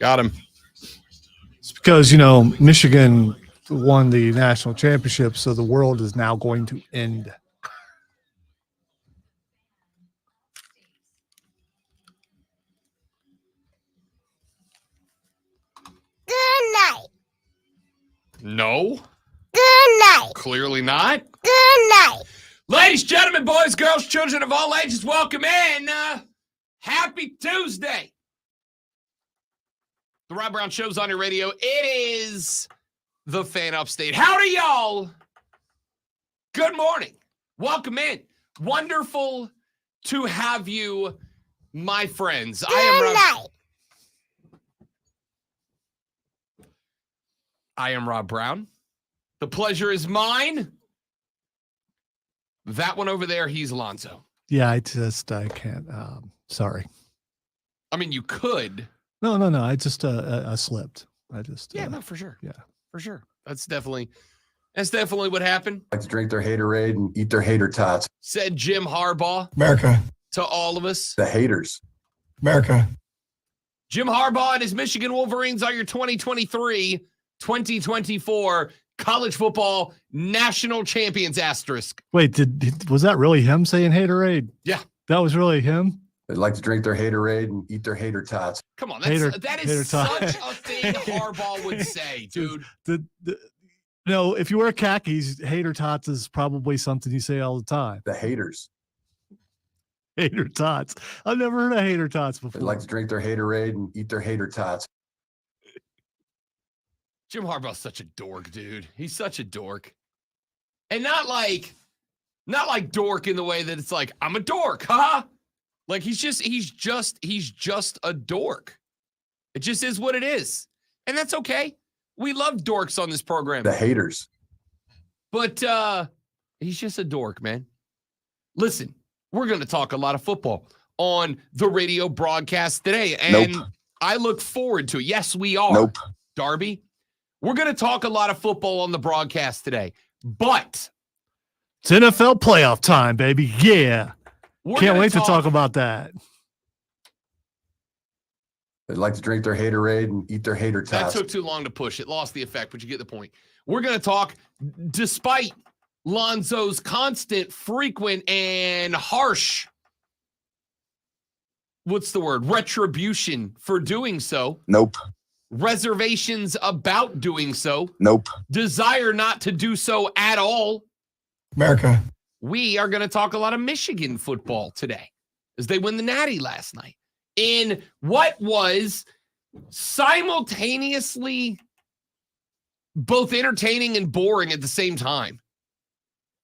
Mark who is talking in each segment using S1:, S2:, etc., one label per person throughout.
S1: Got him.
S2: It's because, Michigan won the national championship, so the world is now going to end.
S3: Good night.
S1: No.
S3: Good night.
S1: Clearly not.
S3: Good night.
S1: Ladies, gentlemen, boys, girls, children of all ages, welcome in. Happy Tuesday. The Rob Brown Show's on your radio. It is the Fan Upstate. Howdy, y'all. Good morning. Welcome in. Wonderful to have you, my friends.
S3: Good night.
S1: I am Rob Brown. The pleasure is mine. That one over there, he's Alonzo.
S2: Yeah, I can't. Sorry.
S1: I mean, you could.
S2: No. I just slipped.
S1: No, for sure.
S2: Yeah,
S1: for sure. That's definitely what happened.
S4: Like to drink their haterade and eat their hater tots.
S1: Said Jim Harbaugh.
S5: America.
S1: To all of us.
S4: The haters.
S5: America.
S1: Jim Harbaugh and his Michigan Wolverines are your 2023-2024 college football national champions asterisk.
S2: Wait, was that really him saying haterade?
S1: Yeah.
S2: That was really him?
S4: They like to drink their haterade and eat their hater tots.
S1: Come on, that is such a thing Harbaugh would say, dude.
S2: If you wear khakis, hater tots is probably something you say all the time.
S4: The haters.
S2: Hater tots. I've never heard of hater tots before.
S4: They like to drink their haterade and eat their hater tots.
S1: Jim Harbaugh's such a dork, dude. He's such a dork. And not like dork in the way that it's like, I'm a dork, huh? Like he's just a dork. It just is what it is. And that's okay. We love dorks on this program.
S4: The haters.
S1: But he's just a dork, man. Listen, we're going to talk a lot of football on the radio broadcast today. And
S4: Nope.
S1: I look forward to it. Yes, we are.
S4: Nope.
S1: Darby, we're going to talk a lot of football on the broadcast today. But
S2: it's NFL playoff time, baby. Yeah. Can't wait to talk about that.
S4: They like to drink their haterade and eat their hater tots.
S1: That took too long to push. It lost the effect, but you get the point. We're going to talk, despite Lonzo's constant, frequent, and harsh, retribution for doing so.
S4: Nope.
S1: Reservations about doing so.
S4: Nope.
S1: Desire not to do so at all.
S5: America.
S1: We are going to talk a lot of Michigan football today as they win the Natty last night in what was simultaneously both entertaining and boring at the same time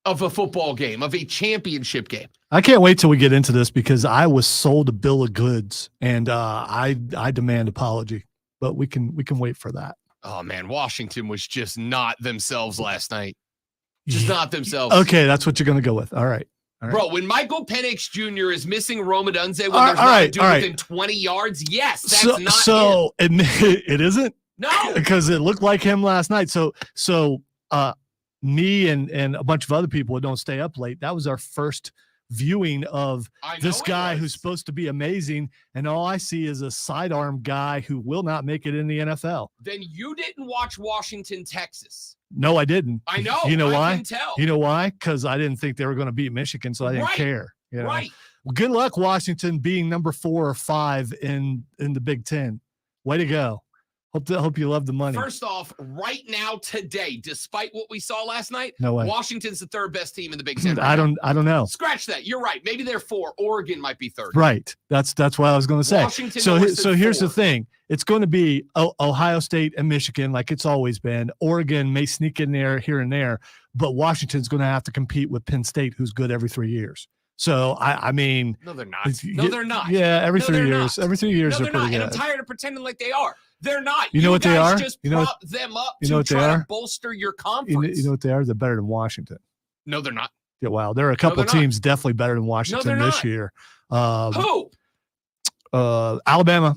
S1: of a football game, of a championship game.
S2: I can't wait till we get into this because I was sold a bill of goods and I demand apology, but we can wait for that.
S1: Oh man, Washington was just not themselves last night. Just not themselves.
S2: Okay, that's what you're going to go with. All right.
S1: Bro, when Michael Penix Jr. is missing Rome Odunze when there's nothing to do within 20 yards, yes, that's not him.
S2: It isn't?
S1: No.
S2: Because it looked like him last night. So me and a bunch of other people who don't stay up late, that was our first viewing of this guy who's supposed to be amazing, and all I see is a sidearm guy who will not make it in the NFL.
S1: Then you didn't watch Washington, Texas.
S2: No, I didn't.
S1: I know.
S2: You know why?
S1: I can tell.
S2: You know why? Because I didn't think they were going to beat Michigan, so I didn't care. You know?
S1: Right.
S2: Well, good luck, Washington, being number 4 or 5 in the Big Ten. Way to go. Hope you love the money.
S1: First off, right now, today, despite what we saw last night,
S2: no way.
S1: Washington's the third best team in the Big Ten. Right
S2: I don't know.
S1: Scratch that. You're right. Maybe they're 4. Oregon might be third.
S2: Right. That's what I was going to say.
S1: Washington
S2: so here's
S1: 4.
S2: the thing. It's going to be Ohio State and Michigan, like it's always been. Oregon may sneak in there here and there, but Washington's going to have to compete with Penn State, who's good every 3 years. So I mean,
S1: no, they're not. No, they're not.
S2: Yeah, every 3 years.
S1: Not.
S2: Every 3 years,
S1: no,
S2: they're pretty
S1: not.
S2: good.
S1: And I'm tired of pretending like they are. They're not.
S2: You know what they are?
S1: Just prop them up
S2: to
S1: try to bolster your conference.
S2: You know what they are? They're better than Washington.
S1: No, they're not.
S2: Yeah, wow. There are a couple teams definitely better than Washington this year.
S1: Who?
S2: Alabama.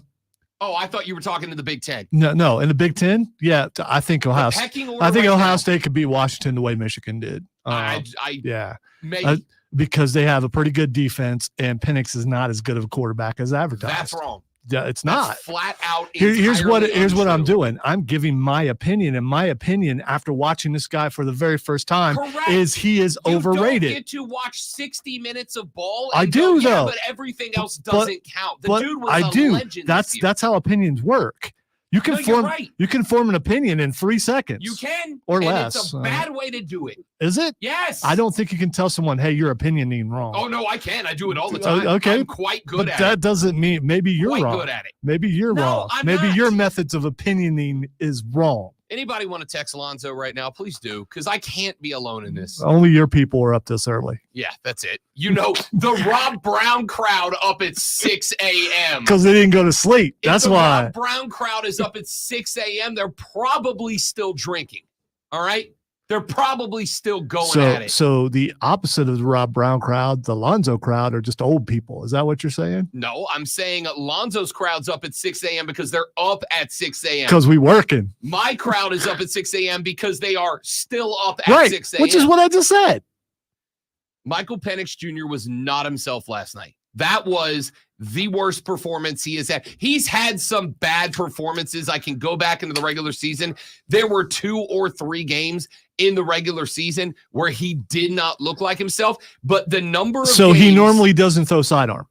S1: Oh, I thought you were talking to the Big Ten.
S2: No, in the Big Ten, yeah, I think Ohio State could beat Washington the way Michigan did. Yeah,
S1: maybe
S2: because they have a pretty good defense, and Penix is not as good of a quarterback as advertised.
S1: That's wrong.
S2: It's
S1: That's
S2: not.
S1: flat out.
S2: Here's what
S1: entirely
S2: I'm
S1: untrue.
S2: doing. I'm giving my opinion, and my opinion after watching this guy for the very first time
S1: Correct.
S2: is he is
S1: You
S2: overrated.
S1: don't get to watch 60 minutes of ball.
S2: I
S1: And
S2: do,
S1: go, yeah,
S2: though.
S1: but everything else doesn't count. The
S2: but
S1: dude was
S2: I
S1: a
S2: do.
S1: legend.
S2: That's
S1: this year.
S2: how opinions work. You can
S1: No, you're
S2: form
S1: right.
S2: you can form an opinion in 3 seconds.
S1: You can,
S2: or
S1: and
S2: less.
S1: It's a bad way to do it.
S2: Is it?
S1: Yes.
S2: I don't think you can tell someone, "Hey, your opinioning wrong."
S1: Oh no, I can. I do it all the time.
S2: Okay.
S1: I'm quite good
S2: but
S1: at
S2: that
S1: it.
S2: doesn't mean maybe you're
S1: Quite
S2: wrong.
S1: good at it.
S2: Maybe you're
S1: No,
S2: wrong.
S1: I'm
S2: Maybe
S1: not.
S2: your methods of opinioning is wrong.
S1: Anybody want to text Alonzo right now? Please do, because I can't be alone in this.
S2: Only your people are up this early.
S1: Yeah, that's it. You know, the Rob Brown crowd up at 6 a.m.
S2: Because they didn't go to sleep.
S1: If
S2: That's
S1: the
S2: why.
S1: Rob Brown crowd is up at 6 a.m., they're probably still drinking. All right? They're probably still going at it.
S2: So the opposite of the Rob Brown crowd, the Lonzo crowd, are just old people. Is that what you're saying?
S1: No, I'm saying Alonzo's crowd's up at 6 a.m. because they're up at 6 a.m.
S2: Because we working.
S1: My crowd is up at 6 a.m. because they are still up at
S2: Right.
S1: 6 a.m.
S2: Which is what I just said.
S1: Michael Penix Jr. was not himself last night. That was the worst performance he has had. He's had some bad performances. I can go back into the regular season. There were 2 or 3 games in the regular season where he did not look like himself. But the number of
S2: So he
S1: games-
S2: normally doesn't throw sidearm.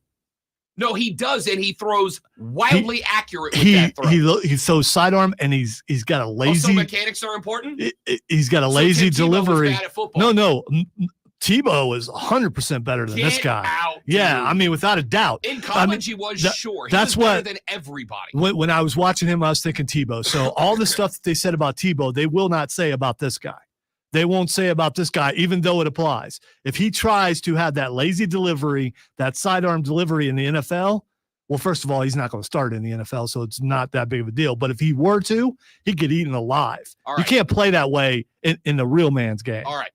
S1: No, he does, and he throws wildly accurate with that throw.
S2: He throws sidearm, and he's got a lazy.
S1: Also, mechanics are important.
S2: He's got a
S1: So
S2: lazy
S1: Tim Tebow was
S2: delivery.
S1: bad at football.
S2: No. Tebow is 100% better than this
S1: Get
S2: guy.
S1: out,
S2: Yeah,
S1: dude.
S2: I mean, without a doubt.
S1: In college, he was sure. He
S2: that's
S1: was better
S2: what-
S1: than everybody.
S2: When I was watching him, I was thinking Tebow. So all the stuff that they said about Tebow, they will not say about this guy. They won't say about this guy, even though it applies. If he tries to have that lazy delivery, that sidearm delivery in the NFL, well, first of all, he's not going to start in the NFL, so it's not that big of a deal. But if he were to, he'd get eaten alive.
S1: All
S2: You
S1: right.
S2: can't play that way in the real man's game.
S1: All right.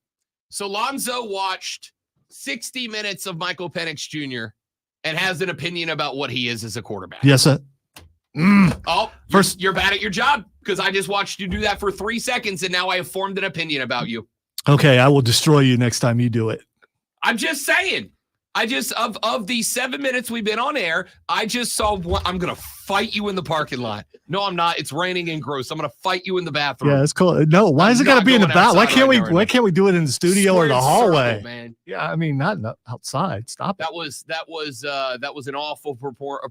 S1: So Lonzo watched 60 minutes of Michael Penix Jr. and has an opinion about what he is as a quarterback.
S2: Yes, sir.
S1: Oh,
S2: First-
S1: you're bad at your job because I just watched you do that for 3 seconds and now I have formed an opinion about you.
S2: Okay, I will destroy you next time you do it.
S1: I'm just saying. Of the 7 minutes we've been on air, I just saw one. I'm going to fight you in the parking lot. No, I'm not. It's raining and gross. I'm going to fight you in the bathroom.
S2: Yeah, it's cool. No, why is
S1: I'm
S2: it got to
S1: not
S2: be in the
S1: going
S2: back? Why
S1: outside
S2: can't
S1: right now,
S2: why can't we do it in the studio or the
S1: Squared
S2: hallway?
S1: circle, man.
S2: Yeah, I mean, not outside. Stop it.
S1: That was an awful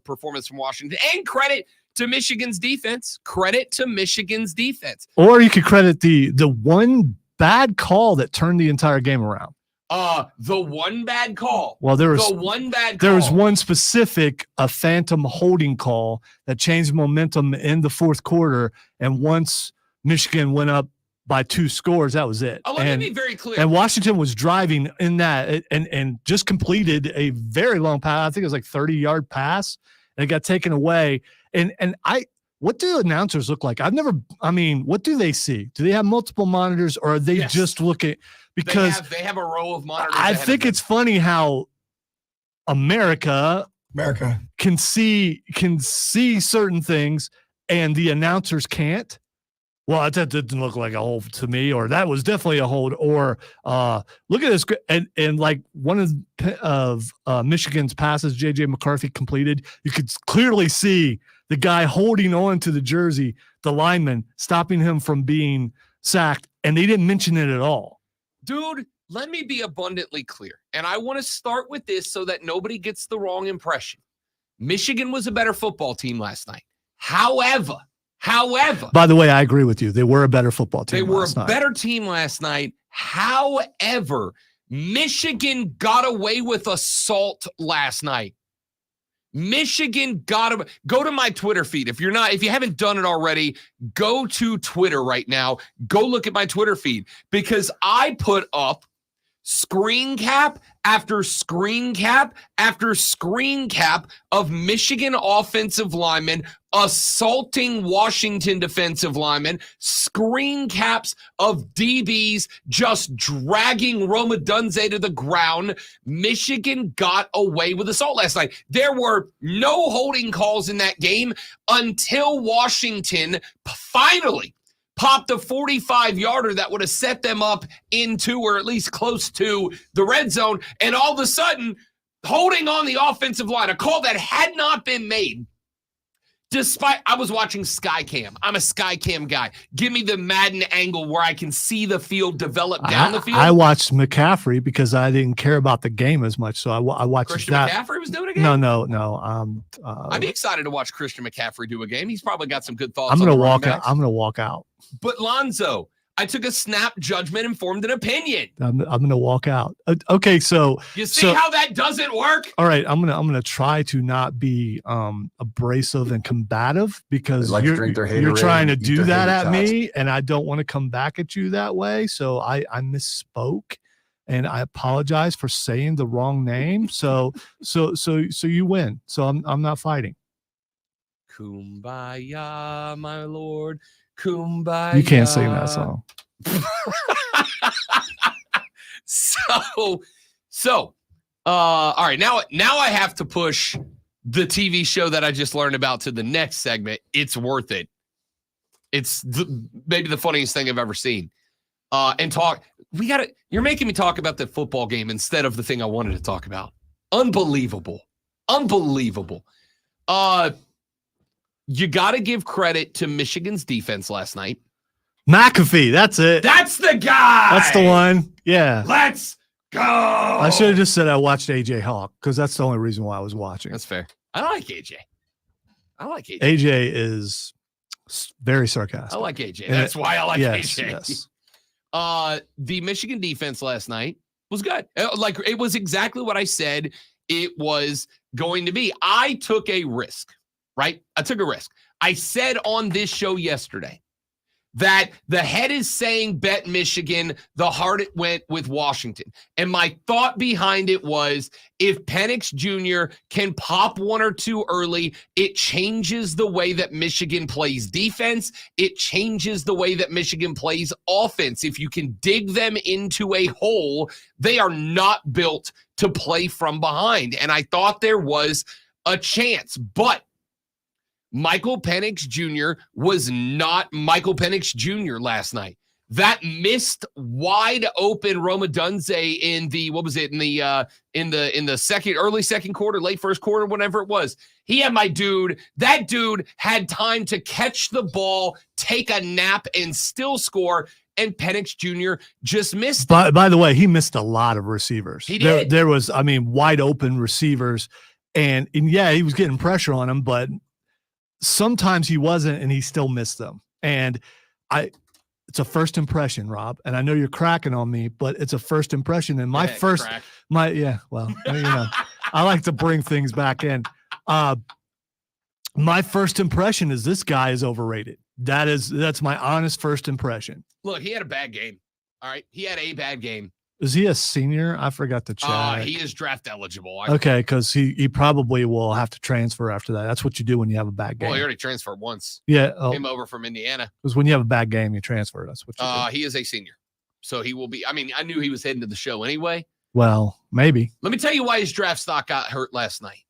S1: performance from Washington. And credit to Michigan's defense. Credit to Michigan's defense.
S2: Or you could credit the one bad call that turned the entire game around.
S1: The one bad call.
S2: Well, there was one specific a phantom holding call that changed momentum in the fourth quarter, and once Michigan went up by 2 scores, that was it.
S1: Let me be very clear.
S2: And Washington was driving in that and just completed a very long pass. I think it was like 30-yard pass, and it got taken away. And what do announcers look like? What do they see? Do they have multiple monitors, or are they
S1: Yes.
S2: just looking? Because
S1: they have a row of monitors.
S2: I
S1: ahead of
S2: think
S1: them.
S2: it's funny how America can see certain things and the announcers can't. Well, that didn't look like a hold to me, or that was definitely a hold, or look at this. And like one of Michigan's passes, JJ McCarthy completed, you could clearly see the guy holding on to the jersey, the lineman, stopping him from being sacked, and they didn't mention it at all.
S1: Dude, let me be abundantly clear. And I want to start with this so that nobody gets the wrong impression. Michigan was a better football team last night. However,
S2: By the way, I agree with you. They were a better football team.
S1: they were
S2: last
S1: a
S2: night.
S1: better team last night. However, Michigan got away with assault last night. Michigan go to my Twitter feed. If you haven't done it already, go to Twitter right now. Go look at my Twitter feed because I put up screen cap after screen cap after screen cap of Michigan offensive linemen assaulting Washington defensive linemen, screen caps of DBs just dragging Roma Dunze to the ground. Michigan got away with assault last night. There were no holding calls in that game until Washington finally popped a 45-yarder that would have set them up into or at least close to the red zone. And all of a sudden, holding on the offensive line, a call that had not been made Despite, I was watching Skycam. I'm a Skycam guy. Give me the Madden angle where I can see the field develop down the field.
S2: I watched McCaffrey because I didn't care about the game as much, so I watched
S1: Christian
S2: that.
S1: McCaffrey was doing a game?
S2: No.
S1: I'd be excited to watch Christian McCaffrey do a game. He's probably got some good thoughts.
S2: I'm gonna
S1: on the
S2: walk
S1: running
S2: out.
S1: backs.
S2: I'm gonna walk out.
S1: But Lonzo, I took a snap judgment and formed an opinion.
S2: I'm gonna walk out. Okay, so
S1: You see how that doesn't work?
S2: all right, I'm gonna try to not be abrasive and combative because
S4: They like to drink their
S2: you're
S4: Haterade
S2: trying to
S4: and eat
S2: do
S4: their
S2: that
S4: hater
S2: at
S4: tots.
S2: me, and I don't want to come back at you that way. So I misspoke, and I apologize for saying the wrong name. So you win. So I'm not fighting.
S1: Kumbaya, my lord. Kumbaya.
S2: You can't sing that song.
S1: All right, now I have to push the TV show that I just learned about to the next segment. It's worth it. It's maybe the funniest thing I've ever seen. You're making me talk about the football game instead of the thing I wanted to talk about. Unbelievable. You got to give credit to Michigan's defense last night.
S2: McAfee, that's it.
S1: That's the guy.
S2: That's the one. Yeah.
S1: Let's go.
S2: I should have just said I watched AJ Hawk because that's the only reason why I was watching.
S1: That's fair. I like AJ.
S2: AJ is very sarcastic.
S1: I like AJ.
S2: And
S1: That's why I like AJ.
S2: Yes.
S1: The Michigan defense last night was good. Like, it was exactly what I said it was going to be. I took a risk, right? I took a risk. I said on this show yesterday that the head is saying bet Michigan, the heart it went with Washington. And my thought behind it was if Penix Jr. can pop one or two early, it changes the way that Michigan plays defense. It changes the way that Michigan plays offense. If you can dig them into a hole, they are not built to play from behind. And I thought there was a chance, but Michael Penix Jr. was not Michael Penix Jr. last night. That missed wide open Roma Dunze in the early second quarter, late first quarter, whatever it was. He had that dude had time to catch the ball, take a nap, and still score. And Penix Jr. just missed.
S2: By the way, he missed a lot of receivers.
S1: He did.
S2: There was, wide open receivers, and yeah, he was getting pressure on him, but sometimes he wasn't, and he still missed them. And it's a first impression, Rob. And I know you're cracking on me, but it's a first impression. And my I like to bring things back in. My first impression is this guy is overrated. That's my honest first impression.
S1: Look, he had a bad game. All right. He had a bad game.
S2: Is he a senior? I forgot to check.
S1: He is draft eligible.
S2: Okay, because he probably will have to transfer after that. That's what you do when you have a bad game.
S1: Well, he already transferred once.
S2: Yeah.
S1: Came over from Indiana.
S2: Because when you have a bad game, you transfer. That's what you do.
S1: He is a senior. So he will be. I knew he was heading to the show anyway.
S2: Well, maybe.
S1: Let me tell you why his draft stock got hurt last night.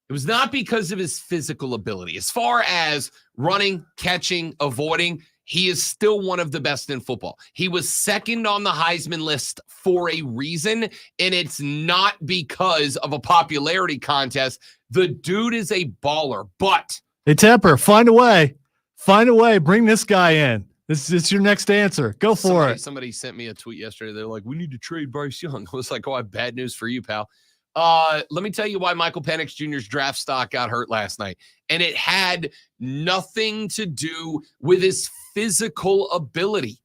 S1: It was not because of his physical ability. As far as running, catching, avoiding, he is still one of the best in football. He was second on the Heisman list for a reason, and it's not because of a popularity contest. The dude is a baller, but...
S2: Hey, Tepper, find a way. Bring this guy in. This is your next answer. Go for it.
S1: Somebody sent me a tweet yesterday. They're like, we need to trade Bryce Young. I was like, I have bad news for you, pal. Let me tell you why Michael Penix Jr.'s draft stock got hurt last night. And it had nothing to do with his physical ability.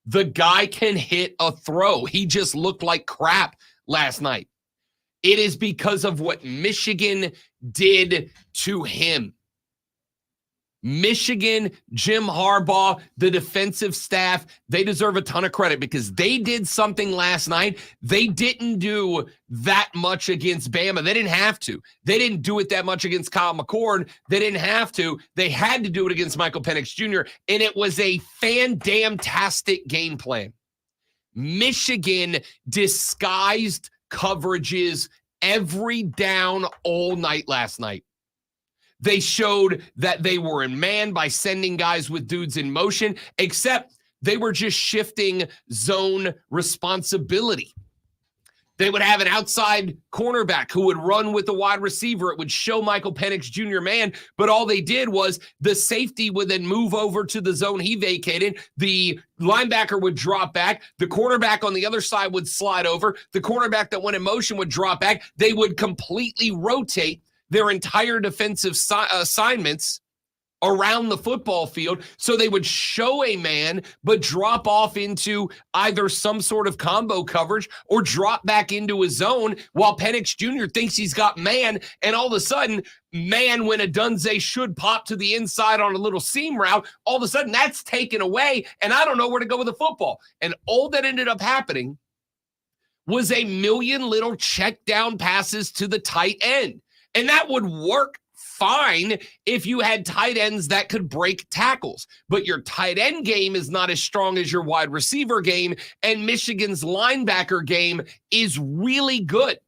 S1: The guy can hit a throw. He just looked like crap last night. It is because of what Michigan did to him. Michigan, Jim Harbaugh, the defensive staff, they deserve a ton of credit because they did something last night. They didn't do that much against Bama. They didn't have to. They didn't do it that much against Kyle McCord. They didn't have to. They had to do it against Michael Penix Jr., and it was a fan-damn-tastic game plan. Michigan disguised coverages every down all night last night. They showed that they were in man by sending guys with dudes in motion, except they were just shifting zone responsibility. They would have an outside cornerback who would run with the wide receiver. It would show Michael Penix Jr. man, but all they did was the safety would then move over to the zone he vacated. The linebacker would drop back. The cornerback on the other side would slide over. The cornerback that went in motion would drop back. They would completely rotate their entire defensive assignments around the football field. So they would show a man, but drop off into either some sort of combo coverage or drop back into his zone while Penix Jr. thinks he's got man. And all of a sudden, man, when Adunze should pop to the inside on a little seam route, all of a sudden that's taken away. And I don't know where to go with the football. And all that ended up happening was a million little check down passes to the tight end. And that would work fine if you had tight ends that could break tackles, but your tight end game is not as strong as your wide receiver game, and Michigan's linebacker game is really good.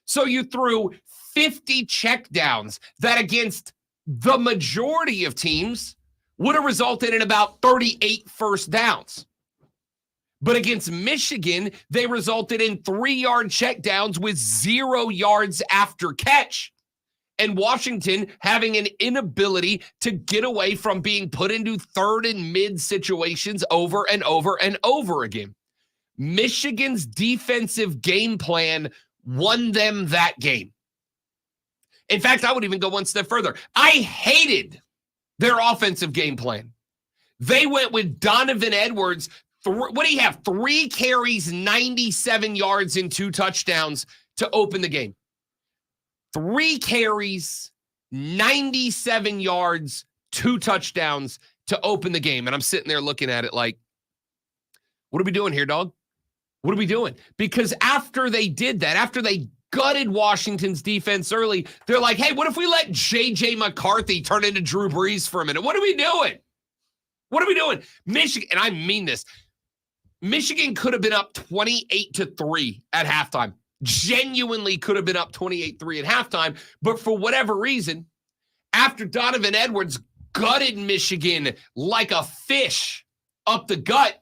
S1: So you threw 50 checkdowns that against the majority of teams would have resulted in about 38 first downs. But against Michigan, they resulted in 3-yard checkdowns with 0 yards after catch. And Washington having an inability to get away from being put into third and mid situations over and over and over again. Michigan's defensive game plan won them that game. In fact, I would even go one step further. I hated their offensive game plan. They went with Donovan Edwards. What do you have? 3 carries, 97 yards, and 2 touchdowns to open the game. 3 carries, 97 yards, 2 touchdowns to open the game. And I'm sitting there looking at it like, what are we doing here, dog? What are we doing? Because after they did that, after they gutted Washington's defense early, they're like, hey, what if we let J.J. McCarthy turn into Drew Brees for a minute? What are we doing? What are we doing? Michigan, and I mean this, Michigan could have been up 28-3 at halftime. Genuinely could have been up 28-3 at halftime, but for whatever reason, after Donovan Edwards gutted Michigan like a fish up the gut,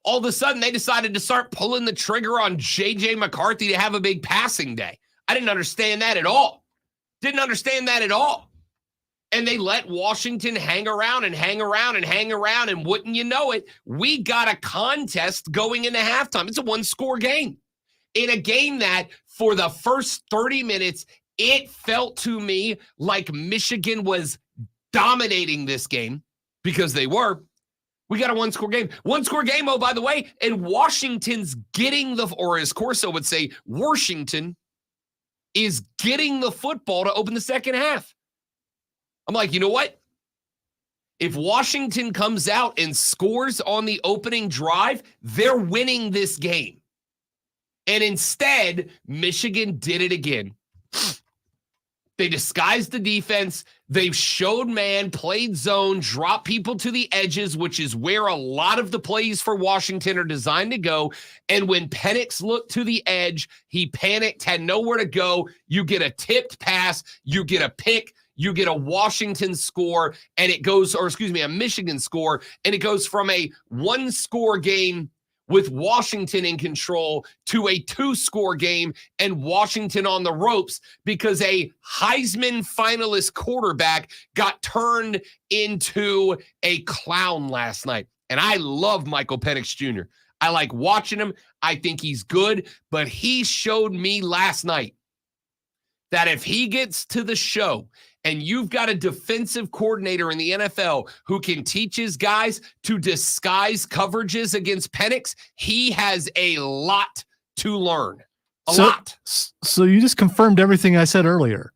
S1: all of a sudden they decided to start pulling the trigger on J.J. McCarthy to have a big passing day. I didn't understand that at all. Didn't understand that at all. And they let Washington hang around and hang around and hang around, and wouldn't you know it, we got a contest going into halftime. It's a 1-score game. In a game that, for the first 30 minutes, it felt to me like Michigan was dominating this game, because they were. We got a 1-score game. 1-score game, oh, by the way, and Washington's getting or as Corso would say, Washington is getting the football to open the second half. I'm like, you know what? If Washington comes out and scores on the opening drive, they're winning this game. And instead, Michigan did it again. They disguised the defense. They showed man, played zone, dropped people to the edges, which is where a lot of the plays for Washington are designed to go. And when Penix looked to the edge, he panicked, had nowhere to go. You get a tipped pass, you get a pick, you get a Washington score, and it goes, a Michigan score, and it goes from a 1-score game with Washington in control to a 2-score game and Washington on the ropes, because a Heisman finalist quarterback got turned into a clown last night. And I love Michael Penix Jr. I like watching him. I think he's good, but he showed me last night that if he gets to the show and you've got a defensive coordinator in the NFL who can teach his guys to disguise coverages against Penix, he has a lot to learn. A lot.
S2: So you just confirmed everything I said earlier.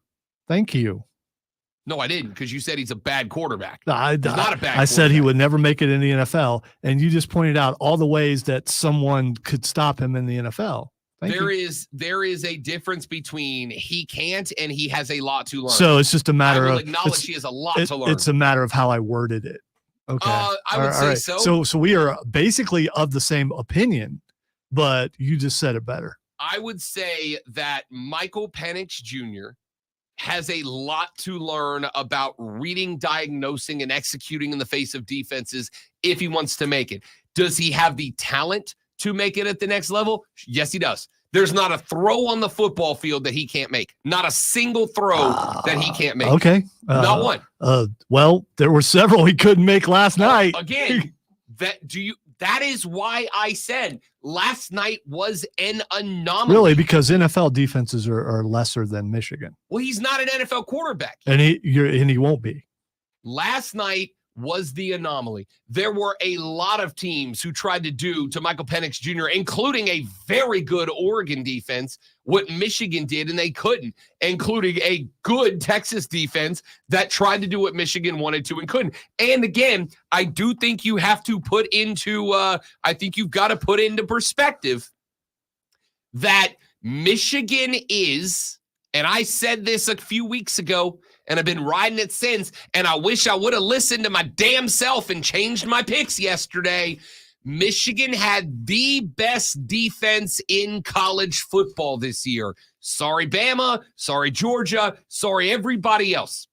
S2: Thank you.
S1: No, I didn't, because you said he's a bad quarterback.
S2: He's
S1: not a bad
S2: I said he would never make it in the NFL, and you just pointed out all the ways that someone could stop him in the NFL.
S1: There is a difference between he can't and he has a lot to learn.
S2: So it's just a matter of
S1: acknowledge he has a lot to learn.
S2: It's a matter of how I worded it. Okay.
S1: I would say so.
S2: So we are basically of the same opinion, but you just said it better.
S1: I would say that Michael Penix Jr. has a lot to learn about reading, diagnosing, and executing in the face of defenses if he wants to make it. Does he have the talent to make it at the next level? Yes, he does. There's not a throw on the football field that he can't make. Not a single throw that he can't make.
S2: Okay.
S1: Not one.
S2: Well, there were several he couldn't make last night.
S1: Again, that is why I said last night was an anomaly.
S2: Really, because NFL defenses are lesser than Michigan.
S1: Well, he's not an NFL quarterback.
S2: And he won't be.
S1: Last night was the anomaly. There were a lot of teams who tried to do to Michael Penix Jr., including a very good Oregon defense, what Michigan did, and they couldn't, including a good Texas defense that tried to do what Michigan wanted to and couldn't. And again, I do think you have to put into, I think you've got to put into perspective that Michigan is, and I said this a few weeks ago, and I've been riding it since, and I wish I would have listened to my damn self and changed my picks yesterday. Michigan had the best defense in college football this year. Sorry, Bama. Sorry, Georgia. Sorry, everybody else.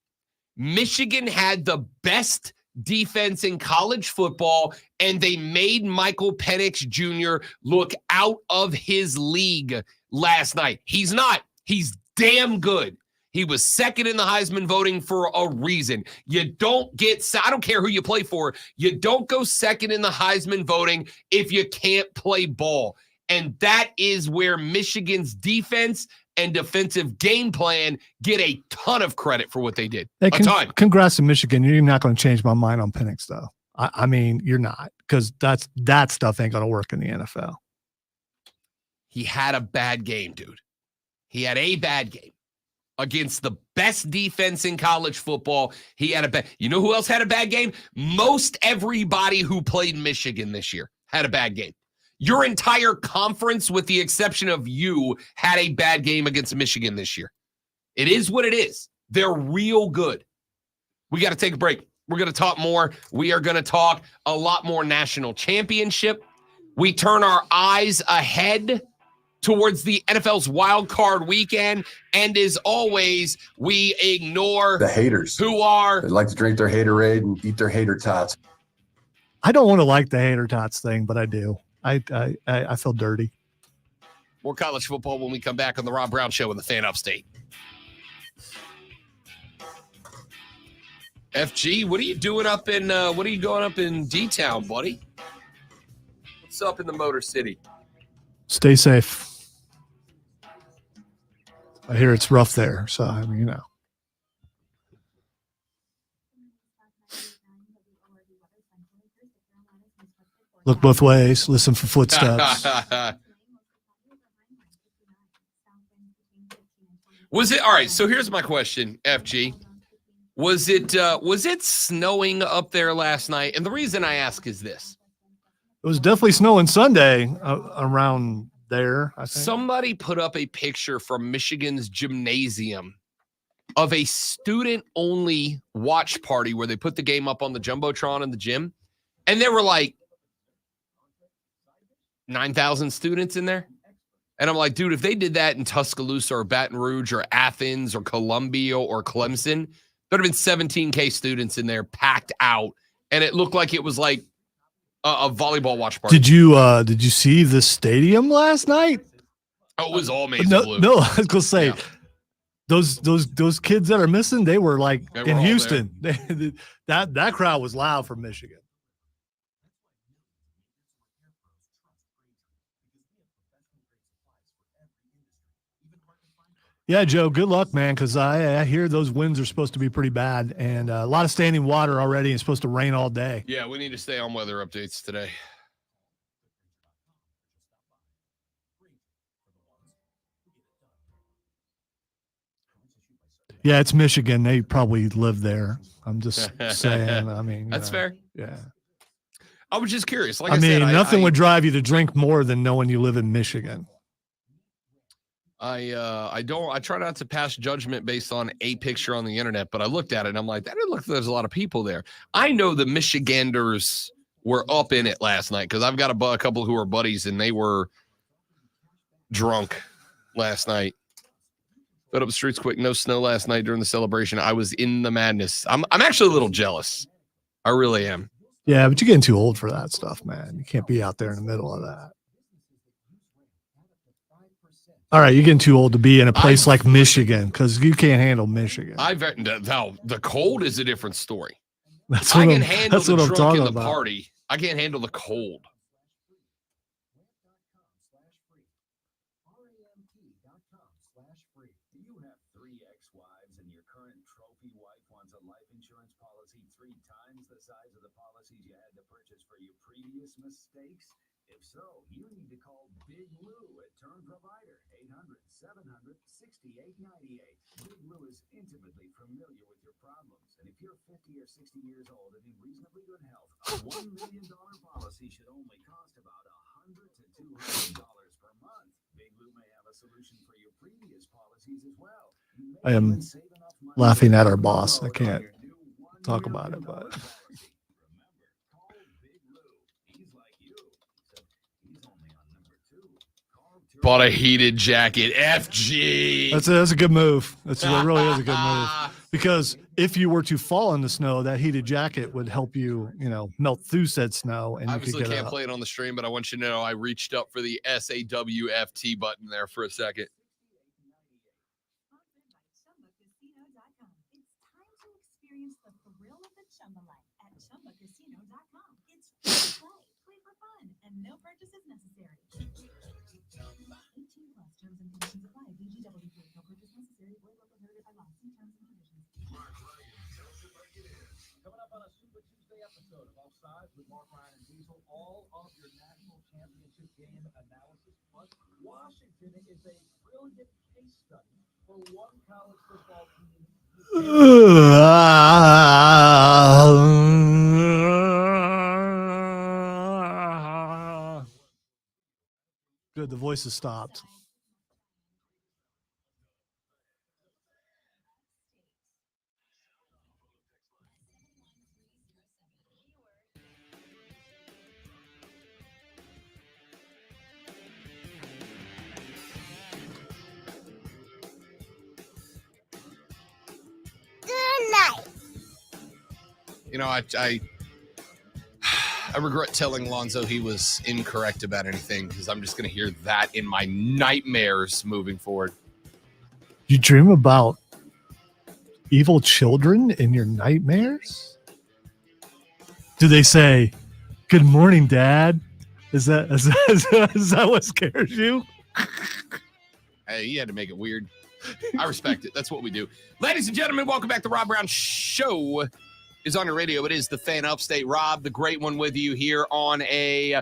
S1: Michigan had the best defense in college football, and they made Michael Penix Jr. look out of his league last night. He's not. He's damn good. He was second in the Heisman voting for a reason. You don't get, I don't care who you play for, you don't go second in the Heisman voting if you can't play ball. And that is where Michigan's defense and defensive game plan get a ton of credit for what they did.
S2: Hey,
S1: a ton.
S2: Congrats to Michigan. You're not going to change my mind on Penix, though. I mean, you're not, because that stuff ain't going to work in the NFL.
S1: He had a bad game, dude. He had a bad game. Against the best defense in college football, he had a bad. You know who else had a bad game? Most everybody who played Michigan this year had a bad game. Your entire conference, with the exception of you, had a bad game against Michigan this year. It is what it is. They're real good. We got to take a break. We're going to talk more. We are going to talk a lot more national championship. We turn our eyes ahead towards the NFL's wild card weekend. And as always, we ignore
S4: The haters.
S1: who are.
S4: They like to drink their haterade and eat their hater tots.
S2: I don't want to like the hater tots thing, but I do. I feel dirty.
S1: More college football when we come back on the Rob Brown Show in the Fan Upstate. FG, what are you doing up in, what are you going up in D-Town, buddy? What's up in the Motor City?
S2: Stay safe. I hear it's rough there, so I mean, you know. Look both ways. Listen for footsteps.
S1: Was it all right? So here's my question, FG. Was it snowing up there last night? And the reason I ask is this:
S2: It was definitely snowing Sunday around there, I think.
S1: somebody put up a picture from Michigan's gymnasium of a student-only watch party where they put the game up on the Jumbotron in the gym, and there were like 9,000 students in there. And I'm like, dude, if they did that in Tuscaloosa or Baton Rouge or Athens or Columbia or Clemson, there'd have been 17K students in there packed out. And it looked like it was like a volleyball watch party.
S2: Did you see the stadium last night?
S1: Oh, it was all maize
S2: No,
S1: blue.
S2: no, I was gonna say
S1: Yeah.
S2: those kids that are missing, they were like
S1: They were
S2: in
S1: all
S2: Houston. That crowd was loud for Michigan. Yeah, Joe, good luck, man, because I hear those winds are supposed to be pretty bad, and a lot of standing water already. It's supposed to rain all day.
S1: Yeah, we need to stay on weather updates today.
S2: Yeah, it's Michigan. They probably live there. I'm just saying. I mean,
S1: That's fair.
S2: Yeah.
S1: I was just curious. Like
S2: I mean,
S1: said,
S2: nothing
S1: I
S2: would drive you to drink more than knowing you live in Michigan.
S1: I try not to pass judgment based on a picture on the internet, but I looked at it and I'm like, that didn't look like there's a lot of people there. I know the Michiganders were up in it last night because I've got a couple who are buddies and they were drunk last night. Put up the streets quick. No snow last night during the celebration. I was in the madness. I'm actually a little jealous. I really am.
S2: Yeah, but you're getting too old for that stuff, man. You can't be out there in the middle of that. All right, you're getting too old to be in a place like Michigan because you can't handle Michigan.
S1: The cold is a different story.
S2: That's
S1: I
S2: what
S1: can handle
S2: that's
S1: the
S2: what I'm
S1: drunk
S2: talking
S1: in the
S2: about.
S1: party. I can't handle the cold.
S6: Mistakes? If so, you need to call Big Lou at Turn Provider, 800-700-6898. Big Lou is intimately familiar with your problems, and if you're 50 or 60 years old and in reasonably good health, a $1 million policy should only cost about $100 to $200 per month. Big Lou may have a solution for your previous policies as well.
S2: I am laughing at our boss. I can't talk about it, but
S1: Bought a heated jacket. FG.
S2: that's a good move. It really is a good move because if you were to fall in the snow, that heated jacket would help you, melt through said snow. And
S1: Obviously
S2: you could
S1: can't play it on the stream, but I want you to know I reached up for the SAWFT button there for a second.
S7: And no purchases necessary. 18 plus terms and conditions apply. VGW Group. No purchase necessary. Void where prohibited by law. See terms and conditions.
S6: Coming up on a Super Tuesday episode of Offside with Mark, Ryan, and Diesel, all of your national championship game analysis. Plus, Washington is a brilliant case study for one college football team.
S2: Good. The voice has stopped.
S3: Good night.
S1: I regret telling Lonzo he was incorrect about anything because I'm just going to hear that in my nightmares moving forward.
S2: You dream about evil children in your nightmares? Do they say, "Good morning, Dad"? Is that what scares you?
S1: Hey, you had to make it weird. I respect it. That's what we do. Ladies and gentlemen, welcome back to Rob Brown Show. Is on your radio. It is the fan Upstate. Rob, the great one, with you here on a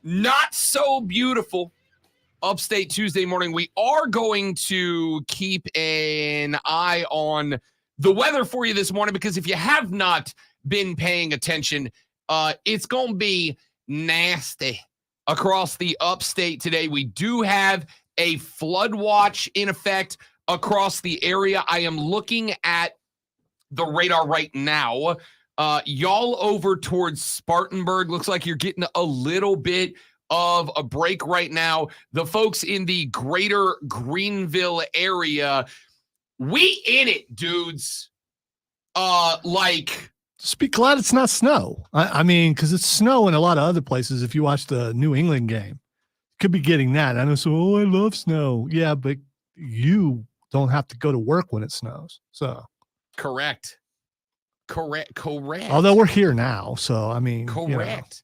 S1: not so beautiful Upstate Tuesday morning. We are going to keep an eye on the weather for you this morning because if you have not been paying attention, it's going to be nasty across the Upstate today. We do have a flood watch in effect across the area. I am looking at the radar right now. Y'all over towards Spartanburg, looks like you're getting a little bit of a break right now. The folks in the greater Greenville area, we in it, dudes.
S2: Just be glad it's not snow. I mean, because it's snow in a lot of other places. If you watch the New England game, could be getting that. I know. So, I love snow. Yeah, but you don't have to go to work when it snows. So.
S1: Correct.
S2: Although we're here now, so I mean,
S1: correct.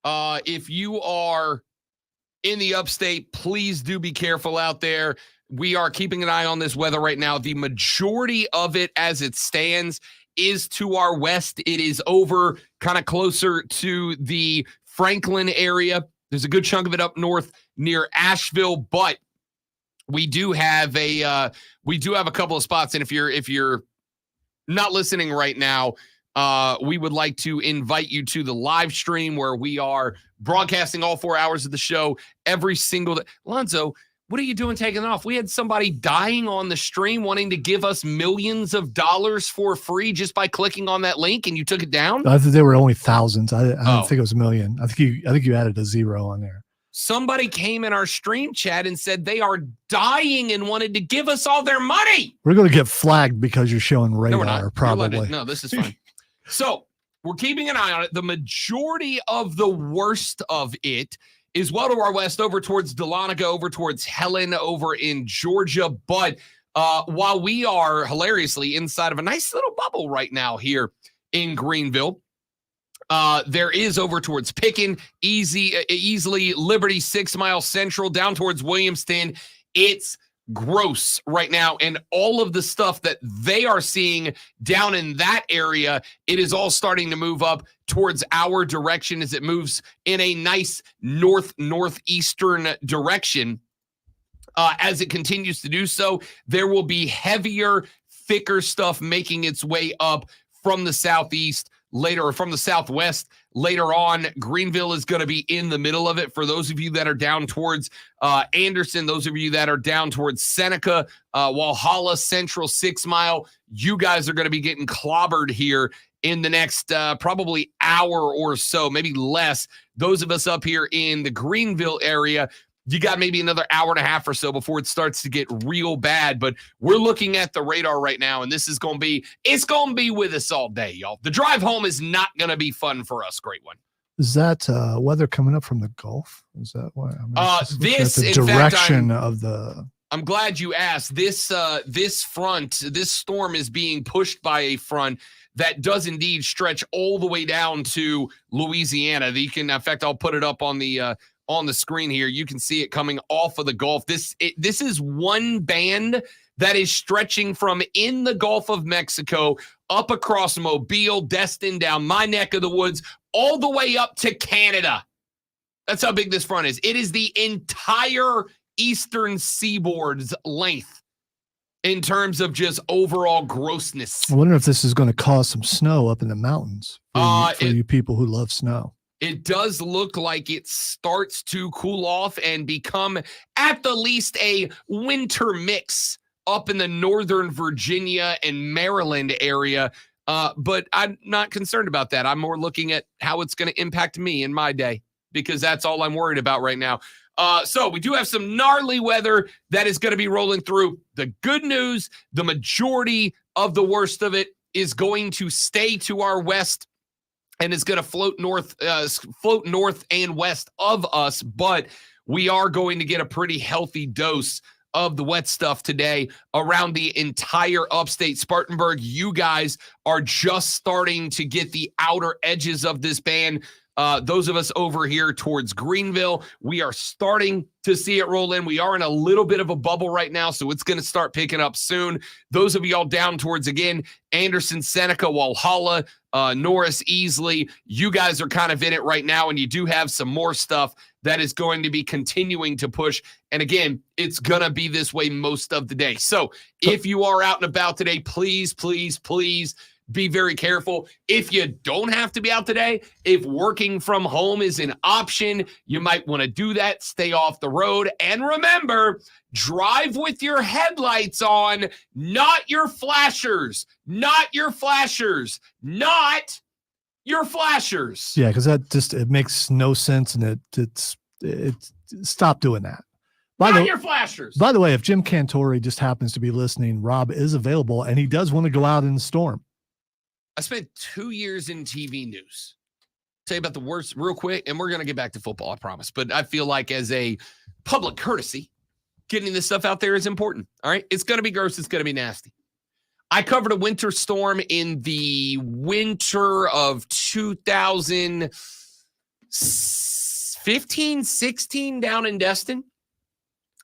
S1: If you are in the Upstate, please do be careful out there. We are keeping an eye on this weather right now. The majority of it, as it stands, is to our west. It is over kind of closer to the Franklin area. There's a good chunk of it up north near Asheville, but we do have a couple of spots. And if you're not listening right now, we would like to invite you to the live stream where we are broadcasting all 4 hours of the show every single day. Lonzo, what are you doing taking off? We had somebody dying on the stream wanting to give us millions of dollars for free just by clicking on that link, and you took it down?
S2: I think there were only thousands. I don't think it was a million. I think you added a zero on there.
S1: Somebody came in our stream chat and said they are dying and wanted to give us all their money.
S2: We're going to get flagged because you're showing radar,
S1: no, we're not.
S2: probably.
S1: No, this is fine. So we're keeping an eye on it. The majority of the worst of it is well to our west, over towards Dahlonega, over towards Helen, over in Georgia. But while we are hilariously inside of a nice little bubble right now here in Greenville, there is over towards Picken, easily Liberty, 6 Mile Central, down towards Williamston. It's gross right now, and all of the stuff that they are seeing down in that area, it is all starting to move up towards our direction as it moves in a nice northeastern direction. As it continues to do so, there will be heavier, thicker stuff making its way up from the southeast later, or from the southwest later on. Greenville is going to be in the middle of it. For those of you that are down towards Anderson, those of you that are down towards Seneca, Walhalla, Central, 6 Mile, you guys are going to be getting clobbered here in the next probably hour or so, maybe less. Those of us up here in the Greenville area, you got maybe another hour and a half or so before it starts to get real bad. But we're looking at the radar right now, and this is going to be, it's going to be with us all day, y'all. The drive home is not going to be fun for us. Great one.
S2: Is that weather coming up from the Gulf? Is that what?
S1: This,
S2: the
S1: in fact,
S2: direction of the.
S1: I'm glad you asked. This front, this storm is being pushed by a front that does indeed stretch all the way down to Louisiana. You can, in fact, I'll put it up on the screen here. You can see it coming off of the Gulf. This is one band that is stretching from in the Gulf of Mexico up across Mobile, Destin, down my neck of the woods, all the way up to Canada. That's how big this front is. It is the entire eastern seaboard's length in terms of just overall grossness.
S2: I wonder if this is going to cause some snow up in the mountains for you people who love snow.
S1: It does look like it starts to cool off and become at the least a winter mix up in the northern Virginia and Maryland area. But I'm not concerned about that. I'm more looking at how it's going to impact me in my day, because that's all I'm worried about right now. So we do have some gnarly weather that is going to be rolling through. The good news, the majority of the worst of it is going to stay to our west and is going to float north and west of us. But we are going to get a pretty healthy dose of the wet stuff today around the entire upstate Spartanburg. You guys are just starting to get the outer edges of this band. Those of us over here towards Greenville, we are starting to see it roll in. We are in a little bit of a bubble right now, so it's going to start picking up soon. Those of y'all down towards, again, Anderson, Seneca, Walhalla, Norris, Easley, you guys are kind of in it right now, and you do have some more stuff that is going to be continuing to push. And again, it's going to be this way most of the day. So if you are out and about today, please, please, please be very careful. If you don't have to be out today, if working from home is an option, you might want to do that. Stay off the road. And remember, drive with your headlights on, not your flashers, not your flashers, not your flashers.
S2: Yeah, because that just, it makes no sense, and it's stop doing that.
S1: Not your flashers.
S2: By the way, if Jim Cantori just happens to be listening, Rob is available, and he does want to go out in the storm.
S1: I spent 2 years in TV news. Tell you about the worst real quick, and we're going to get back to football, I promise. But I feel like as a public courtesy, getting this stuff out there is important. All right? It's going to be gross. It's going to be nasty. I covered a winter storm in the winter of 2015, 16 down in Destin.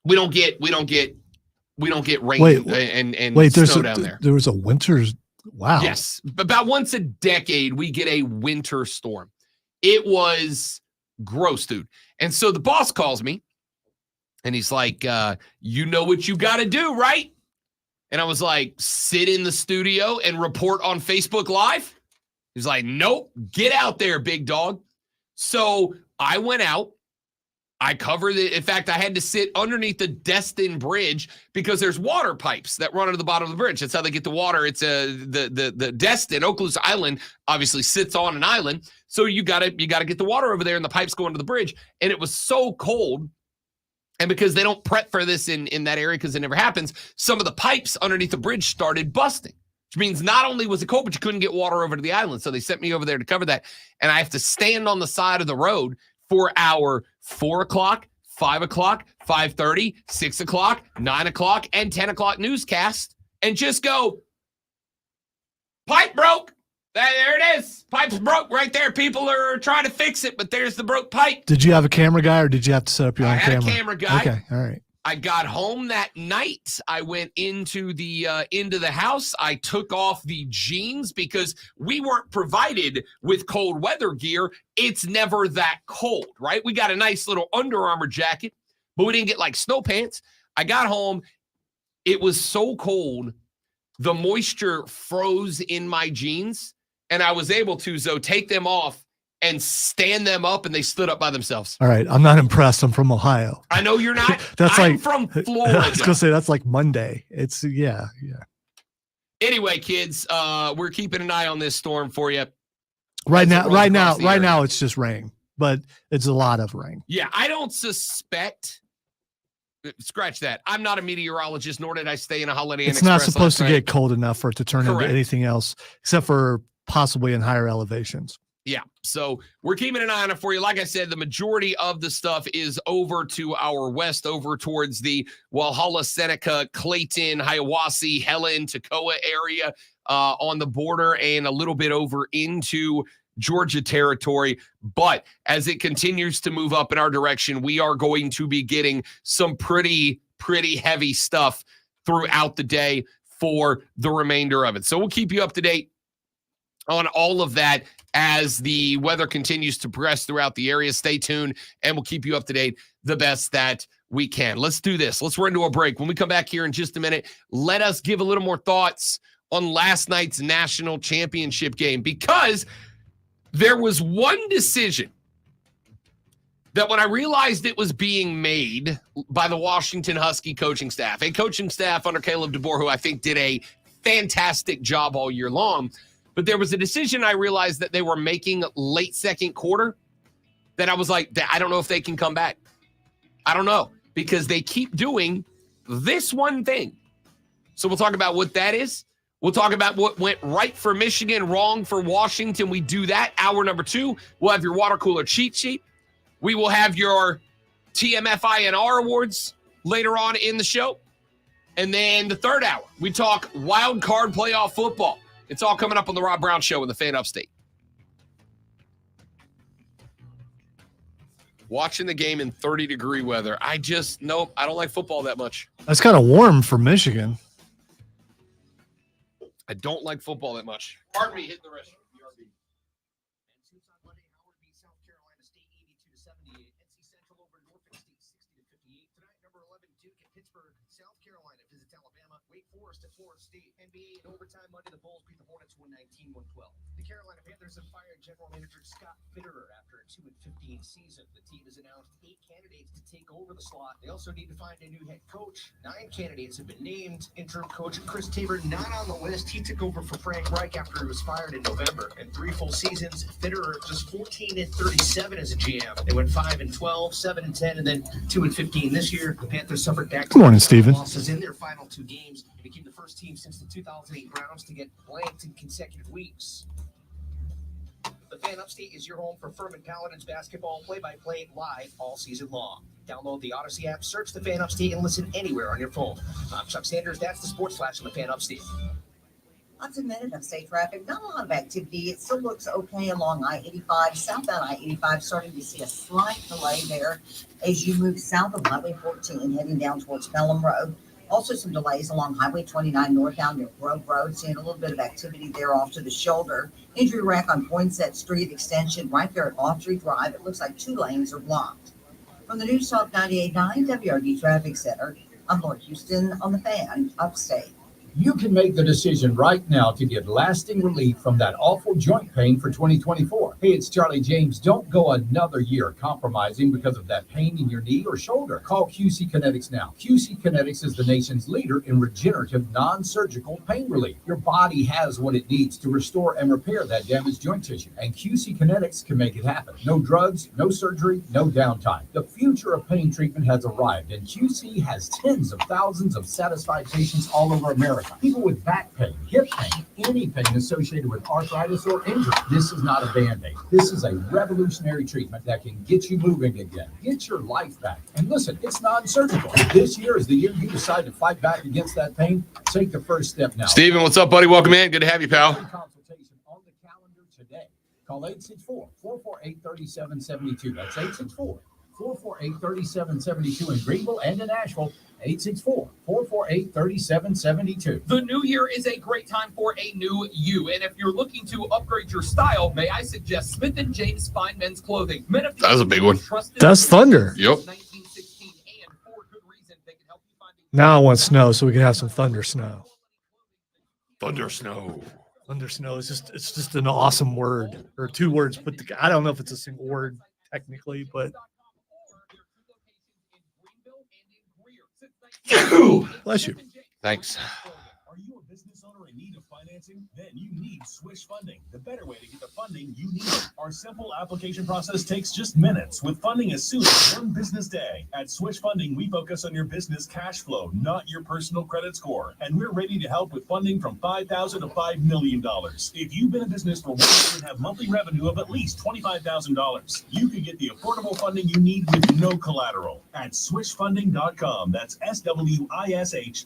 S1: We don't get rain and snow down there.
S2: There was a winter. Wow.
S1: Yes. About once a decade, we get a winter storm. It was gross, dude. And so the boss calls me and he's like, you know what you got to do, right? And I was like, sit in the studio and report on Facebook Live? He's like, nope, get out there, big dog. So I went out. I covered it. In fact, I had to sit underneath the Destin Bridge because there's water pipes that run under the bottom of the bridge. That's how they get the water. It's the Destin, Okaloosa Island, obviously sits on an island. So you gotta get the water over there, and the pipes go under the bridge. And it was so cold. And because they don't prep for this in that area, because it never happens, some of the pipes underneath the bridge started busting, which means not only was it cold, but you couldn't get water over to the island. So they sent me over there to cover that. And I have to stand on the side of the road for our 4 o'clock, 5 o'clock, 5:30, 6 o'clock, 9 o'clock, and 10 o'clock newscast and just go, pipe broke. There it is. Pipe's broke right there. People are trying to fix it, but there's the broke pipe.
S2: Did you have a camera guy or did you have to set up your own
S1: I had
S2: camera?
S1: a camera guy.
S2: Okay, all right.
S1: I got home that night. I went into the house. I took off the jeans because we weren't provided with cold weather gear. It's never that cold, right? We got a nice little Under Armour jacket, but we didn't get like snow pants. I got home. It was so cold. The moisture froze in my jeans, and I was able to, Zoe, take them off and stand them up, and they stood up by themselves.
S2: All right. I'm not impressed. I'm from Ohio.
S1: I know you're not.
S2: That's
S1: I'm
S2: like
S1: from Florida.
S2: I was going to say that's like Monday. It's yeah.
S1: Anyway, kids, we're keeping an eye on this storm for you.
S2: Right
S1: As it rolls across the area.
S2: now it's just rain, but it's a lot of rain.
S1: Yeah, I don't suspect. Scratch that. I'm not a meteorologist, nor did I stay in a Holiday Inn
S2: It's not
S1: Express
S2: supposed
S1: last
S2: to
S1: night.
S2: get cold enough for it to turn
S1: Correct.
S2: into anything else except for possibly in higher elevations.
S1: Yeah, so we're keeping an eye on it for you. Like I said, the majority of the stuff is over to our west, over towards the Walhalla, Seneca, Clayton, Hiawassee, Helen, Toccoa area on the border, and a little bit over into Georgia territory. But as it continues to move up in our direction, we are going to be getting some pretty heavy stuff throughout the day for the remainder of it. So we'll keep you up to date on all of that as the weather continues to progress throughout the area. Stay tuned, and we'll keep you up to date the best that we can. Let's do this. Let's run to a break. When we come back here in just a minute, let us give a little more thoughts on last night's national championship game, because there was one decision that when I realized it was being made by the Washington Husky coaching staff, a coaching staff under Caleb DeBoer, who I think did a fantastic job all year long, but there was a decision I realized that they were making late second quarter that I was like, I don't know if they can come back. I don't know, because they keep doing this one thing. So we'll talk about what that is. We'll talk about what went right for Michigan, wrong for Washington. We do that. Hour number 2, we'll have your water cooler cheat sheet. We will have your TMFINR awards later on in the show. And then the third hour, we talk wild card playoff football. It's all coming up on the Rob Brown Show in the Fan Upstate. Watching the game in 30-degree weather. I don't like football that much.
S2: That's kind of warm for Michigan.
S1: I don't like football that much. Pardon me, hitting the restroom. BRB.
S8: Hoops on Monday, Howard beat South Carolina State 82-78. NC Central over Norfolk State 60-58. Tonight, number 11 Duke at Pittsburgh. South Carolina visits Alabama. Wake Forest at Florida State. NBA in overtime Monday, the Bulls beat the Hornets 119-112. The Carolina Panthers have fired general manager Scott Fitterer after a 2-15 season. The team has announced 8 candidates to take over the slot. They also need to find a new head coach. 9 candidates have been named. Interim coach Chris Tabor not on the list. He took over for Frank Reich after he was fired in November. In 3 full seasons, Fitterer just 14-37 as a GM. They went 5-12, 7-10, and then 2-15 this year. The Panthers suffered back
S2: Good morning, Steven.
S8: losses in their final 2 games. They became the first team since the 2008 Browns to get blanked in consecutive weeks. The Fan Upstate is your home for Furman Paladins basketball, play-by-play live all season long. Download the Odyssey app, search the Fan Upstate, and listen anywhere on your phone. I'm Chuck Sanders. That's the Sports Flash on the Fan Upstate.
S9: Lots of minute of state traffic, not a lot of activity. It still looks okay along I-85, southbound I-85, starting to see a slight delay there as you move south of Highway 14, heading down towards Pelham Road. Also some delays along Highway 29 northbound near Grove Road, seeing a little bit of activity there off to the shoulder. Injury rack on Poinsett Street extension right there at Autry Drive. It looks like 2 lanes are blocked. From the News Talk 98.9 WRD Traffic Center, I'm Lord Houston on the Fan Upstate.
S10: You can make the decision right now to get lasting relief from that awful joint pain for 2024. Hey, it's Charlie James. Don't go another year compromising because of that pain in your knee or shoulder. Call QC Kinetics now. QC Kinetics is the nation's leader in regenerative, non-surgical pain relief. Your body has what it needs to restore and repair that damaged joint tissue, and QC Kinetics can make it happen. No drugs, no surgery, no downtime. The future of pain treatment has arrived, and QC has tens of thousands of satisfied patients all over America. America. People with back pain, hip pain, any pain associated with arthritis or injury. This is not a Band-Aid. This is a revolutionary treatment that can get you moving again, get your life back. And listen, it's non-surgical. This year is the year you decide to fight back against that pain. Take the first step now.
S1: Steven, what's up, buddy? Welcome in. Good to have you, pal.
S10: Consultation on the calendar today. Call 864-448-3772. That's 864-448-3772 in Greenville and in Asheville. 864-448-3772.
S11: The new year is a great time for a new you. And if you're looking to upgrade your style, may I suggest Smith & James Fine Men's Clothing. Men of the
S1: That was a big one.
S2: That's thunder.
S1: Yep.
S11: 1916, and for good reason, they can help you find
S2: Now I want snow so we can have some thunder snow.
S1: Thunder snow.
S2: Thunder snow is just an awesome word, or two words put together. I don't know if it's a single word technically, but bless you.
S1: Thanks.
S6: Are you a business owner in need of financing? Then you need Swish Funding, the better way to get the funding you need. Our simple application process takes just minutes, with funding as soon as one business day. At Swish Funding, we focus on your business cash flow, not your personal credit score. And we're ready to help with funding from $5,000 to $5 million. If you've been in business for 1 year and have monthly revenue of at least $25,000, you can get the affordable funding you need with no collateral at swishfunding.com. That's SWISH.com.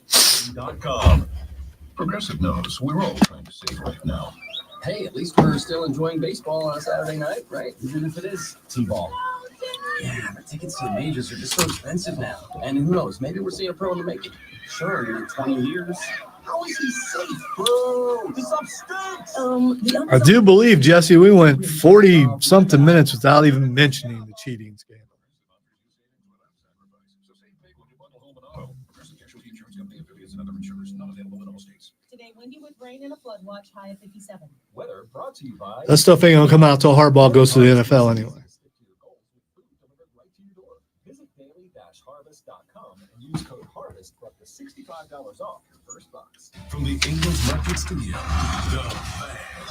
S6: Progressive knows we're all trying to save right now.
S12: Hey, at least we're still enjoying baseball on a Saturday night, right? Even if it is T-ball. Yeah, but tickets to the majors are just so expensive now. And who knows, maybe we're seeing a pro in the making. Sure, in 20 years. How is he safe, bro? This upstate.
S2: I do believe, Jesse, we went 40-something minutes without even mentioning the cheating scandal.
S7: Today, windy with rain and a flood watch, high of 57.
S10: Weather brought to you by
S2: That stuff ain't gonna come out till Harbaugh goes to the NFL anyway.
S10: Visit daily-harvest.com and use code HARVEST for up to $65 off your first box.
S6: From the English Market Studio, the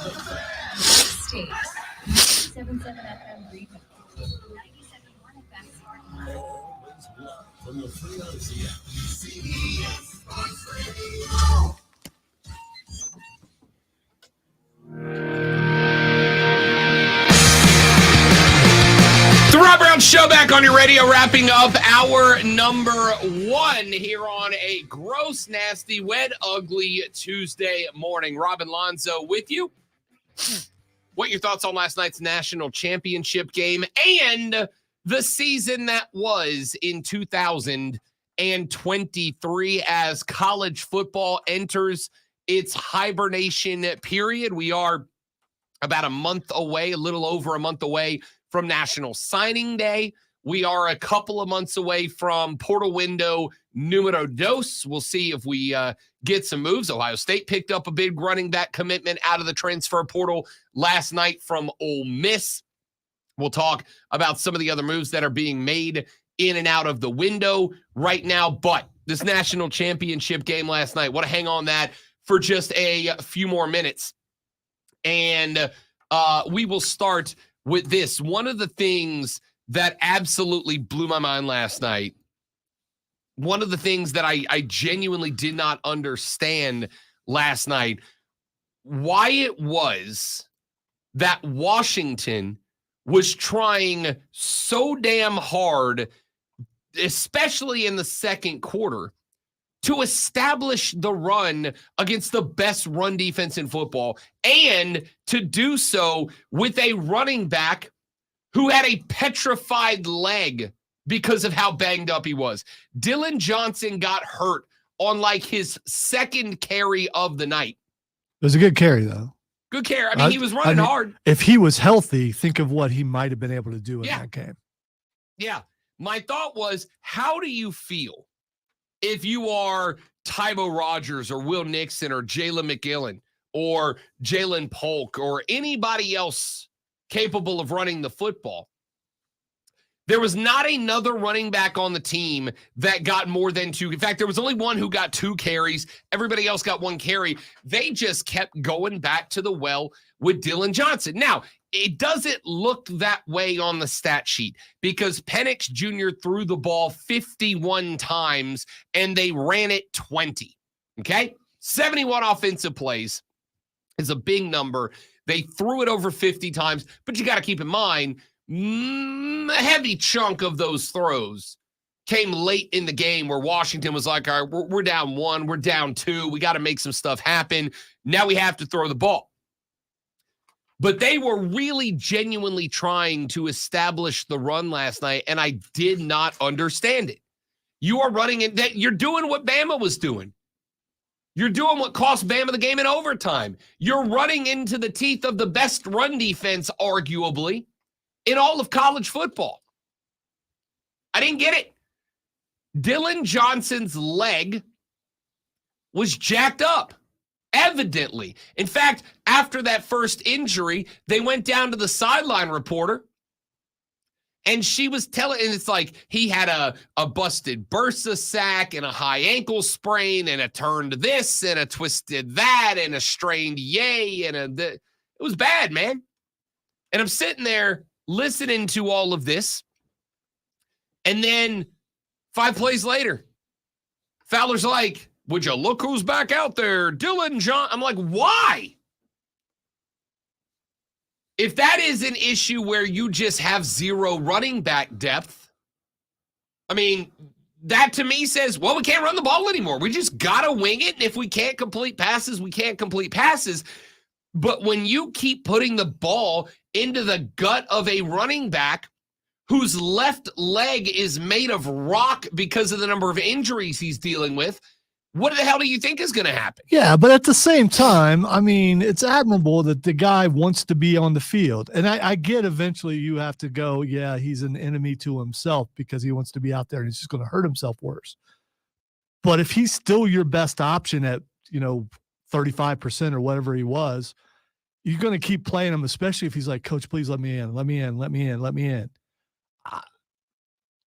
S7: Upstate. 97.7 FM Greenville. 97.1 FM Spartanburg.
S6: always love from the Free Odyssey app.
S1: The Rob Brown Show back on your radio, wrapping up hour number 1 here on a gross, nasty, wet, ugly Tuesday morning. Robin Lonzo with you. What your thoughts on last night's national championship game and the season that was in 2023 as college football enters its hibernation period? We are about a month away, a little over a month away from National Signing Day. We are a couple of months away from portal window numero dos. We'll see if we get some moves. Ohio State picked up a big running back commitment out of the transfer portal last night from Ole Miss. We'll talk about some of the other moves that are being made in and out of the window right now. But this national championship game last night, want to hang on that for just a few more minutes. And we will start with this. One of the things that absolutely blew my mind last night, one of the things that I genuinely did not understand last night, why it was that Washington was trying so damn hard, especially in the second quarter, to establish the run against the best run defense in football, and to do so with a running back who had a petrified leg because of how banged up he was. Dylan Johnson got hurt on like his second carry of the night.
S2: It was a good carry, though.
S1: Good carry. I mean, he was running hard.
S2: If he was healthy, think of what he might have been able to do in that game.
S1: Yeah. My thought was, how do you feel if you are Tybo Rogers or Will Nixon or Jalen McGillen or Jalen Polk or anybody else capable of running the football? There was not another running back on the team that got more than 2. In fact, there was only one who got 2 carries. Everybody else got 1 carry. They just kept going back to the well with Dylan Johnson. Now, it doesn't look that way on the stat sheet because Penix Jr. threw the ball 51 times and they ran it 20. Okay? 71 offensive plays is a big number. They threw it over 50 times, but you got to keep in mind, a heavy chunk of those throws came late in the game where Washington was like, all right, we're down 1, we're down 2, we got to make some stuff happen. Now we have to throw the ball. But they were really genuinely trying to establish the run last night, and I did not understand it. You are running it, that you're doing what Bama was doing. You're doing what cost Bama the game in overtime. You're running into the teeth of the best run defense, arguably, in all of college football. I didn't get it. Dylan Johnson's leg was jacked up, evidently. In fact, after that first injury, they went down to the sideline reporter, and she was telling, and it's like he had a busted bursa sac and a high ankle sprain and a turned this and a twisted that and a strained yay and it was bad, man. And I'm sitting there listening to all of this, and then 5 plays later, Fowler's like, would you look who's back out there? Dylan John. I'm like, why? If that is an issue where you just have zero running back depth, I mean, that to me says, well, we can't run the ball anymore. We just got to wing it. And if we can't complete passes, we can't complete passes. But when you keep putting the ball into the gut of a running back whose left leg is made of rock because of the number of injuries he's dealing with, what the hell do you think is going to happen?
S2: Yeah, but at the same time, I mean, it's admirable that the guy wants to be on the field. And I get eventually you have to go, yeah, he's an enemy to himself because he wants to be out there and he's just going to hurt himself worse. But if he's still your best option at, 35% or whatever he was, you're going to keep playing him, especially if he's like, Coach, please let me in, let me in, let me in, let me in.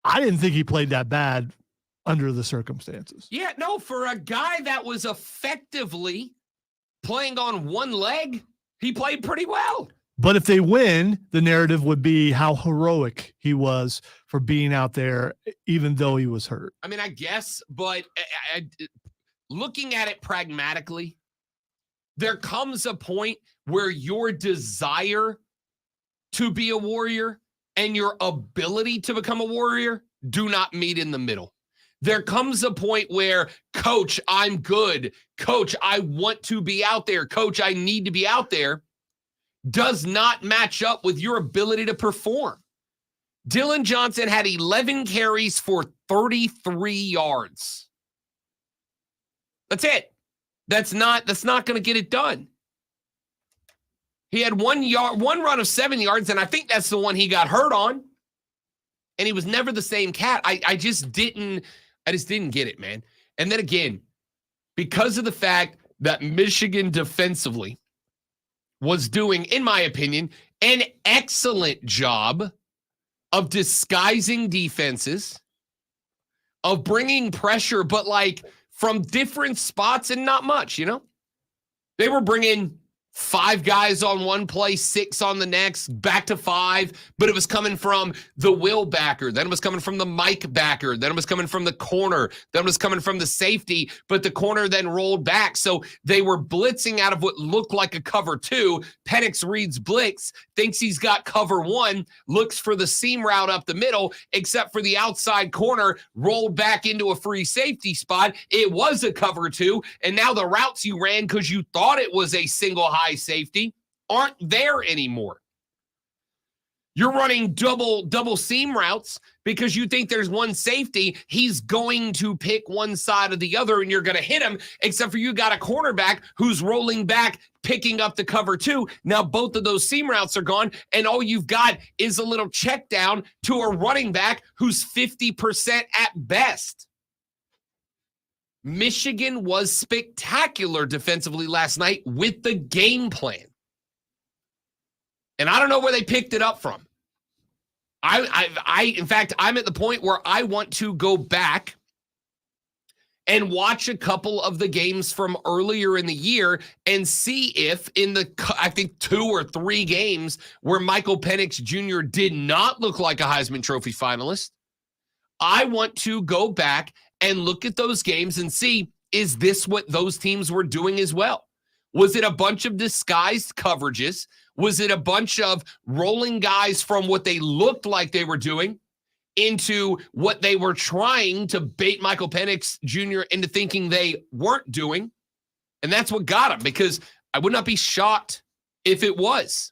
S2: I didn't think he played that bad under the circumstances.
S1: Yeah, no, for a guy that was effectively playing on one leg, he played pretty well.
S2: But if they win, the narrative would be how heroic he was for being out there, even though he was hurt.
S1: I mean, I guess, but looking at it pragmatically, there comes a point where your desire to be a warrior and your ability to become a warrior do not meet in the middle. There comes a point where, Coach, I'm good. Coach, I want to be out there. Coach, I need to be out there. Does not match up with your ability to perform. Dylan Johnson had 11 carries for 33 yards. That's it. That's not going to get it done. He had one run of 7 yards, and I think that's the one he got hurt on. And he was never the same cat. I just didn't get it, man. And then again, because of the fact that Michigan defensively was doing, in my opinion, an excellent job of disguising defenses, of bringing pressure, but like from different spots and not much, They were bringing 5 guys on one play, 6 on the next, back to 5, but it was coming from the Will backer, then it was coming from the Mike backer, then it was coming from the corner, then it was coming from the safety, but the corner then rolled back. So they were blitzing out of what looked like a cover 2. Penix reads blitz, thinks he's got cover 1, looks for the seam route up the middle, except for the outside corner, rolled back into a free safety spot. It was a cover 2, and now the routes you ran because you thought it was a single high safety aren't there anymore. You're running double seam routes because you think there's one safety. He's going to pick one side or the other and you're going to hit him, except for you got a cornerback who's rolling back, picking up the cover 2. Now both of those seam routes are gone and all you've got is a little check down to a running back who's 50% at best. Michigan was spectacular defensively last night with the game plan. And I don't know where they picked it up from. In fact, I'm at the point where I want to go back and watch a couple of the games from earlier in the year and see if in the, I think 2 or 3 games where Michael Penix Jr. did not look like a Heisman Trophy finalist, I want to go back and look at those games and see is this what those teams were doing as well? Was it a bunch of disguised coverages? Was it a bunch of rolling guys from what they looked like they were doing into what they were trying to bait Michael Penix Jr. into thinking they weren't doing? And that's what got him, because I would not be shocked if it was.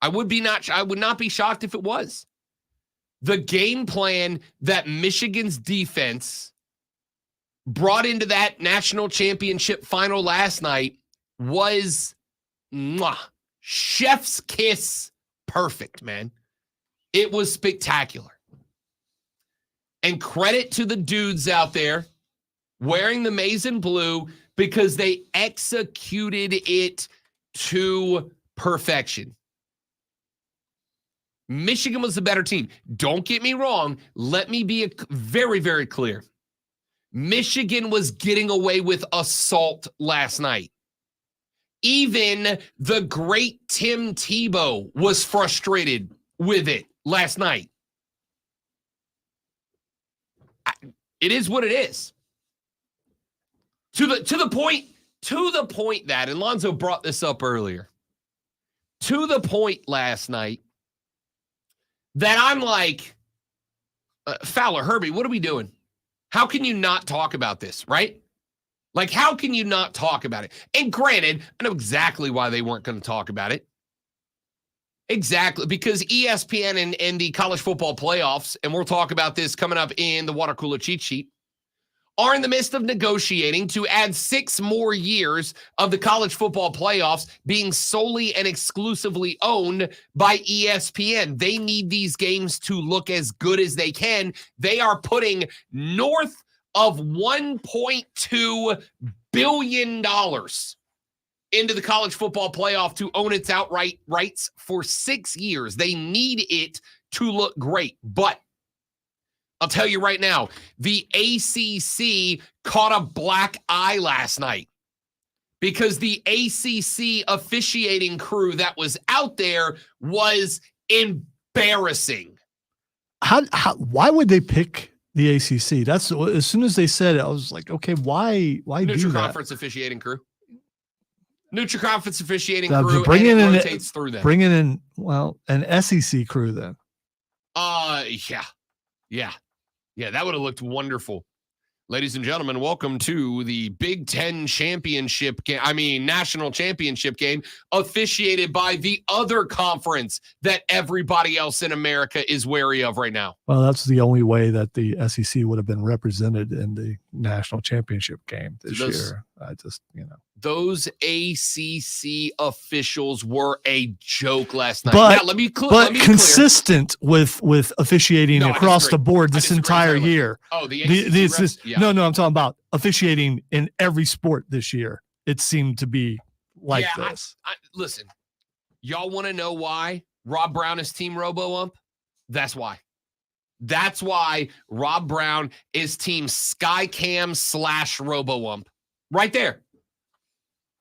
S1: I would not be shocked if it was. The game plan that Michigan's defense brought into that national championship final last night was chef's kiss perfect, man. It was spectacular. And credit to the dudes out there wearing the maize and blue, because they executed it to perfection. Michigan was the better team. Don't get me wrong. Let me be very, very clear. Michigan was getting away with assault last night. Even the great Tim Tebow was frustrated with it last night. It is what it is. To the point that, and Lonzo brought this up earlier, to the point last night that I'm like, Fowler, Herbie, what are we doing? How can you not talk about this, right? Like, how can you not talk about it? And granted, I know exactly why they weren't going to talk about it. Exactly, because ESPN and the college football playoffs, and we'll talk about this coming up in the water cooler cheat sheet, are in the midst of negotiating to add 6 more years of the college football playoffs being solely and exclusively owned by ESPN. They need these games to look as good as they can. They are putting north of $1.2 billion into the college football playoff to own its outright rights for 6 years. They need it to look great, but I'll tell you right now, the ACC caught a black eye last night because the ACC officiating crew that was out there was embarrassing.
S2: Why would they pick the ACC? That's, as soon as they said it, I was like, okay, why do that?
S1: Conference officiating crew. Neutral conference officiating crew,
S2: bring
S1: and
S2: in
S1: it rotates through them.
S2: Bringing in, well, an SEC crew then.
S1: Yeah, that would have looked wonderful. Ladies and gentlemen, welcome to the Big Ten championship game. National championship game officiated by the other conference that everybody else in America is wary of right now.
S2: Well, that's the only way that the SEC would have been represented in the national championship game this year.
S1: Those ACC officials were a joke last night.
S2: But,
S1: now, let me
S2: consistent with officiating across the board this entire year.
S1: Oh, the ACC refs? Yeah.
S2: No, I'm talking about officiating in every sport this year. It seemed to be like this.
S1: Listen, y'all want to know why Rob Brown is Team RoboUmp? That's why. That's why Rob Brown is Team Skycam / RoboUmp. Right there.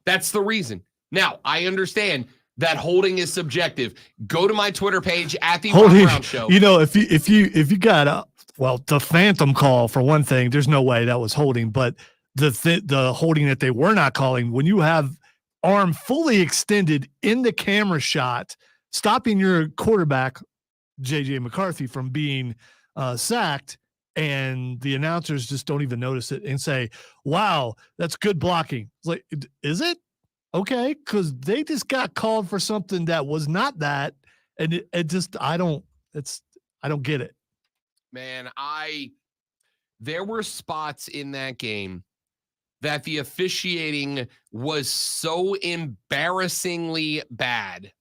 S1: That's the reason. Now, I understand that holding is subjective. Go to my Twitter page at the Rob Brown Show.
S2: If you got the phantom call for one thing, there's no way that was holding. But the holding that they were not calling, when you have arm fully extended in the camera shot, stopping your quarterback JJ McCarthy from being sacked, and the announcers just don't even notice it and say, wow, that's good blocking. It's like, is it? Okay, because they just got called for something that was not that. And I don't get it.
S1: Man, there were spots in that game that the officiating was so embarrassingly bad,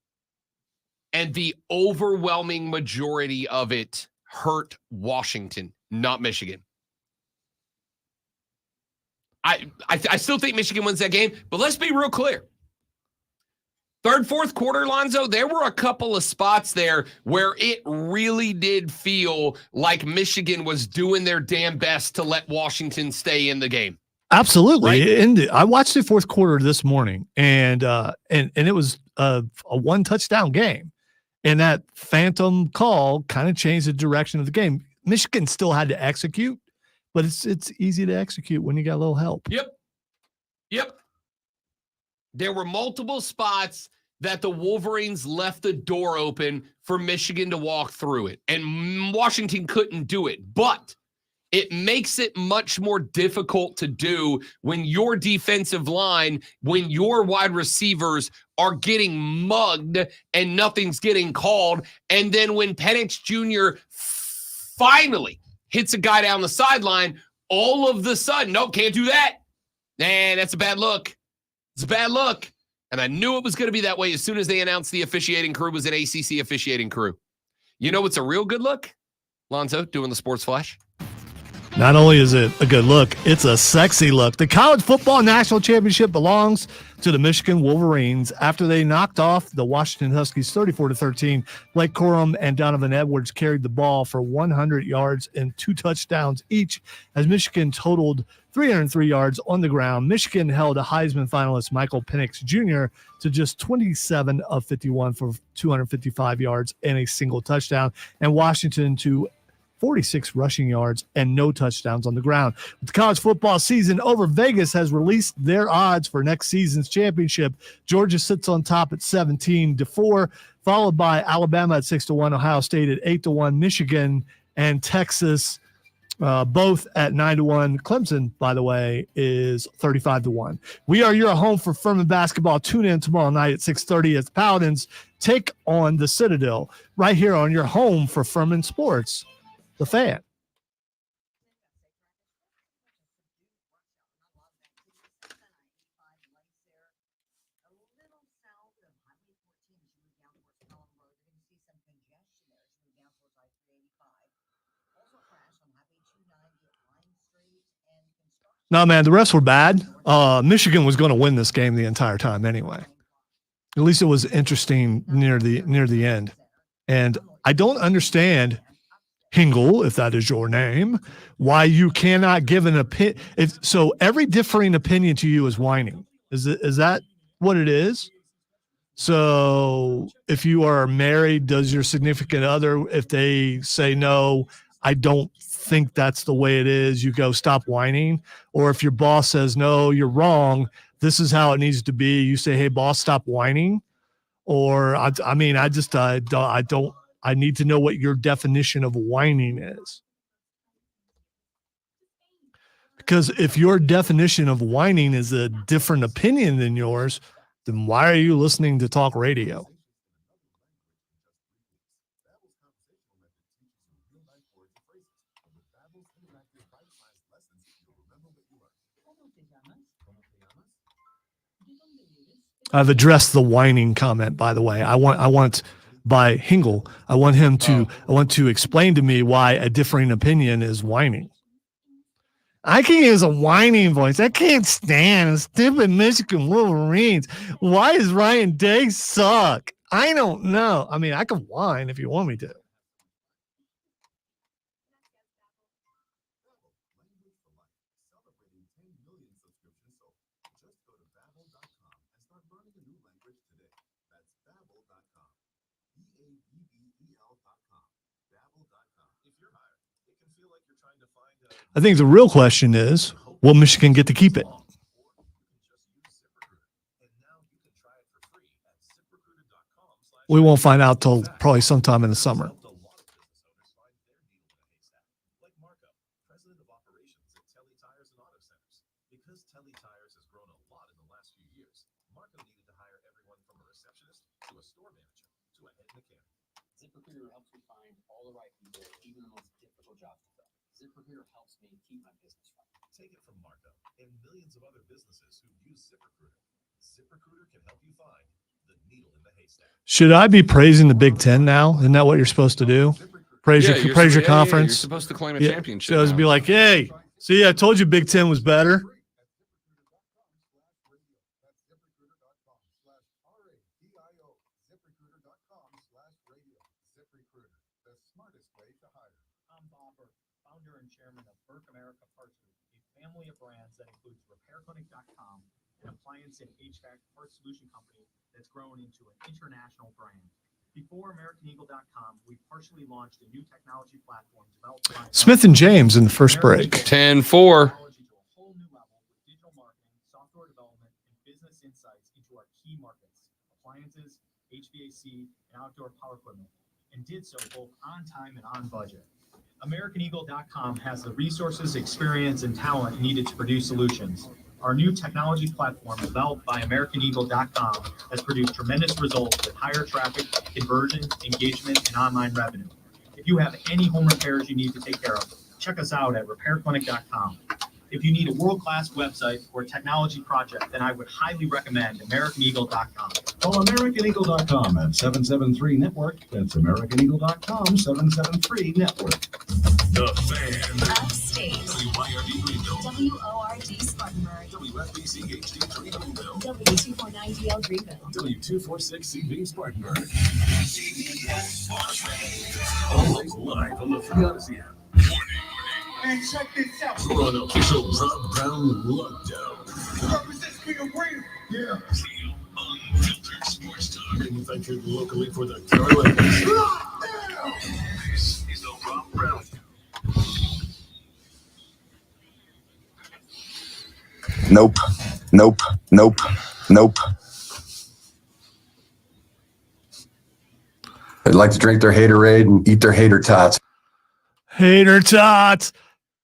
S1: and the overwhelming majority of it hurt Washington, not Michigan. I still think Michigan wins that game, but let's be real clear. Third, fourth quarter, Lonzo, there were a couple of spots there where it really did feel like Michigan was doing their damn best to let Washington stay in the game.
S2: Absolutely.
S1: Right?
S2: And I watched the fourth quarter this morning, and it was a 1 touchdown game. And that phantom call kind of changed the direction of the game. Michigan still had to execute, but it's easy to execute when you got a little help.
S1: Yep. There were multiple spots that the Wolverines left the door open for Michigan to walk through it, and Washington couldn't do it. But it makes it much more difficult to do when your defensive line, when your wide receivers are getting mugged and nothing's getting called. And then when Penix Jr. finally hits a guy down the sideline, all of the sudden, nope, can't do that. Man, that's a bad look. It's a bad look. And I knew it was going to be that way as soon as they announced the officiating crew was an ACC officiating crew. You know what's a real good look? Lonzo, doing the sports flash.
S2: Not only is it a good look, it's a sexy look. The college football national championship belongs to the Michigan Wolverines after they knocked off the Washington Huskies 34-13. Blake Corum and Donovan Edwards carried the ball for 100 yards and 2 touchdowns each as Michigan totaled 303 yards on the ground. Michigan held a Heisman finalist Michael Penix Jr. to just 27 of 51 for 255 yards and a single touchdown, and Washington to 46 rushing yards and no touchdowns on the ground. With the college football season over, Vegas has released their odds for next season's championship. Georgia sits on top at 17-4, followed by Alabama at 6-1, Ohio State at 8-1, Michigan and Texas both at 9-1. Clemson, by the way, is 35-1. We are your home for Furman basketball. Tune in tomorrow night at 6:30 as the Paladins take on the Citadel right here on your home for Furman Sports. The Fan. No, man, the refs were bad. Michigan was going to win this game the entire time anyway. At least it was interesting near the end. And I don't understand, Hingle, if that is your name, why you cannot give an opinion. So every differing opinion to you is whining. Is that what it is? So if you are married, does your significant other, if they say no, I don't think that's the way it is, you go stop whining? Or if your boss says no, you're wrong, this is how it needs to be, you say, hey boss, stop whining? Or I need to know what your definition of whining is. Because if your definition of whining is a different opinion than yours, then why are you listening to talk radio? I've addressed the whining comment, by the way. I want by Hingle. I want to explain to me why a differing opinion is whining. I can use a whining voice. I can't stand a stupid Michigan Wolverines. Why does Ryan Day suck? I don't know. I mean, I can whine if you want me to. I think the real question is, will Michigan get to keep it? We won't find out till probably sometime in the summer.
S12: ZipRecruiter helps me find all the right people, even the most difficult jobs to fill. ZipRecruiter helps me keep my business running.
S13: Take it from Marco and millions of other businesses who use ZipRecruiter. ZipRecruiter can help you find the needle in the haystack.
S2: Should I be praising the Big Ten now? Isn't that what you're supposed to do? Praise your conference.
S1: You're supposed to claim a championship.
S2: Supposed to be like, hey, see, I told you Big Ten was better.
S14: Family of brands that includes RepairClinic.com, an appliance and HVAC parts solution company that's grown into an international brand. Before AmericanEagle.com, we partially launched a new technology platform developed by
S2: Smith and James in the first break.
S1: 10-4.
S14: technology to a whole new level with digital marketing, software development, and business insights into our key markets, appliances, HVAC, and outdoor power equipment, and did so both on time and on budget. AmericanEagle.com has the resources, experience, and talent needed to produce solutions. Our new technology platform, developed by AmericanEagle.com, has produced tremendous results with higher traffic, conversion, engagement, and online revenue. If you have any home repairs you need to take care of, check us out at RepairClinic.com. If you need a world-class website or technology project, then I would highly recommend AmericanEagle.com.
S6: Call AmericanEagle.com at 773-NETWORK. That's AmericanEagle.com, 773-NETWORK. The Fan.
S7: Upstate.
S6: WYRD Greenville.
S7: WORD Spartanburg.
S6: WFBC HD3 Greenville.
S7: W249DL Greenville.
S6: W246CB Spartanburg. Always live on the Free Odyssey app.
S8: Man, check this out.
S6: We're on official Rob Brown lockdown.
S8: Represents King of Green.
S6: Yeah. Unfiltered sports talk. Manufactured locally for the Carolinas. This is the Rob Brown.
S4: Nope. Nope. Nope. Nope. They'd like to drink their haterade and eat their hater tots.
S2: Hater tots.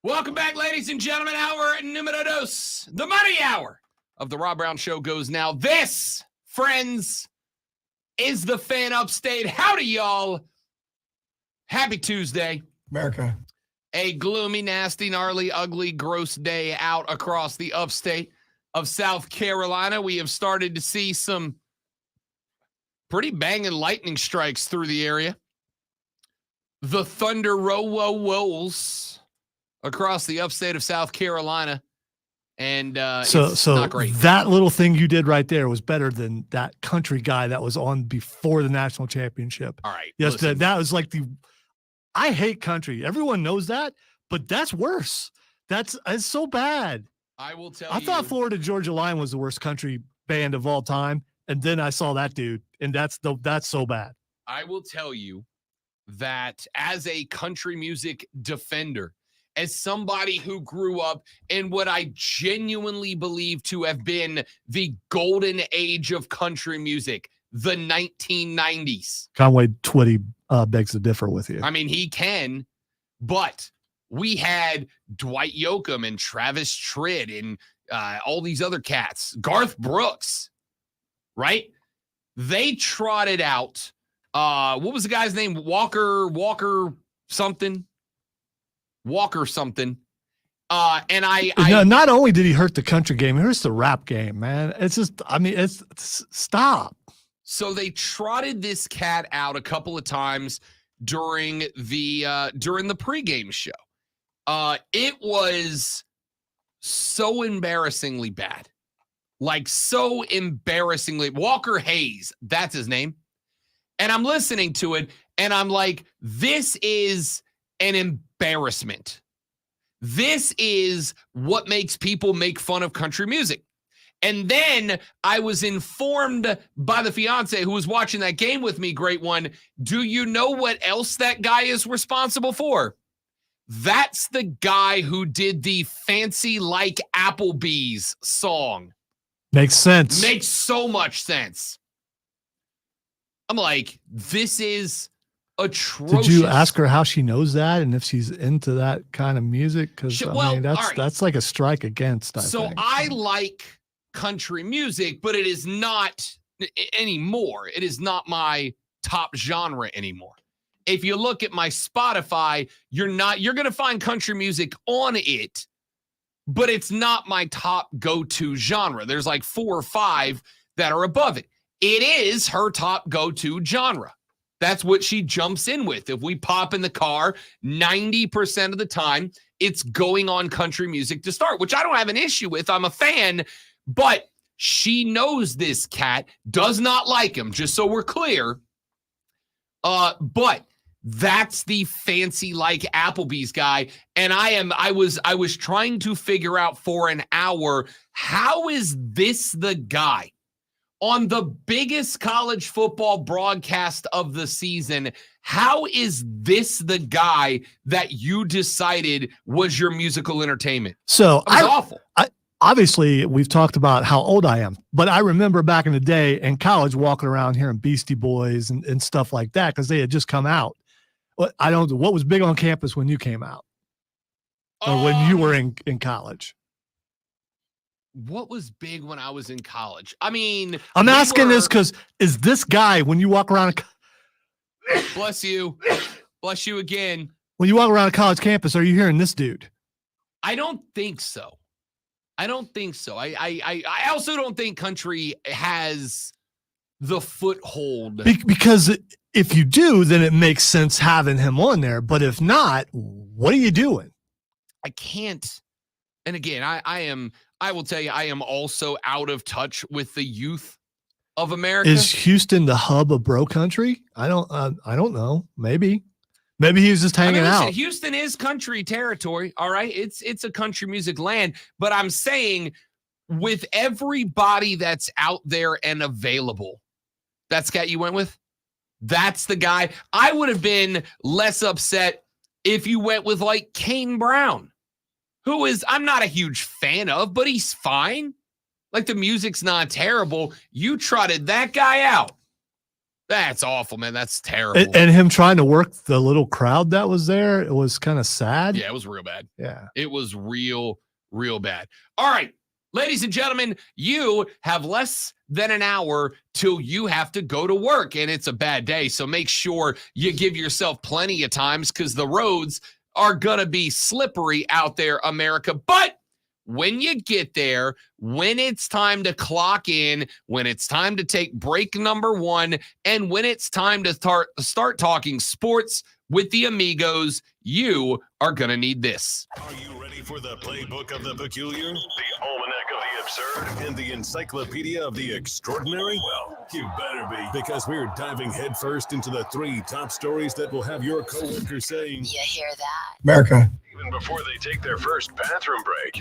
S1: Welcome back, ladies and gentlemen. Hour numero dos. The money hour of the Rob Brown Show goes now. This, friends, is the Fan Upstate. Howdy, y'all. Happy Tuesday.
S5: America.
S1: A gloomy, nasty, gnarly, ugly, gross day out across the upstate of South Carolina. We have started to see some pretty banging lightning strikes through the area. The thunder rolls across the upstate of South Carolina. And it's not great.
S2: That little thing you did right there was better than that country guy that was on before the national championship.
S1: All right.
S2: Yes, that was like I hate country. Everyone knows that, but that's worse. It's so bad.
S1: I will tell
S2: I
S1: you.
S2: thought Florida Georgia Line was the worst country band of all time, and then I saw that dude, and that's so bad.
S1: I will tell you that as a country music defender, as somebody who grew up in what I genuinely believe to have been the golden age of country music, the 1990s.
S2: Conway Twitty begs to differ with you.
S1: I mean, he can, but we had Dwight Yoakam and Travis Tritt and all these other cats, Garth Brooks, right? They trotted out, what was the guy's name? Walker something. And
S2: not only did he hurt the country game, he hurts the rap game, man. It's just, it's stop.
S1: So they trotted this cat out a couple of times during the pregame show. It was so embarrassingly bad. Like so embarrassingly. Walker Hayes, that's his name. And I'm listening to it and I'm like, this is an embarrassment. This is what makes people make fun of country music. And then I was informed by the fiance who was watching that game with me, great one. Do you know what else that guy is responsible for? That's the guy who did the Fancy Like Applebee's song.
S2: Makes sense.
S1: Makes so much sense. I'm like, this is atrocious.
S2: Did you ask her how she knows that and if she's into that kind of music? Because that's like a strike against.
S1: I like country music, but it is not anymore. It is not my top genre anymore. If you look at my Spotify, you're going to find country music on it, but it's not my top go-to genre. There's like 4 or 5 that are above it. It is her top go-to genre. That's what she jumps in with. If we pop in the car, 90% of the time, it's going on country music to start, which I don't have an issue with. I'm a fan, but she knows this cat, does not like him, just so we're clear. But that's the Fancy Like Applebee's guy. And I was trying to figure out for an hour, how is this the guy on the biggest college football broadcast of the season. How is this the guy that you decided was your musical entertainment?
S2: So
S1: That was awful.
S2: Obviously, we've talked about how old I am, but I remember back in the day in college walking around hearing Beastie Boys and stuff like that because they had just come out. What was big on campus when you came out or when you were in college?
S1: What was big when I was in college? I mean,
S2: I'm asking this because is this guy, when you walk around,
S1: bless you again.
S2: When you walk around a college campus, are you hearing this dude?
S1: I don't think so. I also don't think country has the foothold.
S2: Because if you do, then it makes sense having him on there. But if not, what are you doing?
S1: I can't. And again, I will tell you, I am also out of touch with the youth of America.
S2: Is Houston the hub of bro country? I don't know. Maybe he was just hanging
S1: listen,
S2: out.
S1: Houston is country territory. All right. It's a country music land, but I'm saying with everybody that's out there and available, that scat you went with, that's the guy. I would have been less upset if you went with like Kane Brown, who is, I'm not a huge fan of, but he's fine. Like the music's not terrible. You trotted that guy out. That's awful, man. That's terrible.
S2: And him trying to work the little crowd that was there, it was kind of sad.
S1: Yeah, it was real bad.
S2: Yeah.
S1: It was real bad. All right, ladies and gentlemen, you have less than an hour till you have to go to work, and it's a bad day. So make sure you give yourself plenty of times because the roads are going to be slippery out there, America. But when you get there, when it's time to clock in, when it's time to take break number 1, and when it's time to start talking sports with the amigos, you are going to need this.
S13: Are you ready for the playbook of the peculiar, the almanac of the absurd, and the encyclopedia of the extraordinary? Well, you better be, because we're diving headfirst into the 3 top stories that will have your coworkers saying,
S15: "You hear that?"
S5: America.
S13: even before they take their first bathroom break.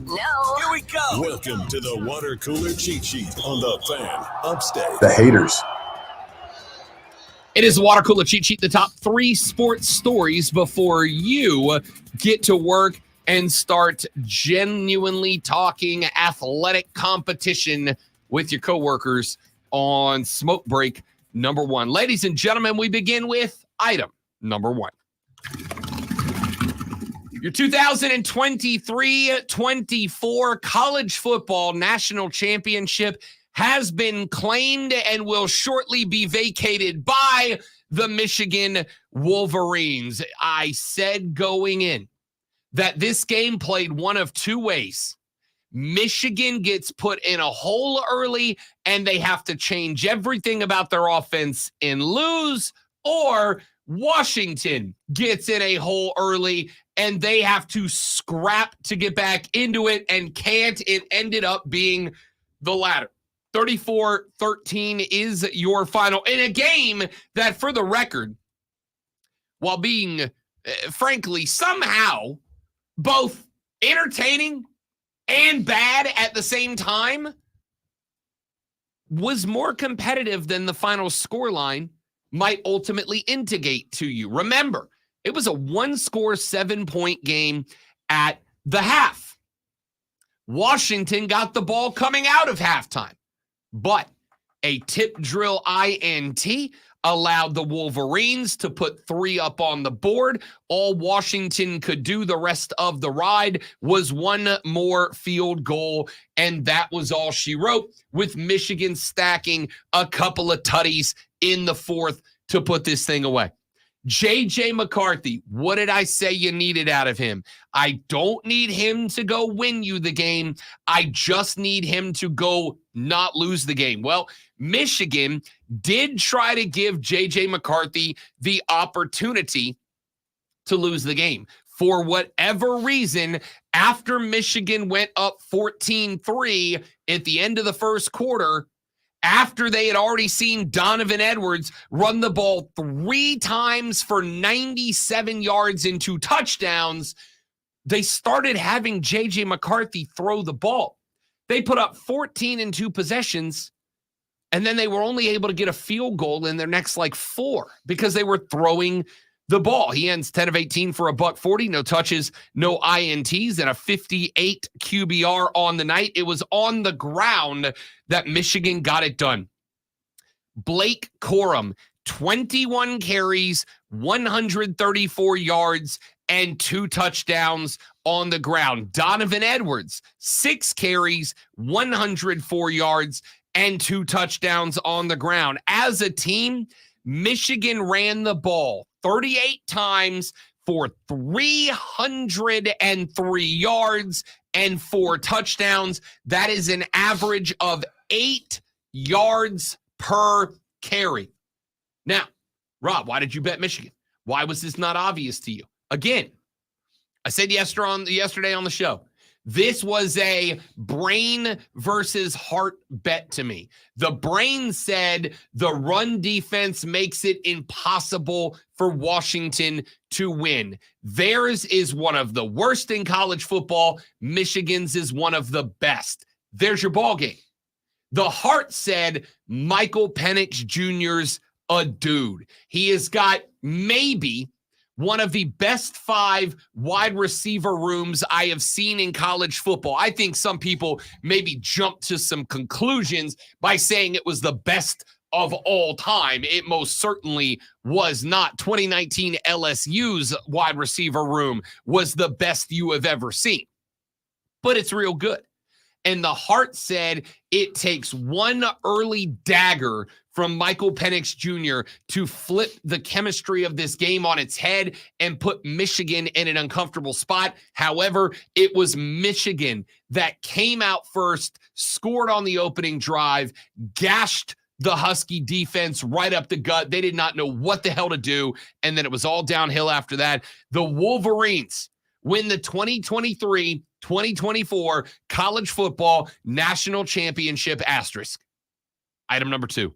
S15: No.
S13: Here we go. Welcome to the water cooler cheat sheet on the Fan Upstate.
S4: The haters.
S1: It is the water cooler cheat sheet, the top 3 sports stories before you get to work and start genuinely talking athletic competition with your coworkers on smoke break number 1. Ladies and gentlemen, we begin with item number 1. Your 2023-24 college football national championship has been claimed and will shortly be vacated by the Michigan Wolverines. I said going in that this game played one of 2 ways. Michigan gets put in a hole early and they have to change everything about their offense and lose, or Washington gets in a hole early and they have to scrap to get back into it and can't. It ended up being the latter. 34-13 is your final in a game that, for the record, while being, frankly, somehow both entertaining and bad at the same time, was more competitive than the final scoreline might ultimately indicate to you. Remember, it was a 1-score, 7-point game at the half. Washington got the ball coming out of halftime, but a tip drill INT allowed the Wolverines to put 3 up on the board. All Washington could do the rest of the ride was 1 more field goal, and that was all she wrote, with Michigan stacking a couple of tutties in the 4th to put this thing away. J.J. McCarthy, what did I say you needed out of him? I don't need him to go win you the game. I just need him to go not lose the game. Well, Michigan did try to give J.J. McCarthy the opportunity to lose the game. For whatever reason, after Michigan went up 14-3 at the end of the first quarter, after they had already seen Donovan Edwards run the ball 3 times for 97 yards and 2 touchdowns, they started having J.J. McCarthy throw the ball. They put up 14 in 2 possessions, and then they were only able to get a field goal in their next 4 because they were throwing the ball. He ends 10 of 18 for $140, no touches, no INTs, and a 58 QBR on the night. It was on the ground that Michigan got it done. Blake Corum, 21 carries, 134 yards, and 2 touchdowns on the ground. Donovan Edwards, 6 carries, 104 yards, and 2 touchdowns on the ground. As a team, Michigan ran the ball 38 times for 303 yards and 4 touchdowns. That is an average of 8 yards per carry. Now, Rob, why did you bet Michigan? Why was this not obvious to you? Again, I said yesterday on the show, this was a brain versus heart bet to me. The brain said the run defense makes it impossible for Washington to win. Theirs is one of the worst in college football. Michigan's is one of the best. There's your ball game. The heart said Michael Penix Jr.'s a dude. He has got maybe one of the best 5 wide receiver rooms I have seen in college football. I think some people maybe jumped to some conclusions by saying it was the best of all time. It most certainly was not. 2019 LSU's wide receiver room was the best you have ever seen. But it's real good. And the heart said it takes one early dagger from Michael Penix Jr. to flip the chemistry of this game on its head and put Michigan in an uncomfortable spot. However, it was Michigan that came out first, scored on the opening drive, gashed the Husky defense right up the gut. They did not know what the hell to do, and then it was all downhill after that. The Wolverines win the 2023-2024 college football national championship asterisk. Item number 2.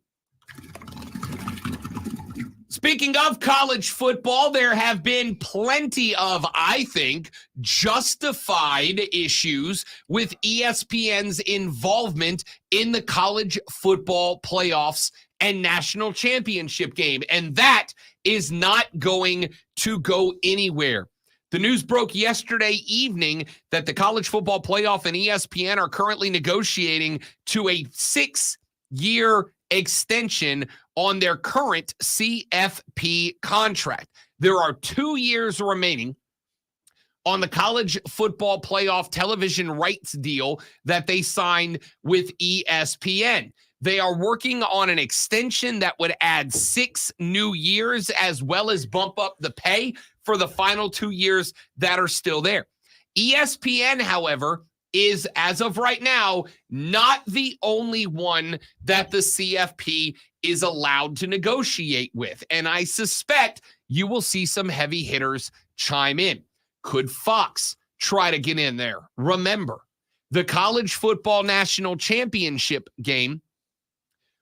S1: Speaking of college football, there have been plenty of, I think, justified issues with ESPN's involvement in the college football playoffs and national championship game. And that is not going to go anywhere. The news broke yesterday evening that the college football playoff and ESPN are currently negotiating to a 6-year extension on their current CFP contract. There are 2 years remaining on the college football playoff television rights deal that they signed with ESPN. They are working on an extension that would add 6 new years as well as bump up the pay for the final 2 years that are still there. ESPN, however, is, as of right now, not the only one that the CFP is allowed to negotiate with. And I suspect you will see some heavy hitters chime in. Could Fox try to get in there? Remember, the college football national championship game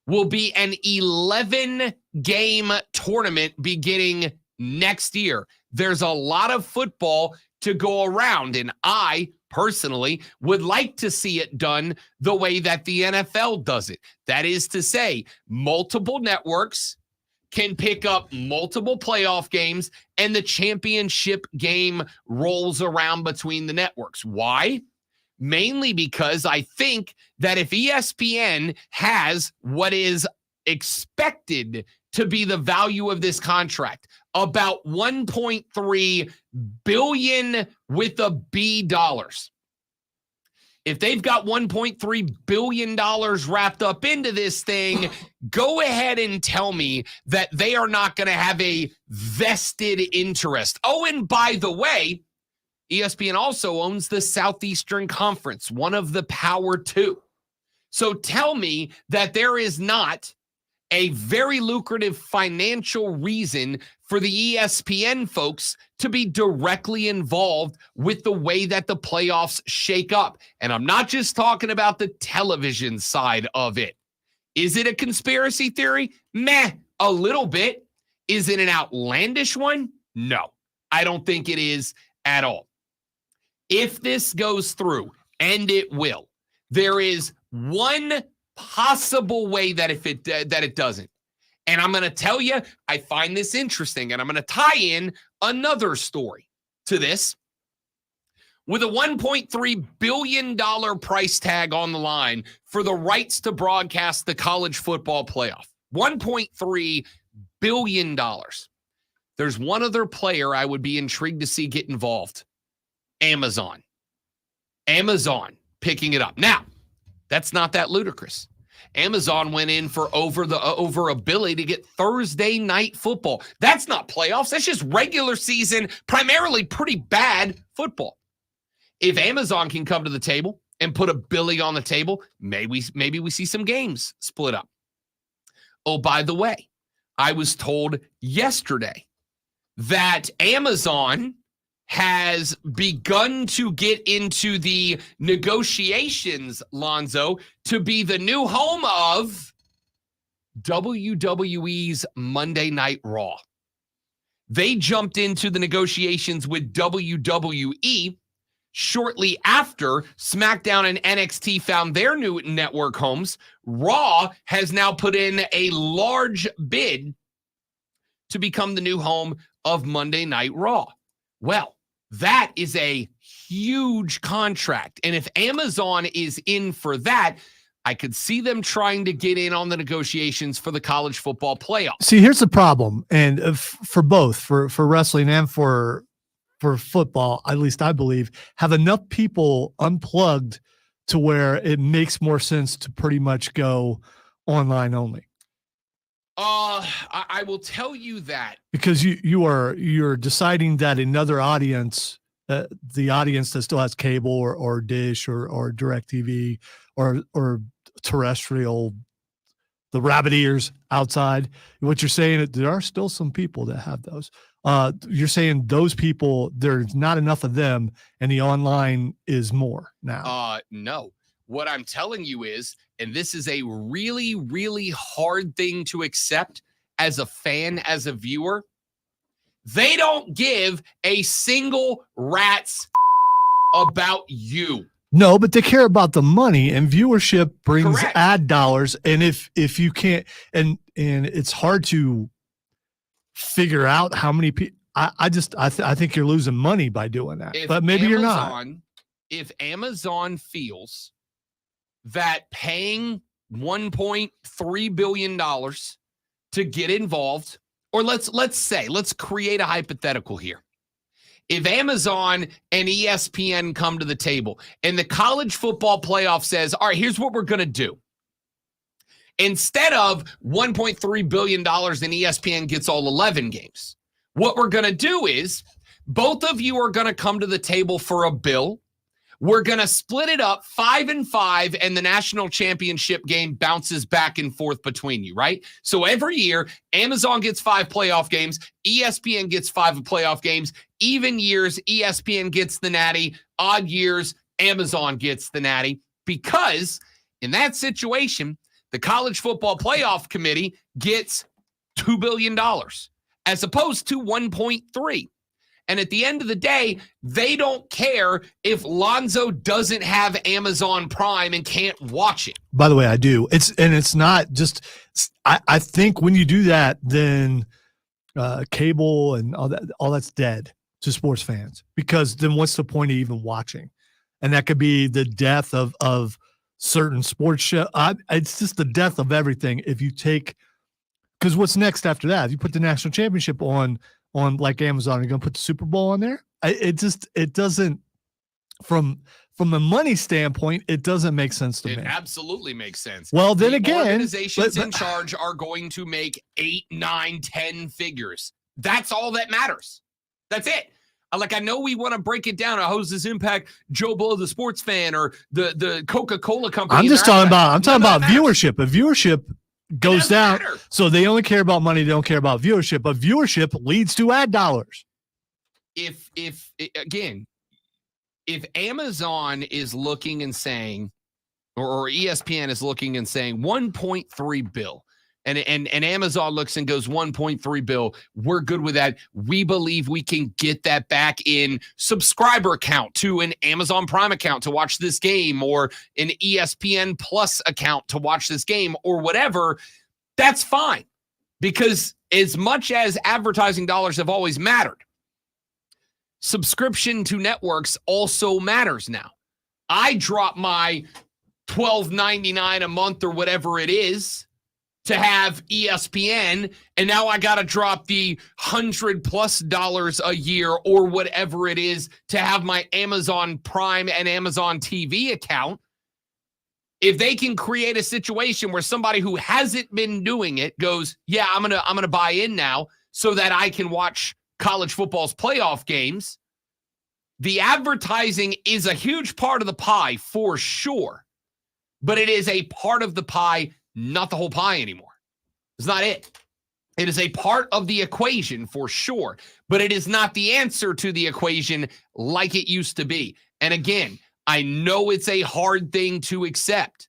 S1: will be an 11-game tournament beginning next year. There's a lot of football to go around, and I personally would like to see it done the way that the NFL does it. That is to say, multiple networks can pick up multiple playoff games and the championship game rolls around between the networks. Why? Mainly because I think that if ESPN has what is expected to be the value of this contract, about $1.3 billion with a B dollars. If they've got $1.3 billion wrapped up into this thing, go ahead and tell me that they are not going to have a vested interest. Oh, and by the way, ESPN also owns the Southeastern Conference, one of the Power Two. So tell me that there is not a very lucrative financial reason for the ESPN folks to be directly involved with the way that the playoffs shake up. And I'm not just talking about the television side of it. Is it a conspiracy theory? Meh, a little bit. Is it an outlandish one? No, I don't think it is at all. If this goes through, and it will, There is one possible way that it doesn't. And I'm going to tell you, I find this interesting, and I'm going to tie in another story to this. With a $1.3 billion price tag on the line for the rights to broadcast the college football playoff. $1.3 billion. There's one other player I would be intrigued to see get involved. Amazon. Amazon picking it up. Now, that's not that ludicrous. Amazon went in for over ability to get Thursday night football. That's not playoffs. That's just regular season, primarily pretty bad football. If Amazon can come to the table and put a Billy on the table, maybe we see some games split up. Oh, by the way, I was told yesterday that Amazon has begun to get into the negotiations, Lonzo, to be the new home of WWE's Monday Night Raw. They jumped into the negotiations with WWE shortly after SmackDown and NXT found their new network homes. Raw has now put in a large bid to become the new home of Monday Night Raw. Well, that is a huge contract. And if Amazon is in for that, I could see them trying to get in on the negotiations for the college football playoff.
S2: See, here's the problem. And for both, for wrestling and for football, at least I believe, have enough people unplugged to where it makes more sense to pretty much go online only.
S1: I will tell you that
S2: because you're deciding that another audience, the audience that still has cable or dish or DirecTV or terrestrial, the rabbit ears outside. What you're saying, there are still some people that have those. You're saying those people, there's not enough of them, and the online is more now.
S1: No. What I'm telling you is, and this is a really, really hard thing to accept as a fan, as a viewer, they don't give a single rat's about you.
S2: No, but they care about the money, and viewership brings
S1: Correct.
S2: ad dollars. And if you can't, and it's hard to figure out how many people. I think you're losing money by doing that. But maybe you're not.
S1: If Amazon feels that paying $1.3 billion to get involved, or let's create a hypothetical here. If Amazon and ESPN come to the table and the college football playoff says, all right, here's what we're going to do. Instead of $1.3 billion and ESPN gets all 11 games, what we're going to do is both of you are going to come to the table for a bill. We're going to split it up 5-5, and the national championship game bounces back and forth between you, right? So every year, Amazon gets 5 playoff games, ESPN gets 5 playoff games, even years, ESPN gets the natty, odd years, Amazon gets the natty, because in that situation, the College Football Playoff Committee gets $2 billion as opposed to 1.3. And at the end of the day, they don't care if Lonzo doesn't have Amazon Prime and can't watch it.
S2: By the way, I do. It's not just, I think when you do that, then cable and all that's dead to sports fans, because then what's the point of even watching? And that could be the death of certain sports show. It's just the death of everything. If you take, because what's next after that? If you put the national championship on like Amazon, you're going to put the Super Bowl on there. It doesn't, from a money standpoint, it doesn't make sense to me.
S1: It absolutely makes sense.
S2: Well, then
S1: the
S2: again,
S1: organizations in charge are going to make 8, 9, 10 figures. That's all that matters. That's it. I know we want to break it down. How does this impact Joe Blow, the sports fan, or the Coca-Cola company?
S2: I'm talking about viewership. If viewership goes down, so they only care about money, they don't care about viewership, but viewership leads to ad dollars.
S1: If Amazon is looking and saying, or ESPN is looking and saying $1.3 billion, And Amazon looks and goes 1.3 bill. We're good with that. We believe we can get that back in subscriber account to an Amazon Prime account to watch this game, or an ESPN Plus account to watch this game, or whatever. That's fine, because as much as advertising dollars have always mattered, subscription to networks also matters now. I drop my $12.99 a month or whatever it is to have ESPN, and now I got to drop the $100+ a year or whatever it is to have my Amazon Prime and Amazon TV account. If they can create a situation where somebody who hasn't been doing it goes, yeah, I'm gonna buy in now so that I can watch college football's playoff games. The advertising is a huge part of the pie for sure, but it is a part of the pie, not the whole pie anymore. It's not it. It is a part of the equation for sure, but it is not the answer to the equation like it used to be. And again, I know it's a hard thing to accept,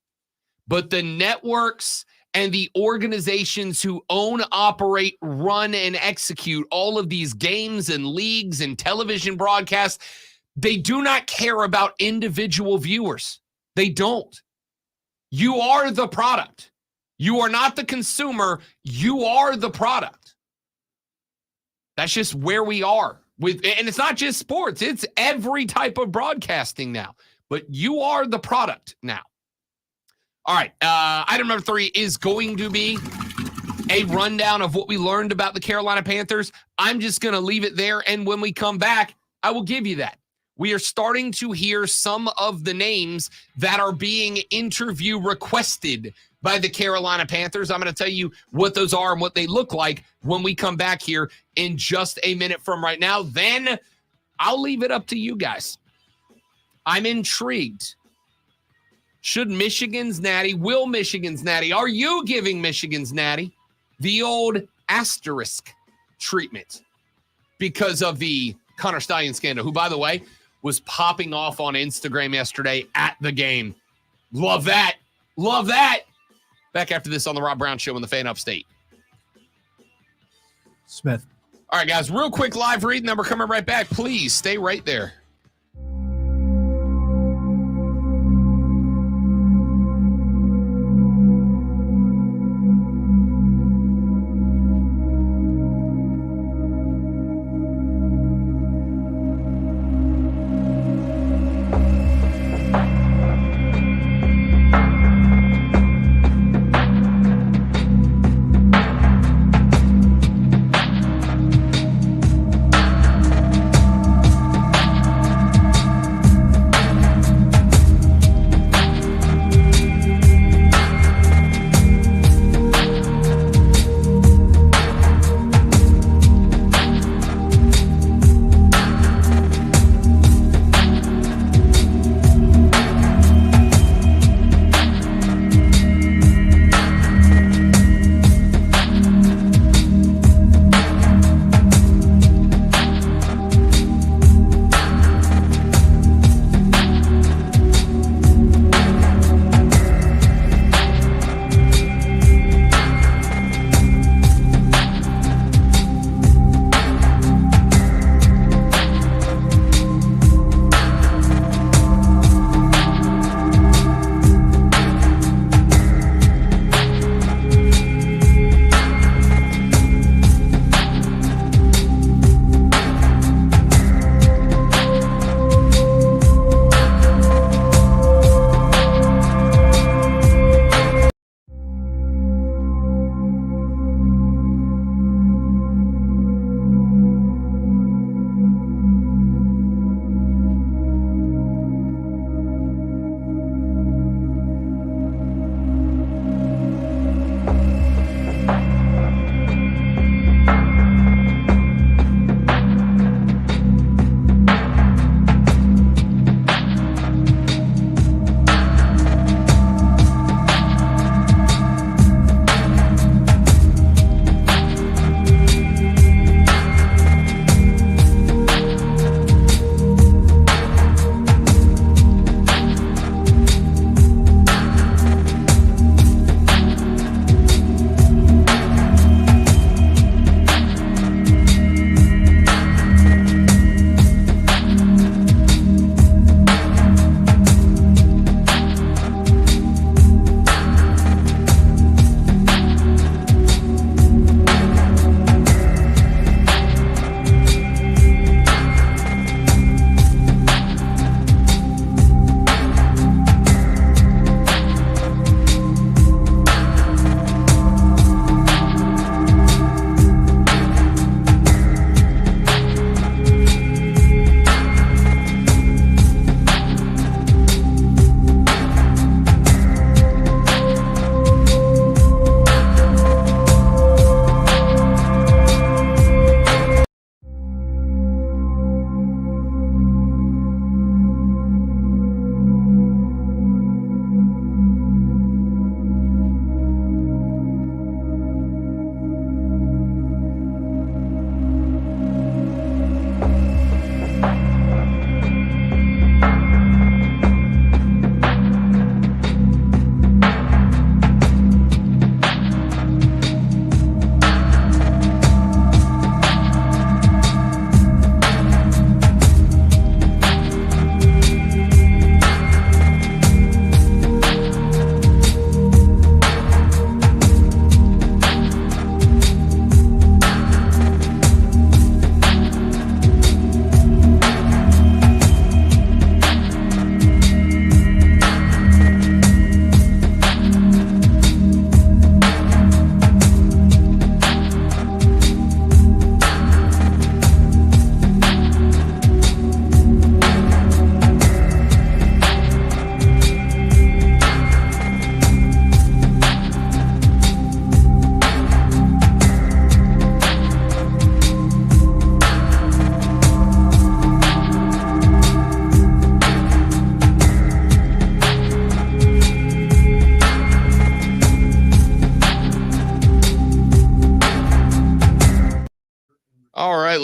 S1: but the networks and the organizations who own, operate, run, and execute all of these games and leagues and television broadcasts, they do not care about individual viewers. They don't. You are the product. You are not the consumer. You are the product. That's just where we are. And it's not just sports. It's every type of broadcasting now. But you are the product now. All right. Item number 3 is going to be a rundown of what we learned about the Carolina Panthers. I'm just going to leave it there. And when we come back, I will give you that. We are starting to hear some of the names that are being interview requested by the Carolina Panthers. I'm going to tell you what those are and what they look like when we come back here in just a minute from right now. Then I'll leave it up to you guys. I'm intrigued. Should Michigan's Natty, will Michigan's Natty, are you giving Michigan's Natty the old asterisk treatment because of the Connor Stallion scandal, who, by the way, was popping off on Instagram yesterday at the game? Love that. Love that. Back after this on the Rob Brown Show on the Fan Upstate.
S2: Smith.
S1: All right, guys, real quick live read, and then we're coming right back. Please stay right there.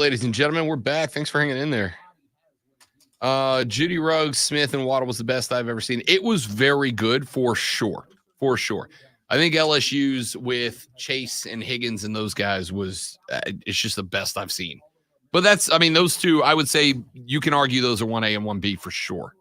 S1: ladies and gentlemen, we're back. Thanks for hanging in there. Judy Ruggs, Smith, and Waddle was the best I've ever seen. It was very good for sure. For sure. I think LSU's with Chase and Higgins and those guys was it's just the best I've seen. But that's, I mean, those two, I would say you can argue those are 1A and 1B for sure.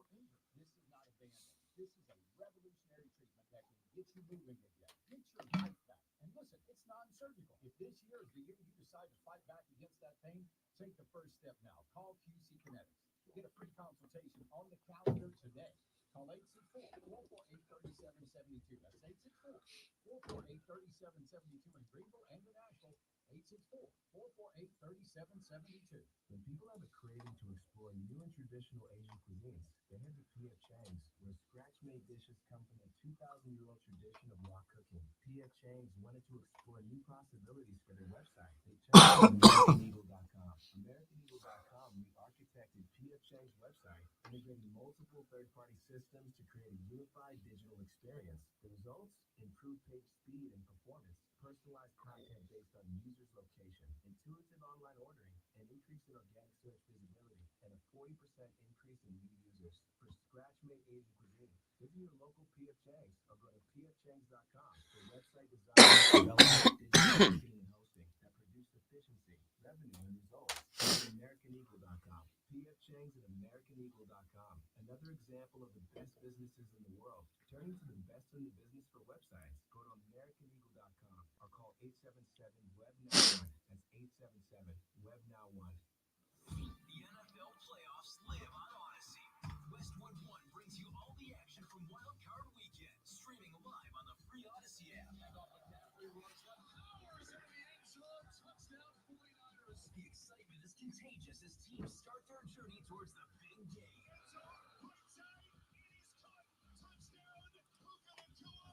S10: Take the first step now. Call QC Kinetics. Get a free consultation on the calendar today. Call 864-448-3772. That's 864-448-3772 in Greenville and in Nashville. 864-448-3772.
S6: When people have a craving to explore new and traditional Asian cuisines, they head to P.F. Chang's, where scratch-made dishes come from a 2,000-year-old tradition of wok cooking. P.F. Chang's wanted to explore new possibilities for their website. They checked out AmericanEagle.com. AmericanEagle.com re-architected P.F. Chang's website, integrating multiple third-party systems to create a unified digital experience. The results? Improved page speed and performance, personalized content based on users' location, intuitive online ordering, an increase in organic search visibility, and a 40% increase in new users. For scratch-made Asian cuisine, visit your local P.F. Chang's or go to pfchangs.com. The website designed to develop digital marketing and hosting that produce efficiency, revenue, and results. Visit AmericanEagle.com. P.F. Chang's at AmericanEagle.com. Another example of the best businesses in the world. Turning to the best in the business for websites, go to AmericanEagle.com or call 877-WEB-NOW1. That's 877-WEB-NOW1.
S8: The NFL playoffs live on Odyssey. Westwood One brings you all the action from Wild Card Weekend, streaming live on the free Odyssey app. The excitement is contagious as teams start their journey towards the big game.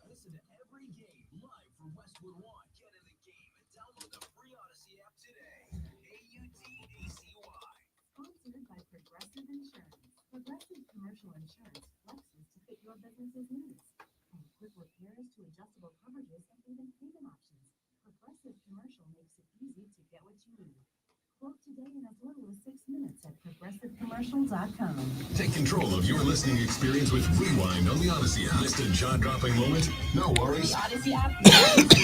S8: Listen to every game live from Westwood One. Get in the game and download the free Odyssey app today. AUDACY.
S7: Sponsored by Progressive Insurance. Progressive Commercial Insurance flexes to fit your business's needs. From quick repairs to adjustable coverages and even payment options, Progressive Commercial makes it easy to get what you need. Quote today in as little as 6 minutes at progressivecommercial.com.
S13: Take control of your listening experience with Rewind on the Odyssey app. Missed a jaw-dropping moment? No worries.
S7: The Odyssey app.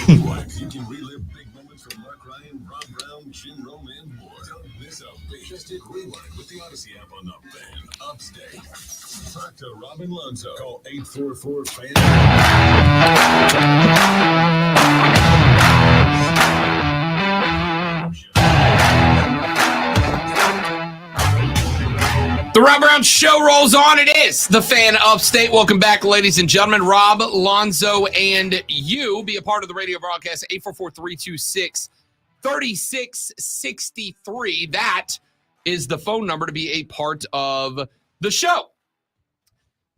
S13: Rewind. You can relive big moments from Mark Ryan, Rob Brown, Chin Rome, and more. Don't miss a beat. Just hit Rewind with the Odyssey app on the Fan Upstate. Talk to Robin Lonzo. Call 844-FAN.
S1: The Rob Brown Show rolls on. It is the Fan Upstate. Welcome back, ladies and gentlemen. Rob, Lonzo, and you. Be a part of the radio broadcast, 844-326-3663. That is the phone number to be a part of the show.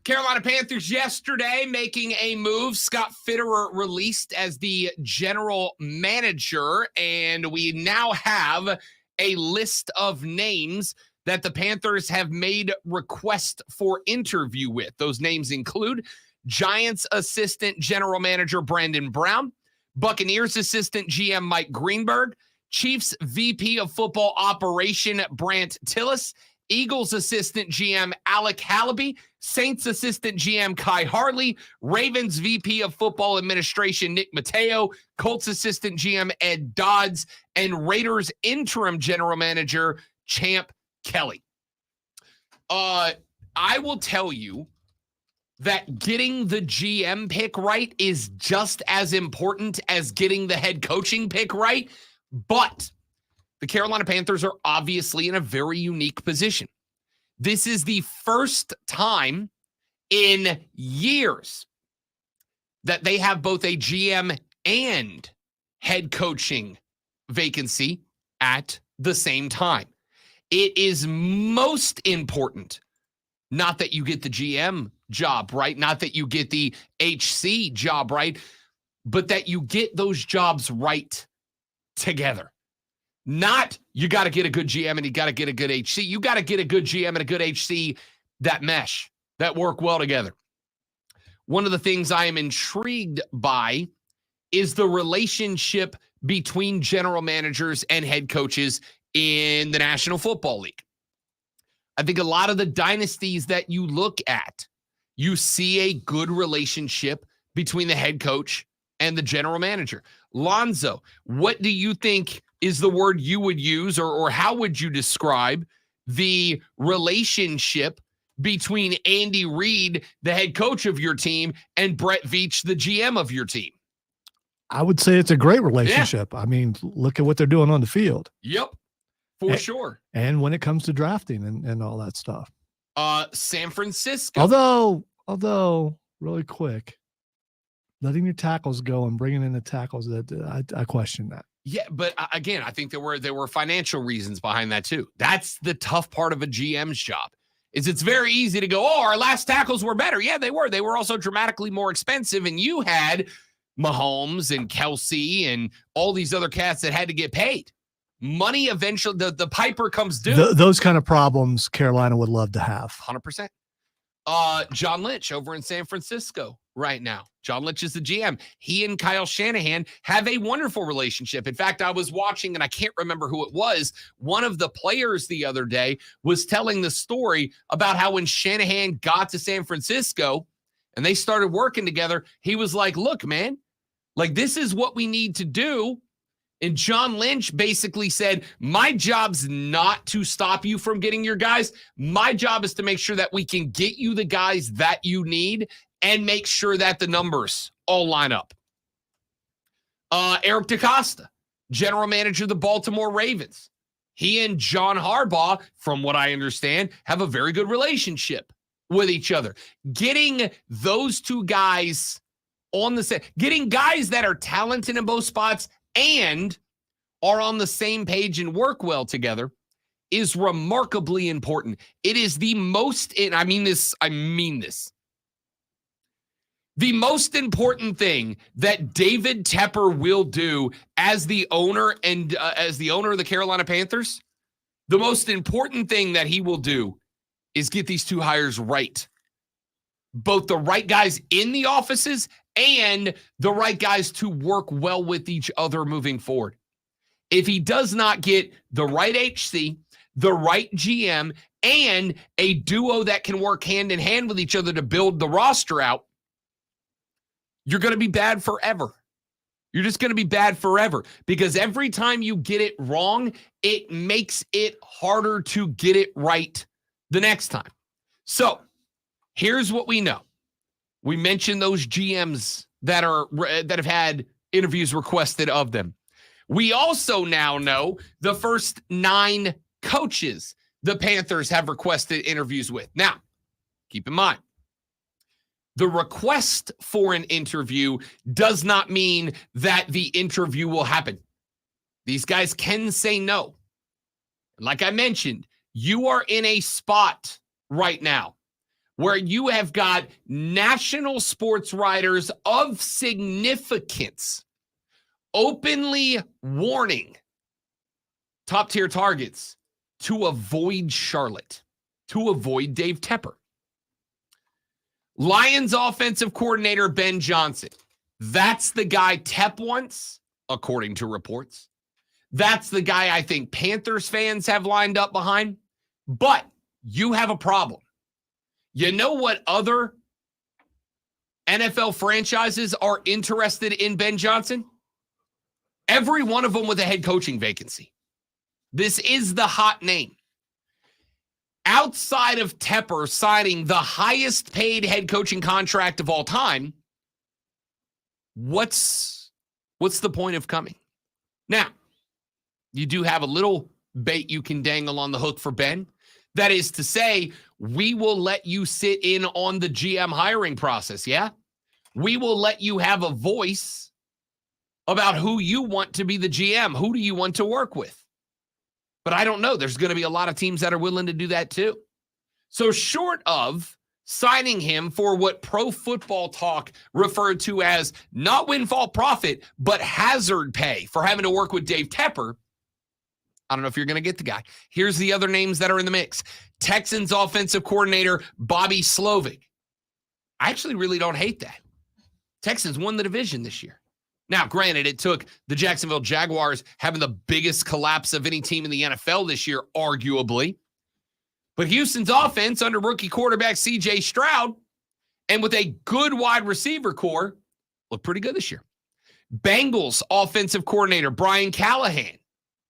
S1: Carolina Panthers yesterday making a move. Scott Fitterer released as the general manager, and we now have a list of names that the Panthers have made requests for interview with. Those names include Giants assistant general manager Brandon Brown, Buccaneers assistant GM Mike Greenberg, Chiefs VP of football operation Brant Tillis, Eagles assistant GM Alec Hallaby, Saints assistant GM Kai Harley, Ravens VP of football administration Nick Mateo, Colts assistant GM Ed Dodds, and Raiders interim general manager Champ Kelly. I will tell you that getting the GM pick right is just as important as getting the head coaching pick right, but the Carolina Panthers are obviously in a very unique position. This is the first time in years that they have both a GM and head coaching vacancy at the same time. It is most important, not that you get the GM job right, not that you get the HC job right, but that you get those jobs right together. Not you got to get a good GM and you got to get a good HC. You got to get a good GM and a good HC that mesh, that work well together. One of the things I am intrigued by is the relationship between general managers and head coaches in the National Football League. I think a lot of the dynasties that you look at, you see a good relationship between the head coach and the general manager. Lonzo, what do you think is the word you would use, or how would you describe the relationship between Andy Reid, the head coach of your team, and Brett Veach, the GM of your team?
S2: I would say it's a great relationship. Yeah. I mean, look at what they're doing on the field.
S1: Yep, for sure.
S2: And when it comes to drafting and all that stuff.
S1: San Francisco.
S2: Although, really quick, letting your tackles go and bringing in the tackles, I question that.
S1: Yeah, but again, I think there were financial reasons behind that too. That's the tough part of a GM's job. Is it's very easy to go, our last tackles were better. Yeah, they were. They were also dramatically more expensive, and you had Mahomes and Kelsey and all these other cats that had to get paid. Money eventually, the piper comes due.
S2: Those kind of problems Carolina would love to have.
S1: 100%. John Lynch over in San Francisco right now. John Lynch is the GM. He and Kyle Shanahan have a wonderful relationship. In fact, I was watching, and I can't remember who it was, one of the players the other day was telling the story about how when Shanahan got to San Francisco and they started working together, he was like, look, man, like this is what we need to do. And John Lynch basically said, my job's not to stop you from getting your guys. My job is to make sure that we can get you the guys that you need and make sure that the numbers all line up. Eric DeCosta, general manager of the Baltimore Ravens. He and John Harbaugh, from what I understand, have a very good relationship with each other. Getting those two guys on the set, getting guys that are talented in both spots and are on the same page and work well together is remarkably important. It is the most, and I mean this, the most important thing that David Tepper will do as the owner and as the owner of the Carolina Panthers, the most important thing that he will do is get these two hires right. Both the right guys in the offices and the right guys to work well with each other moving forward. If he does not get the right HC, the right GM, and a duo that can work hand in hand with each other to build the roster out, you're going to be bad forever. You're just going to be bad forever because every time you get it wrong, it makes it harder to get it right the next time. So here's what we know. We mentioned those GMs that have had interviews requested of them. We also now know the first 9 coaches the Panthers have requested interviews with. Now, keep in mind, the request for an interview does not mean that the interview will happen. These guys can say no. Like I mentioned, you are in a spot right now where you have got national sports writers of significance openly warning top-tier targets to avoid Charlotte, to avoid Dave Tepper. Lions offensive coordinator Ben Johnson. That's the guy Tep wants, according to reports. That's the guy I think Panthers fans have lined up behind. But you have a problem. You know what other NFL franchises are interested in Ben Johnson? Every one of them with a head coaching vacancy. This is the hot name. Outside of Tepper signing the highest paid head coaching contract of all time, what's the point of coming? Now, you do have a little bait you can dangle on the hook for Ben. That is to say, we will let you sit in on the GM hiring process, yeah? We will let you have a voice about who you want to be the GM. Who do you want to work with? But I don't know. There's going to be a lot of teams that are willing to do that too. So short of signing him for what Pro Football Talk referred to as not windfall profit, but hazard pay for having to work with Dave Tepper, I don't know if you're going to get the guy. Here's the other names that are in the mix. Texans offensive coordinator Bobby Slovic. I actually really don't hate that. Texans won the division this year. Now, granted, it took the Jacksonville Jaguars having the biggest collapse of any team in the NFL this year, arguably. But Houston's offense under rookie quarterback C.J. Stroud and with a good wide receiver core looked pretty good this year. Bengals offensive coordinator Brian Callahan,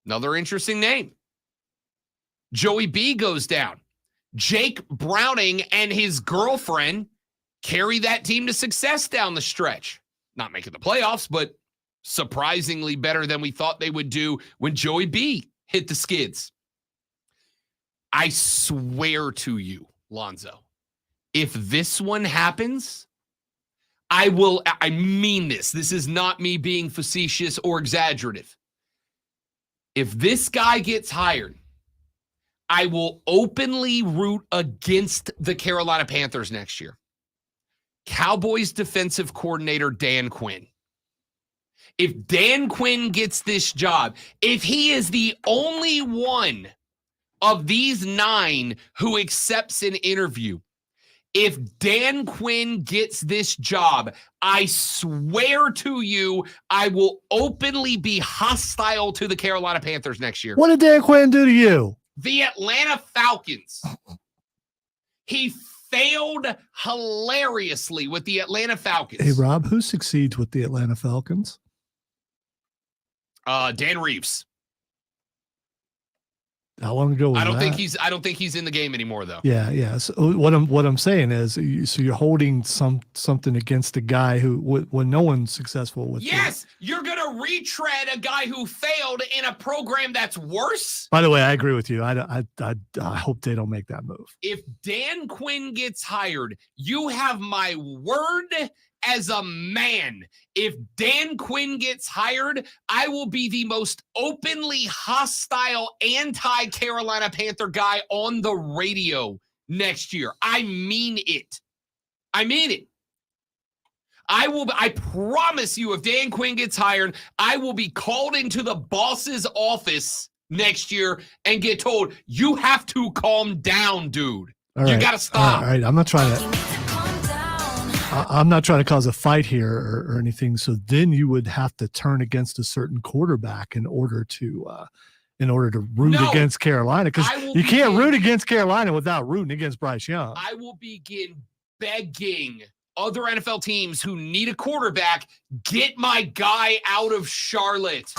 S1: another interesting name. Joey B goes down. Jake Browning and his girlfriend carry that team to success down the stretch. Not making the playoffs, but surprisingly better than we thought they would do when Joey B hit the skids. I swear to you, Lonzo, if this one happens, I mean this. This is not me being facetious or exaggerative. If this guy gets hired, I will openly root against the Carolina Panthers next year. Cowboys defensive coordinator Dan Quinn. If Dan Quinn gets this job, if he is the only one of these 9 who accepts an interview, if Dan Quinn gets this job, I swear to you, I will openly be hostile to the Carolina Panthers next year.
S2: What did Dan Quinn do to you?
S1: The Atlanta Falcons. He failed hilariously with the Atlanta Falcons.
S2: Hey, Rob, who succeeds with the Atlanta Falcons?
S1: Dan Reeves.
S2: How long ago was
S1: I don't
S2: that?
S1: think he's in the game anymore, though.
S2: Yeah. So what I'm saying is, so you're holding something against a guy who, when no one's successful with.
S1: Yes, you're gonna retread a guy who failed in a program that's worse.
S2: By the way, I agree with you. I hope they don't make that move.
S1: If Dan Quinn gets hired, you have my word as a man. If Dan Quinn gets hired, I will be the most openly hostile anti-Carolina Panther guy on the radio next year. I mean it. I promise you, if Dan Quinn gets hired, I will be called into the boss's office next year and get told, you have to calm down, dude. You got to stop.
S2: All right. I'm not trying to cause a fight here or anything. So then you would have to turn against a certain quarterback in order to root against Carolina, because you can't root against Carolina without rooting against Bryce Young.
S1: I will begin begging other NFL teams who need a quarterback, get my guy out of Charlotte.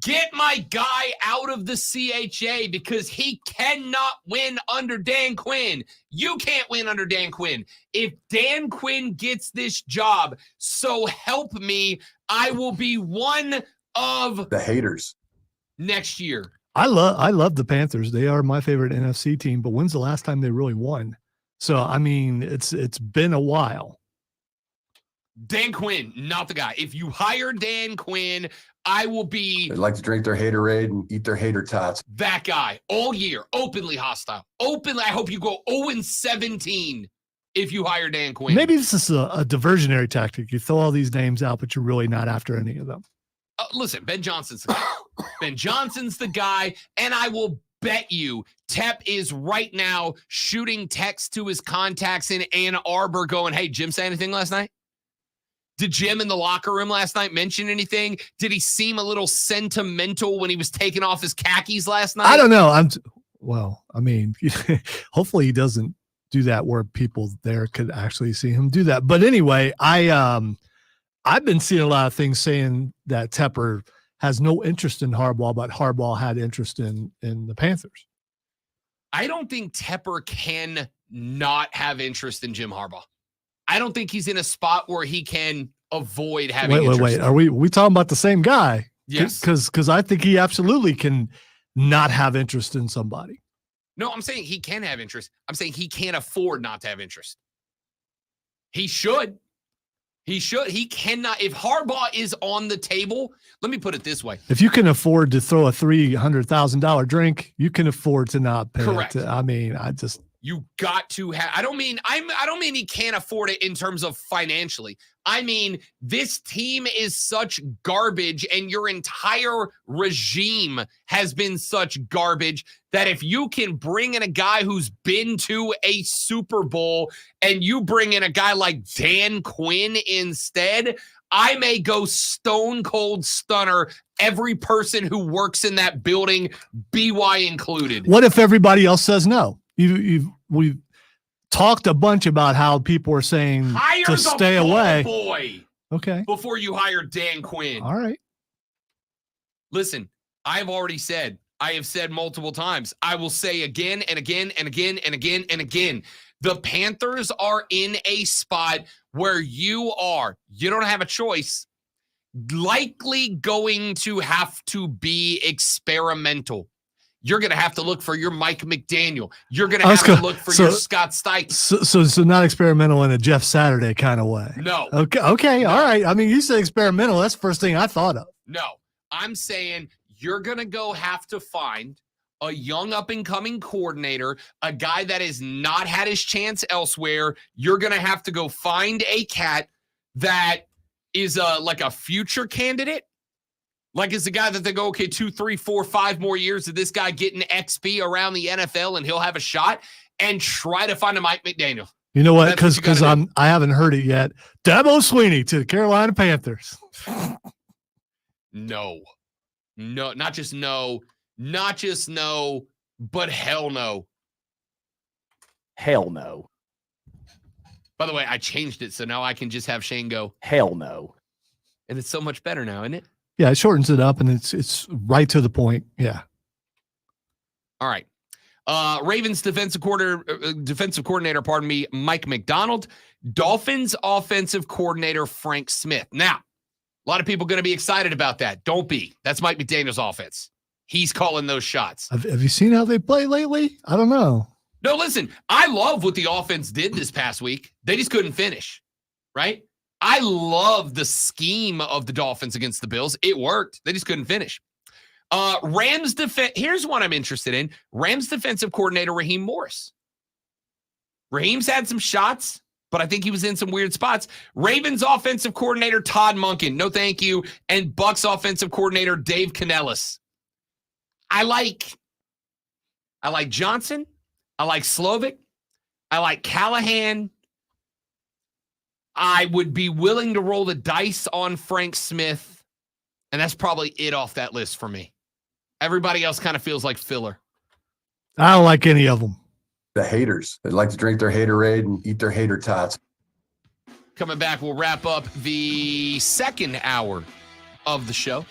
S1: Get my guy out of the CHA, because he cannot win under Dan Quinn. You can't win under Dan Quinn. If Dan Quinn gets this job, so help me, I will be one of
S4: the haters
S1: next year.
S2: I love the Panthers. They are my favorite NFC team, but when's the last time they really won? So, I mean, it's been a while.
S1: Dan Quinn, not the guy. If you hire Dan Quinn, I will be...
S4: They like to drink their haterade and eat their hater tots.
S1: That guy all year, openly hostile. Openly, I hope you go 0-17 if you hire Dan Quinn.
S2: Maybe this is a diversionary tactic. You throw all these names out, but you're really not after any of them.
S1: Listen, Ben Johnson's the guy. Ben Johnson's the guy, and I will bet you Tep is right now shooting texts to his contacts in Ann Arbor going, hey, Jim say anything last night? Did Jim in the locker room last night mention anything? Did he seem a little sentimental when he was taking off his khakis last night?
S2: I don't know. I mean, hopefully he doesn't do that where people there could actually see him do that. But anyway, I've been seeing a lot of things saying that Tepper has no interest in Harbaugh, but Harbaugh had interest in the Panthers.
S1: I don't think Tepper can not have interest in Jim Harbaugh. I don't think he's in a spot where he can avoid having interest.
S2: Wait. Are we talking about the same guy?
S1: Yes.
S2: Because I think he absolutely can not have interest in somebody.
S1: No, I'm saying he can have interest. I'm saying he can't afford not to have interest. He should. He should. He cannot. If Harbaugh is on the table, let me put it this way.
S2: If you can afford to throw a $300,000 drink, you can afford to not pay.
S1: Correct.
S2: I mean,
S1: You got to have. I don't mean he can't afford it in terms of financially. I mean, this team is such garbage, and your entire regime has been such garbage that if you can bring in a guy who's been to a Super Bowl and you bring in a guy like Dan Quinn instead, I may go stone cold stunner every person who works in that building, BY included.
S2: What if everybody else says no? We've talked a bunch about how people are saying
S1: Hire
S2: to
S1: the
S2: stay
S1: ball
S2: away.
S1: boy
S2: Okay.
S1: before you hire Dan Quinn.
S2: All right.
S1: Listen, I've already said, I have said multiple times, I will say again and again and again and again and again. The Panthers are in a spot where you don't have a choice, likely going to have to be experimental. You're going to have to look for your Mike McDaniel. You're going to have to look for your Scott Steichen.
S2: So not experimental in a Jeff Saturday kind of way.
S1: No.
S2: Okay. No. All right. I mean, you said experimental. That's the first thing I thought of.
S1: No. I'm saying you're going to have to find a young up-and-coming coordinator, a guy that has not had his chance elsewhere. You're going to have to go find a cat that is like a future candidate. Like it's a guy that they go, okay, 2, 3, 4, 5 more years of this guy getting XP around the NFL and he'll have a shot, and try to find a Mike McDaniel.
S2: You know what? Because I haven't heard it yet. Dabo Sweeney to the Carolina Panthers.
S1: No, not just no, but hell no.
S16: Hell no.
S1: By the way, I changed it so now I can just have Shane go,
S16: hell no.
S1: And it's so much better now, isn't it?
S2: Yeah, it shortens it up and it's right to the point. Yeah.
S1: All right. Ravens defensive coordinator, Mike Macdonald. Dolphins offensive coordinator, Frank Smith. Now, a lot of people going to be excited about that. Don't be. That's Mike McDaniel's offense. He's calling those shots.
S2: Have you seen how they play lately? I don't know.
S1: No, listen, I love what the offense did this past week. They just couldn't finish, right? I love the scheme of the Dolphins against the Bills. It worked. They just couldn't finish. Rams defense. Here's one I'm interested in. Rams defensive coordinator, Raheem Morris. Raheem's had some shots, but I think he was in some weird spots. Ravens offensive coordinator, Todd Monken. No, thank you. And Bucks offensive coordinator, Dave Canellis. I like Johnson. I like Slovic. I like Callahan. I would be willing to roll the dice on Frank Smith, and that's probably it off that list for me. Everybody else kind of feels like filler.
S2: I don't like any of them.
S4: The haters. They like to drink their haterade and eat their hater tots.
S1: Coming back, we'll wrap up the second hour of the show.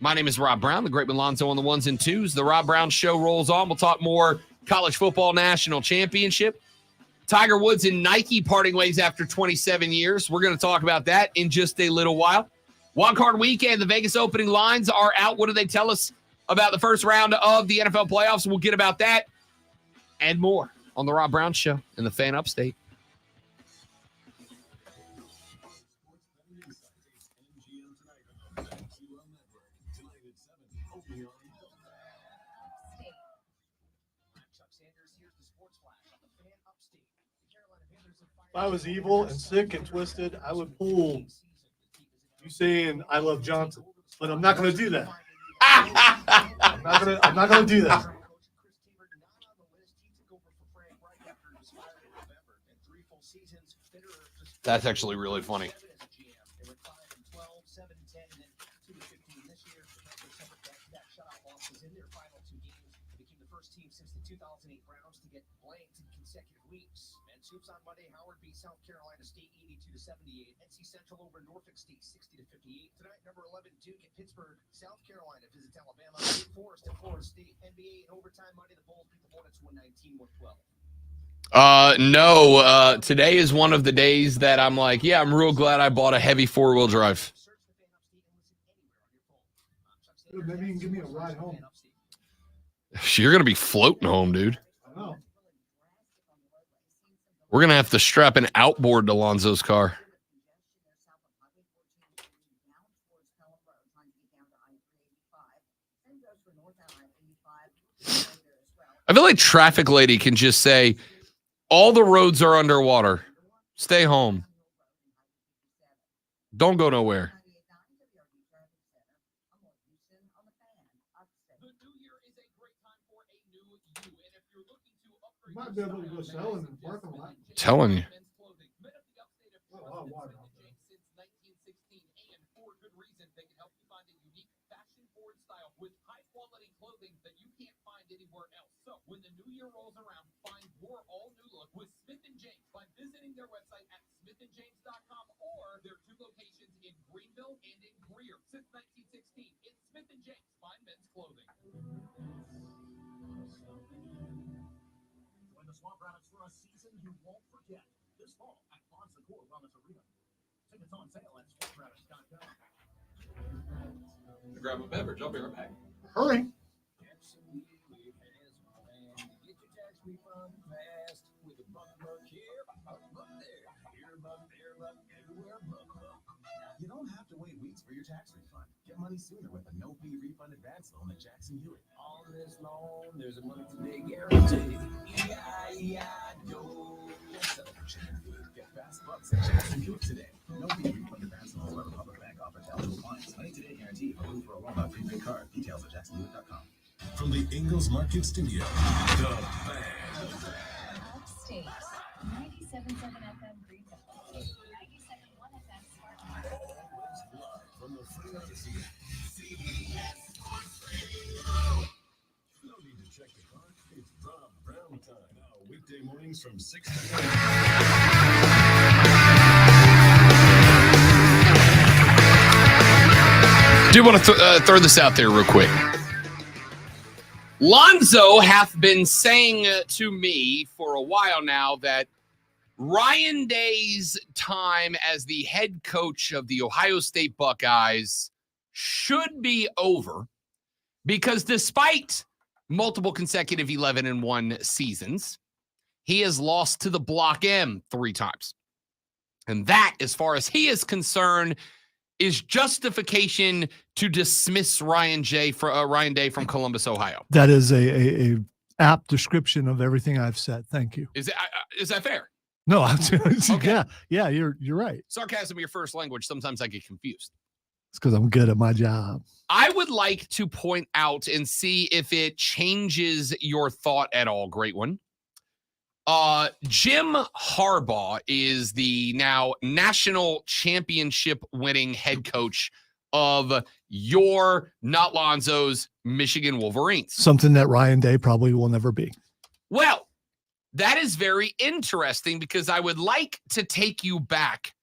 S1: My name is Rob Brown, the great Milonzo on the ones and twos. The Rob Brown Show rolls on. We'll talk more college football national championship. Tiger Woods and Nike parting ways after 27 years. We're going to talk about that in just a little while. Wild Card Weekend, the Vegas opening lines are out. What do they tell us about the first round of the NFL playoffs? We'll get about that and more on the Rob Brown Show in the Fan Upstate.
S2: If I was evil and sick and twisted, I would pull you saying I love Johnson, but I'm not going to do that. I'm not going to do that.
S1: That's actually really funny.
S8: On Monday, Howard beat South Carolina State 82-78. NC Central over Norfolk State 60-58. Tonight, number 11 Duke at Pittsburgh. South Carolina visits Alabama. Wake Forest at Florida State. NBA in overtime Monday. The Bulls beat the Hornets 119-112.
S1: No. Today is one of the days that I'm like, yeah, I'm real glad I bought a heavy 4-wheel drive.
S2: Maybe you can give me a ride home.
S1: You're gonna be floating home, dude.
S2: I know.
S1: We're going to have to strap an outboard to Lonzo's car. I feel like Traffic Lady can just say, All the roads are underwater. Stay home. Don't go nowhere.
S2: You might be able to go selling in the parking lot.
S1: Telling you.
S11: When the new year rolls around, find your all-new look with Smith & James by visiting their website at smithandjames.com or their 2 locations in Greenville and in Greer. Since 1916, it's Smith & James Fine Men's Clothing.
S6: Join the Swamp Rabbits for a season you won't forget. This fall at Bon Secours Wellness Arena. Tickets on sale at SwampRabbits.com.
S11: Grab a beverage. I'll be right back.
S2: Hurry.
S6: You don't have to wait weeks for your tax refund. Get money sooner with a no-fee refund advance loan at Jackson Hewitt. On this loan, there's a money today guarantee. E-I-E-I-O. Celebration food. Get fast bucks at Jackson Hewitt today. No-fee refund advance loans by the Public Bank offer to eligible clients. Money today guarantee. Approved for a loan by prepaid card. Details at jacksonhewitt.com.
S13: From the Ingalls Market Studio, the band.
S7: Upstate. 97.7 FM Greenville. 97.1 FM Spartanburg.
S13: From the free office of CBS Sports Radio. No need to check the clock. It's Rob Brown time. Now, weekday mornings from 6 to 9.
S1: Do want to throw this out there real quick. Lonzo hath been saying to me for a while now that Ryan Day's time as the head coach of the Ohio State Buckeyes should be over because despite multiple consecutive 11-1 seasons, he has lost to the Block M 3 times. And that, as far as he is concerned, is justification to dismiss Ryan Day from Columbus, Ohio.
S2: That is a apt description of everything I've said. Thank you.
S1: Is that fair?
S2: No,
S1: Okay.
S2: yeah, you're right.
S1: Sarcasm, your first language. Sometimes I get confused.
S2: It's because I'm good at my job.
S1: I would like to point out and see if it changes your thought at all. Great one. Jim Harbaugh is the now national championship winning head coach of your, not Lonzo's, Michigan Wolverines.
S2: Something that Ryan Day probably will never be.
S1: Well, that is very interesting because I would like to take you back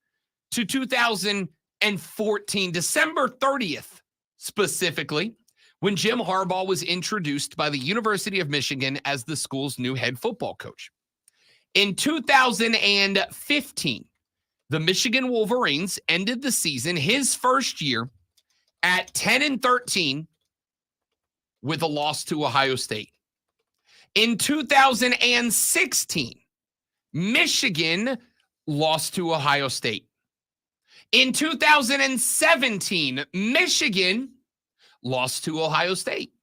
S1: to 2014, December 30th, specifically, when Jim Harbaugh was introduced by the University of Michigan as the school's new head football coach. In 2015, the Michigan Wolverines ended the season, his first year, at 10-13 with a loss to Ohio State. In 2016, Michigan lost to Ohio State. In 2017, Michigan lost to Ohio State.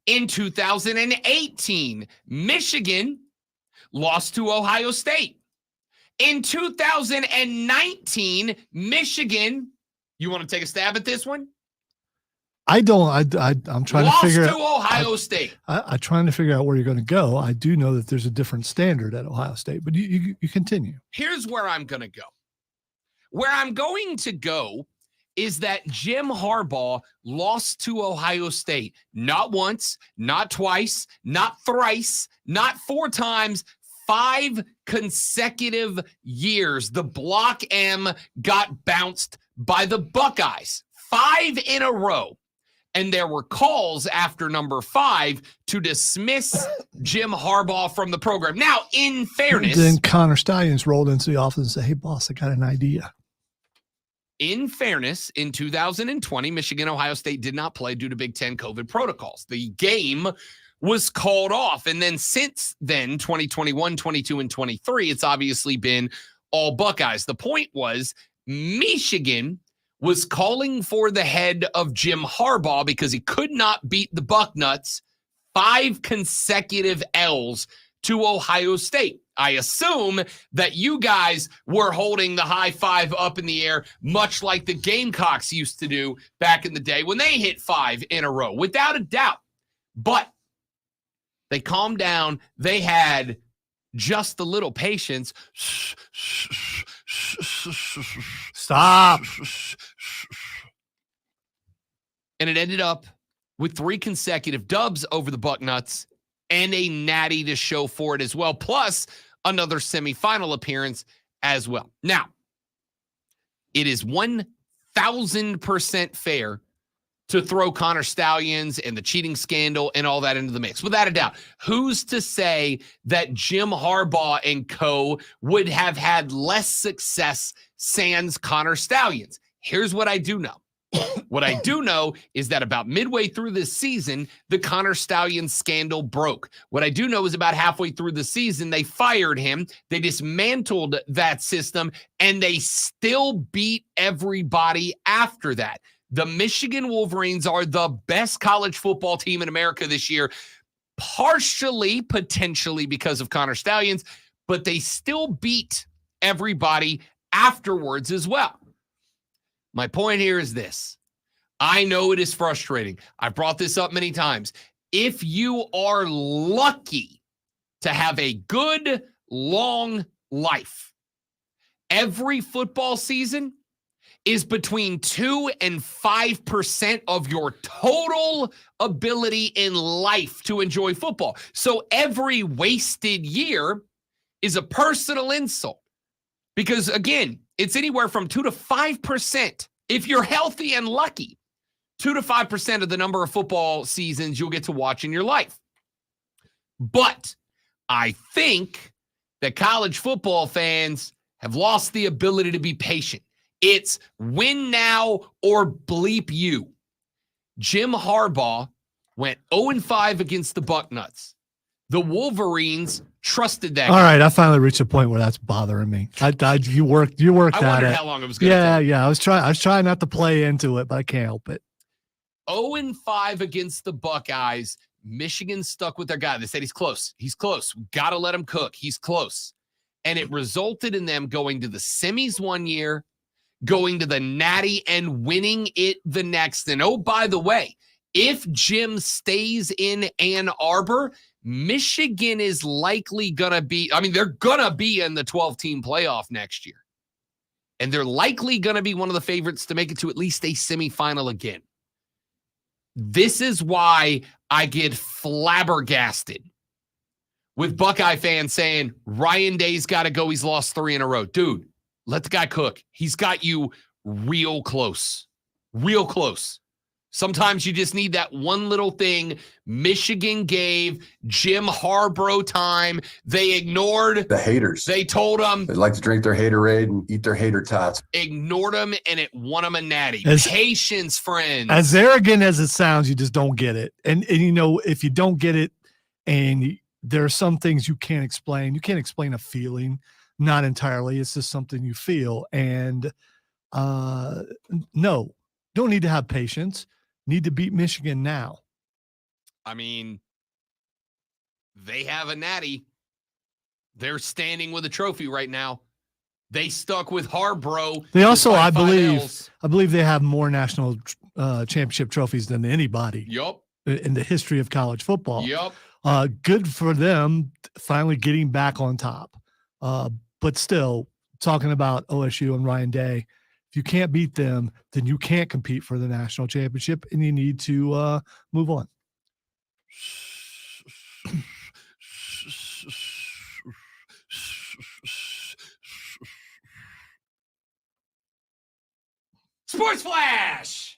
S1: In 2018, Michigan lost to Ohio State. In 2019, Michigan, you want to take a stab at this one?
S2: I'm trying to figure out.
S1: Lost to Ohio State.
S2: I'm trying to figure out where you're going to go. I do know that there's a different standard at Ohio State, but you continue.
S1: Here's where I'm going to go. Where I'm going to go is that Jim Harbaugh lost to Ohio State not once, not twice, not thrice, not 4 times, 5 consecutive years. The Block M got bounced by the Buckeyes 5 in a row. And there were calls after number 5 to dismiss Jim Harbaugh from the program. Now, in fairness,
S2: then Connor Stallions rolled into the office and said, "Hey, boss, I got an idea."
S1: In fairness, in 2020, Michigan, Ohio State did not play due to Big Ten COVID protocols. The game was called off. And then since then, 2021, 22, and 23, it's obviously been all Buckeyes. The point was Michigan was calling for the head of Jim Harbaugh because he could not beat the Bucknuts 5 consecutive L's to Ohio State. I assume that you guys were holding the high five up in the air, much like the Gamecocks used to do back in the day when they hit 5 in a row, without a doubt. But they calmed down. They had just a little patience.
S2: Stop.
S1: And it ended up with 3 consecutive dubs over the Bucknuts and a natty to show for it as well, plus another semifinal appearance as well. Now, it is 1,000% fair to throw Connor Stallions and the cheating scandal and all that into the mix. Without a doubt, who's to say that Jim Harbaugh and co would have had less success sans Connor Stallions? Here's what I do know. What I do know is that about midway through this season, the Connor Stallions scandal broke. What I do know is about halfway through the season, they fired him. They dismantled that system, and they still beat everybody after that. The Michigan Wolverines are the best college football team in America this year, partially, potentially because of Connor Stallions, but they still beat everybody afterwards as well. My point here is this. I know it is frustrating. I've brought this up many times. If you are lucky to have a good, long life, every football season is between 2 and 5% of your total ability in life to enjoy football. So every wasted year is a personal insult. Because, again, it's anywhere from 2 to 5%. If you're healthy and lucky, 2 to 5% of the number of football seasons you'll get to watch in your life. But I think that college football fans have lost the ability to be patient. It's win now or bleep you. Jim Harbaugh went 0-5 against the Bucknuts. The Wolverines trusted that.
S2: All right, I finally reached a point where that's bothering me. You worked
S1: I
S2: at
S1: wondered
S2: it.
S1: how long it was going to take.
S2: Yeah. I was trying not to play into it, but I can't help it.
S1: 0-5 against the Buckeyes. Michigan stuck with their guy. They said he's close. He's close. Got to let him cook. He's close. And it resulted in them going to the semis one year, going to the Natty, and winning it the next. And oh, by the way, if Jim stays in Ann Arbor, Michigan is likely going to be, they're going to be in the 12-team playoff next year. And they're likely going to be one of the favorites to make it to at least a semifinal again. This is why I get flabbergasted with Buckeye fans saying, Ryan Day's got to go. He's lost 3 in a row. Dude, let the guy cook. He's got you real close. Real close. Sometimes you just need that one little thing. Michigan gave Jim Harbaugh time. They ignored
S4: The haters.
S1: They told them.
S4: They like to drink their haterade and eat their hater tots.
S1: Ignored them, and it won them a natty. Patience, friends.
S2: As arrogant as it sounds, you just don't get it. And if you don't get it, and there are some things you can't explain. You can't explain a feeling, not entirely. It's just something you feel. And no, don't need to have patience. Need to beat Michigan now.
S1: They have a natty. They're standing with a trophy right now. They stuck with Harbaugh.
S2: They also, I
S1: L's.
S2: believe they have more national championship trophies than anybody.
S1: Yup.
S2: In the history of college football.
S1: Yup.
S2: Good for them finally getting back on top. But still, talking about OSU and Ryan Day, if you can't beat them, then you can't compete for the national championship, and you need to move on.
S1: Sports Flash!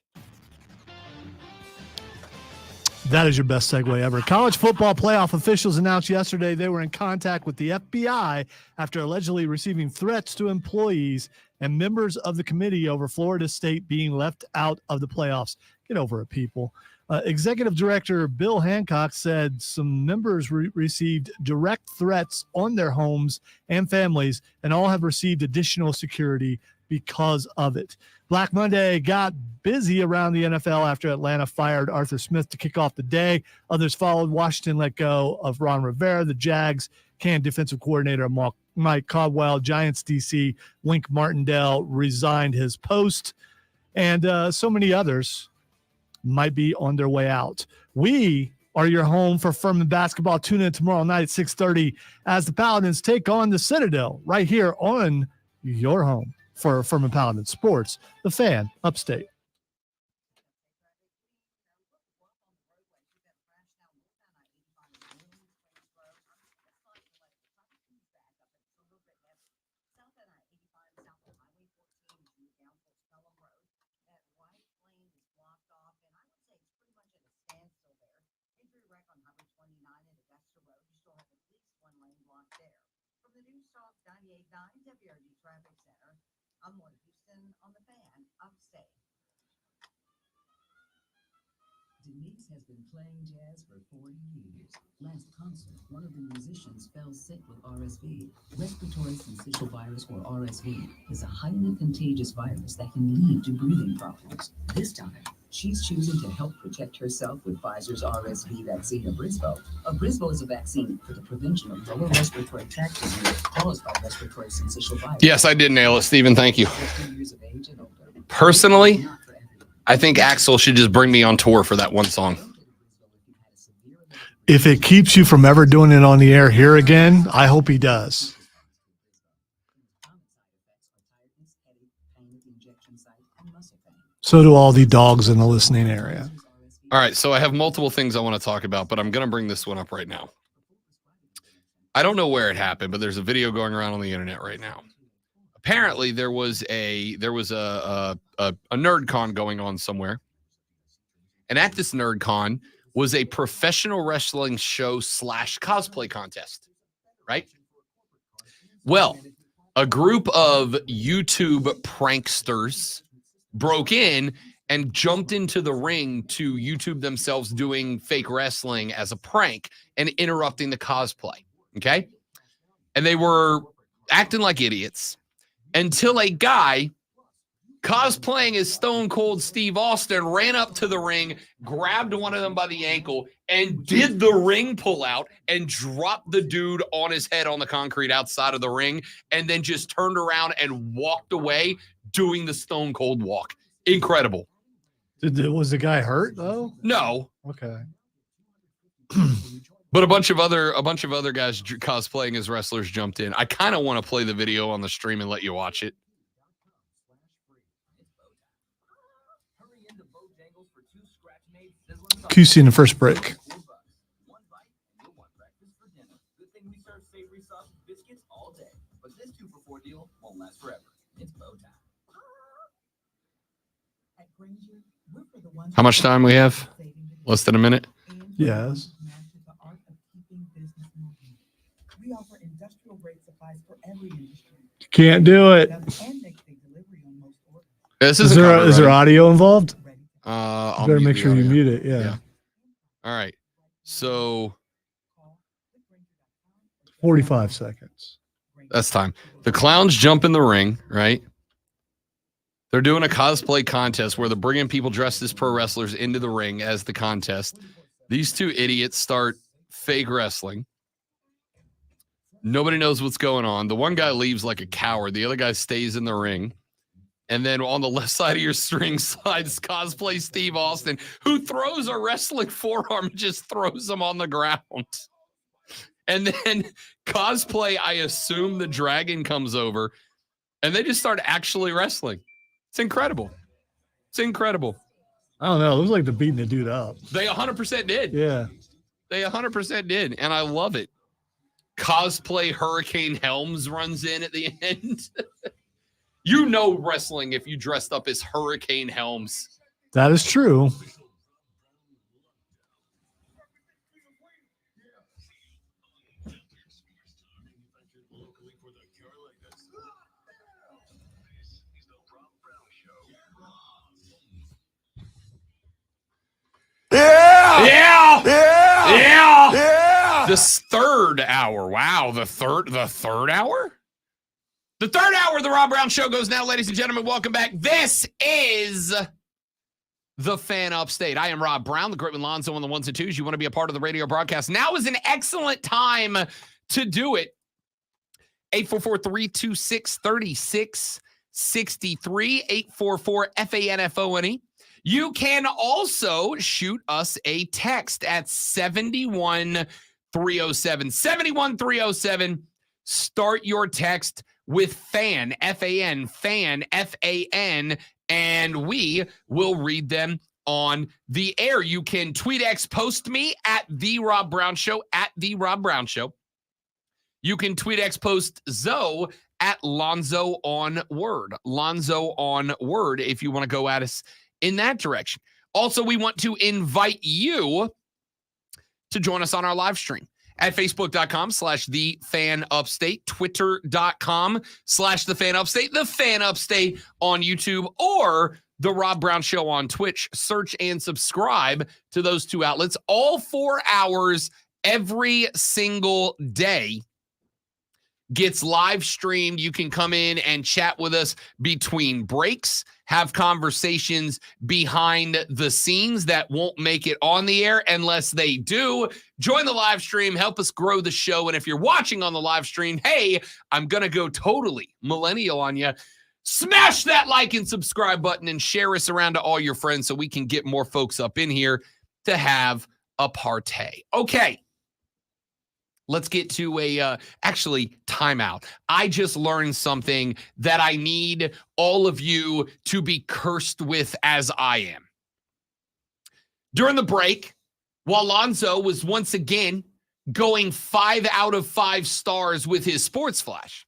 S2: That is your best segue ever. College football playoff officials announced yesterday they were in contact with the FBI after allegedly receiving threats to employees and members of the committee over Florida State being left out of the playoffs. Get over it, people. Executive Director Bill Hancock said some members received direct threats on their homes and families, and all have received additional security because of it. Black Monday got busy around the NFL after Atlanta fired Arthur Smith to kick off the day. Others followed. Washington let go of Ron Rivera. The Jags canned defensive coordinator Mike Caldwell. Giants DC Wink Martindale resigned his post. And so many others might be on their way out. We are your home for Furman basketball. Tune in tomorrow night at 6:30 as the Paladins take on the Citadel right here on your home for Furman Paladins Sports, the Fan, Upstate.
S9: I'm Lauren Houston on the Fan, Upstate.
S7: Denise has been playing jazz for 40 years. Last concert, one of the musicians fell sick with RSV. Respiratory syncytial virus, or RSV, is a highly contagious virus that can lead to breathing problems. This time, she's choosing to help protect herself with Pfizer's RSV vaccine, Abrisvo. Abrisvo is a vaccine for the prevention of lower respiratory tract disease caused by respiratory syncytial virus.
S1: Yes, I did nail it, Stephen. Thank you. Personally, I think Axel should just bring me on tour for that one song.
S2: If it keeps you from ever doing it on the air here again, I hope he does. So do all the dogs in the listening area.
S1: All right, so I have multiple things I want to talk about, but I'm going to bring this one up right now. I don't know where it happened, but there's a video going around on the internet right now. Apparently, there was a nerd con going on somewhere, and at this nerd con was a professional wrestling show / cosplay contest, right? Well, a group of YouTube pranksters broke in and jumped into the ring to YouTube themselves doing fake wrestling as a prank and interrupting the cosplay, okay? And they were acting like idiots until a guy cosplaying as Stone Cold Steve Austin ran up to the ring, grabbed one of them by the ankle, and did the ring pull out and dropped the dude on his head on the concrete outside of the ring, and then just turned around and walked away doing the Stone Cold walk. Incredible.
S2: Was the guy hurt though?
S1: No.
S2: Okay.
S1: But a bunch of other guys cosplaying as wrestlers jumped in. I kind of want to play the video on the stream and let you watch it.
S2: QC in the first break.
S1: How much time we have? Less than a minute?
S2: Yes.
S7: We offer industrial grade supplies for every industry.
S2: Can't do it.
S1: This
S2: Is there audio involved?
S1: I'll
S2: you better
S1: mute
S2: make
S1: the
S2: sure you
S1: audio.
S2: mute it. Yeah.
S1: All right. So
S2: 45 seconds.
S1: that's time. The clowns jump in the ring, right? They're doing a cosplay contest where they're bringing people dressed as pro wrestlers into the ring as the contest. These two idiots start fake wrestling. Nobody knows what's going on. The one guy leaves like a coward. The other guy stays in the ring. And then on the left side of your string slides cosplay Steve Austin, who throws a wrestling forearm and just throws him on the ground. And then cosplay, I assume the dragon comes over, and they just start actually wrestling. It's incredible. It's incredible.
S2: I don't know. It looks like they're beating the dude up.
S1: They 100% did.
S2: Yeah.
S1: They 100% did, and I love it. Cosplay Hurricane Helms runs in at the end. You know wrestling if you dressed up as Hurricane Helms.
S2: That is true.
S1: Yeah. This third hour. Wow, the third hour? The third hour of the Rob Brown Show goes now, ladies and gentlemen. Welcome back. This is the Fan Upstate. I am Rob Brown, the great Lonzo on the ones and twos. You want to be a part of the radio broadcast? Now is an excellent time to do it. 844-326-3663, 844-FANFONE. You can also shoot us a text at 71307. 71307. Start your text with FAN, F-A-N, FAN, F-A-N, and we will read them on the air. You can tweet X post me at The Rob Brown Show, at The Rob Brown Show. You can tweet X post Zoe at Lonzo on Word. Lonzo on Word if you want to go at us in that direction. Also, we want to invite you to join us on our live stream at facebook.com/thefanupstate, twitter.com/thefanupstate, the Fan Upstate on YouTube, or the Rob Brown Show on Twitch. Search and subscribe to those two outlets. All 4 hours every single day gets live streamed. You can come in and chat with us between breaks, have conversations behind the scenes that won't make it on the air unless they do. Join the live stream, help us grow the show. And if you're watching on the live stream, hey, I'm going to go totally millennial on you. Smash that like and subscribe button and share us around to all your friends so we can get more folks up in here to have a partay. Okay. Let's get to actually timeout. I just learned something that I need all of you to be cursed with as I am. During the break, while Lonzo was once again going 5 out of 5 stars with his sports flash.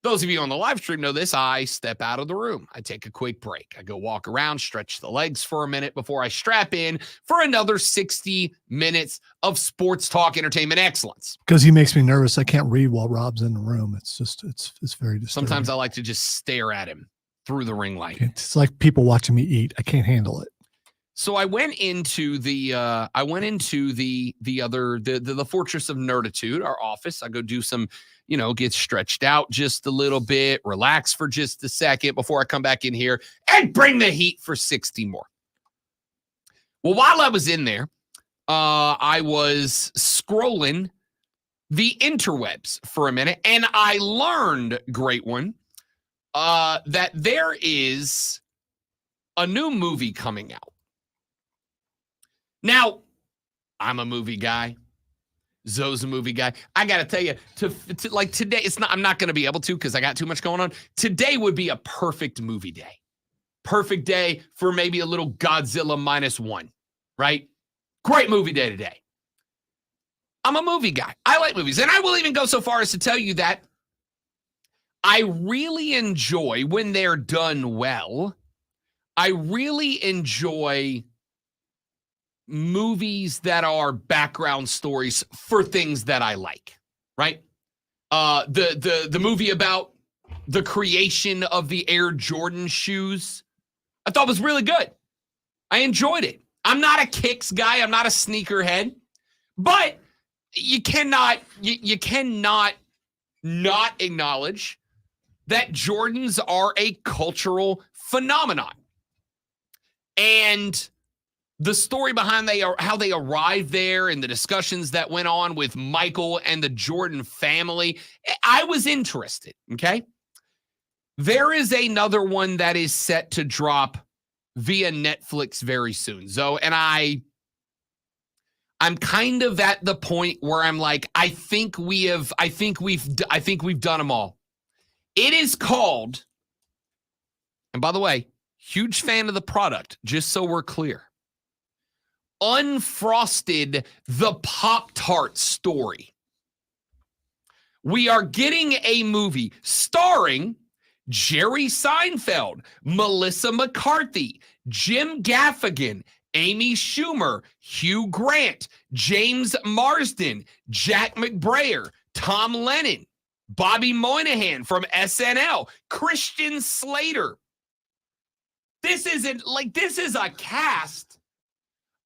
S1: Those of you on the live stream know this. I step out of the room. I take a quick break. I go walk around, stretch the legs for a minute before I strap in for another 60 minutes of sports talk, entertainment excellence.
S2: Because he makes me nervous. I can't read while Rob's in the room. It's just, it's very disturbing.
S1: Sometimes I like to just stare at him through the ring light.
S2: It's like people watching me eat. I can't handle it.
S1: So I went into the Fortress of Nerditude, our office. I go do some, get stretched out just a little bit, relax for just a second before I come back in here and bring the heat for 60 more. Well, while I was in there, I was scrolling the interwebs for a minute, and I learned, great one, that there is a new movie coming out. Now, I'm a movie guy. Zoe's a movie guy. I got to tell you, to like today, I'm not going to be able to because I got too much going on. Today would be a perfect movie day. Perfect day for maybe a little Godzilla -1, right? Great movie day today. I'm a movie guy. I like movies. And I will even go so far as to tell you that I really enjoy, when they're done well, I really enjoy movies that are background stories for things that I like, right? The movie about the creation of the Air Jordan shoes, I thought was really good. I enjoyed it. I'm not a kicks guy. I'm not a sneakerhead, but you cannot not acknowledge that Jordans are a cultural phenomenon. And the story behind how they arrived there and the discussions that went on with Michael and the Jordan family, I was interested, okay? There is another one that is set to drop via Netflix very soon, Zoe, and I'm kind of at the point where I'm like, I think we've done them all. It is called, and by the way, huge fan of the product, just so we're clear, Unfrosted, the Pop-Tart Story. We are getting a movie starring Jerry Seinfeld, Melissa McCarthy, Jim Gaffigan, Amy Schumer, Hugh Grant, James Marsden, Jack McBrayer, Tom Lennon, Bobby Moynihan from SNL, Christian Slater. This is a cast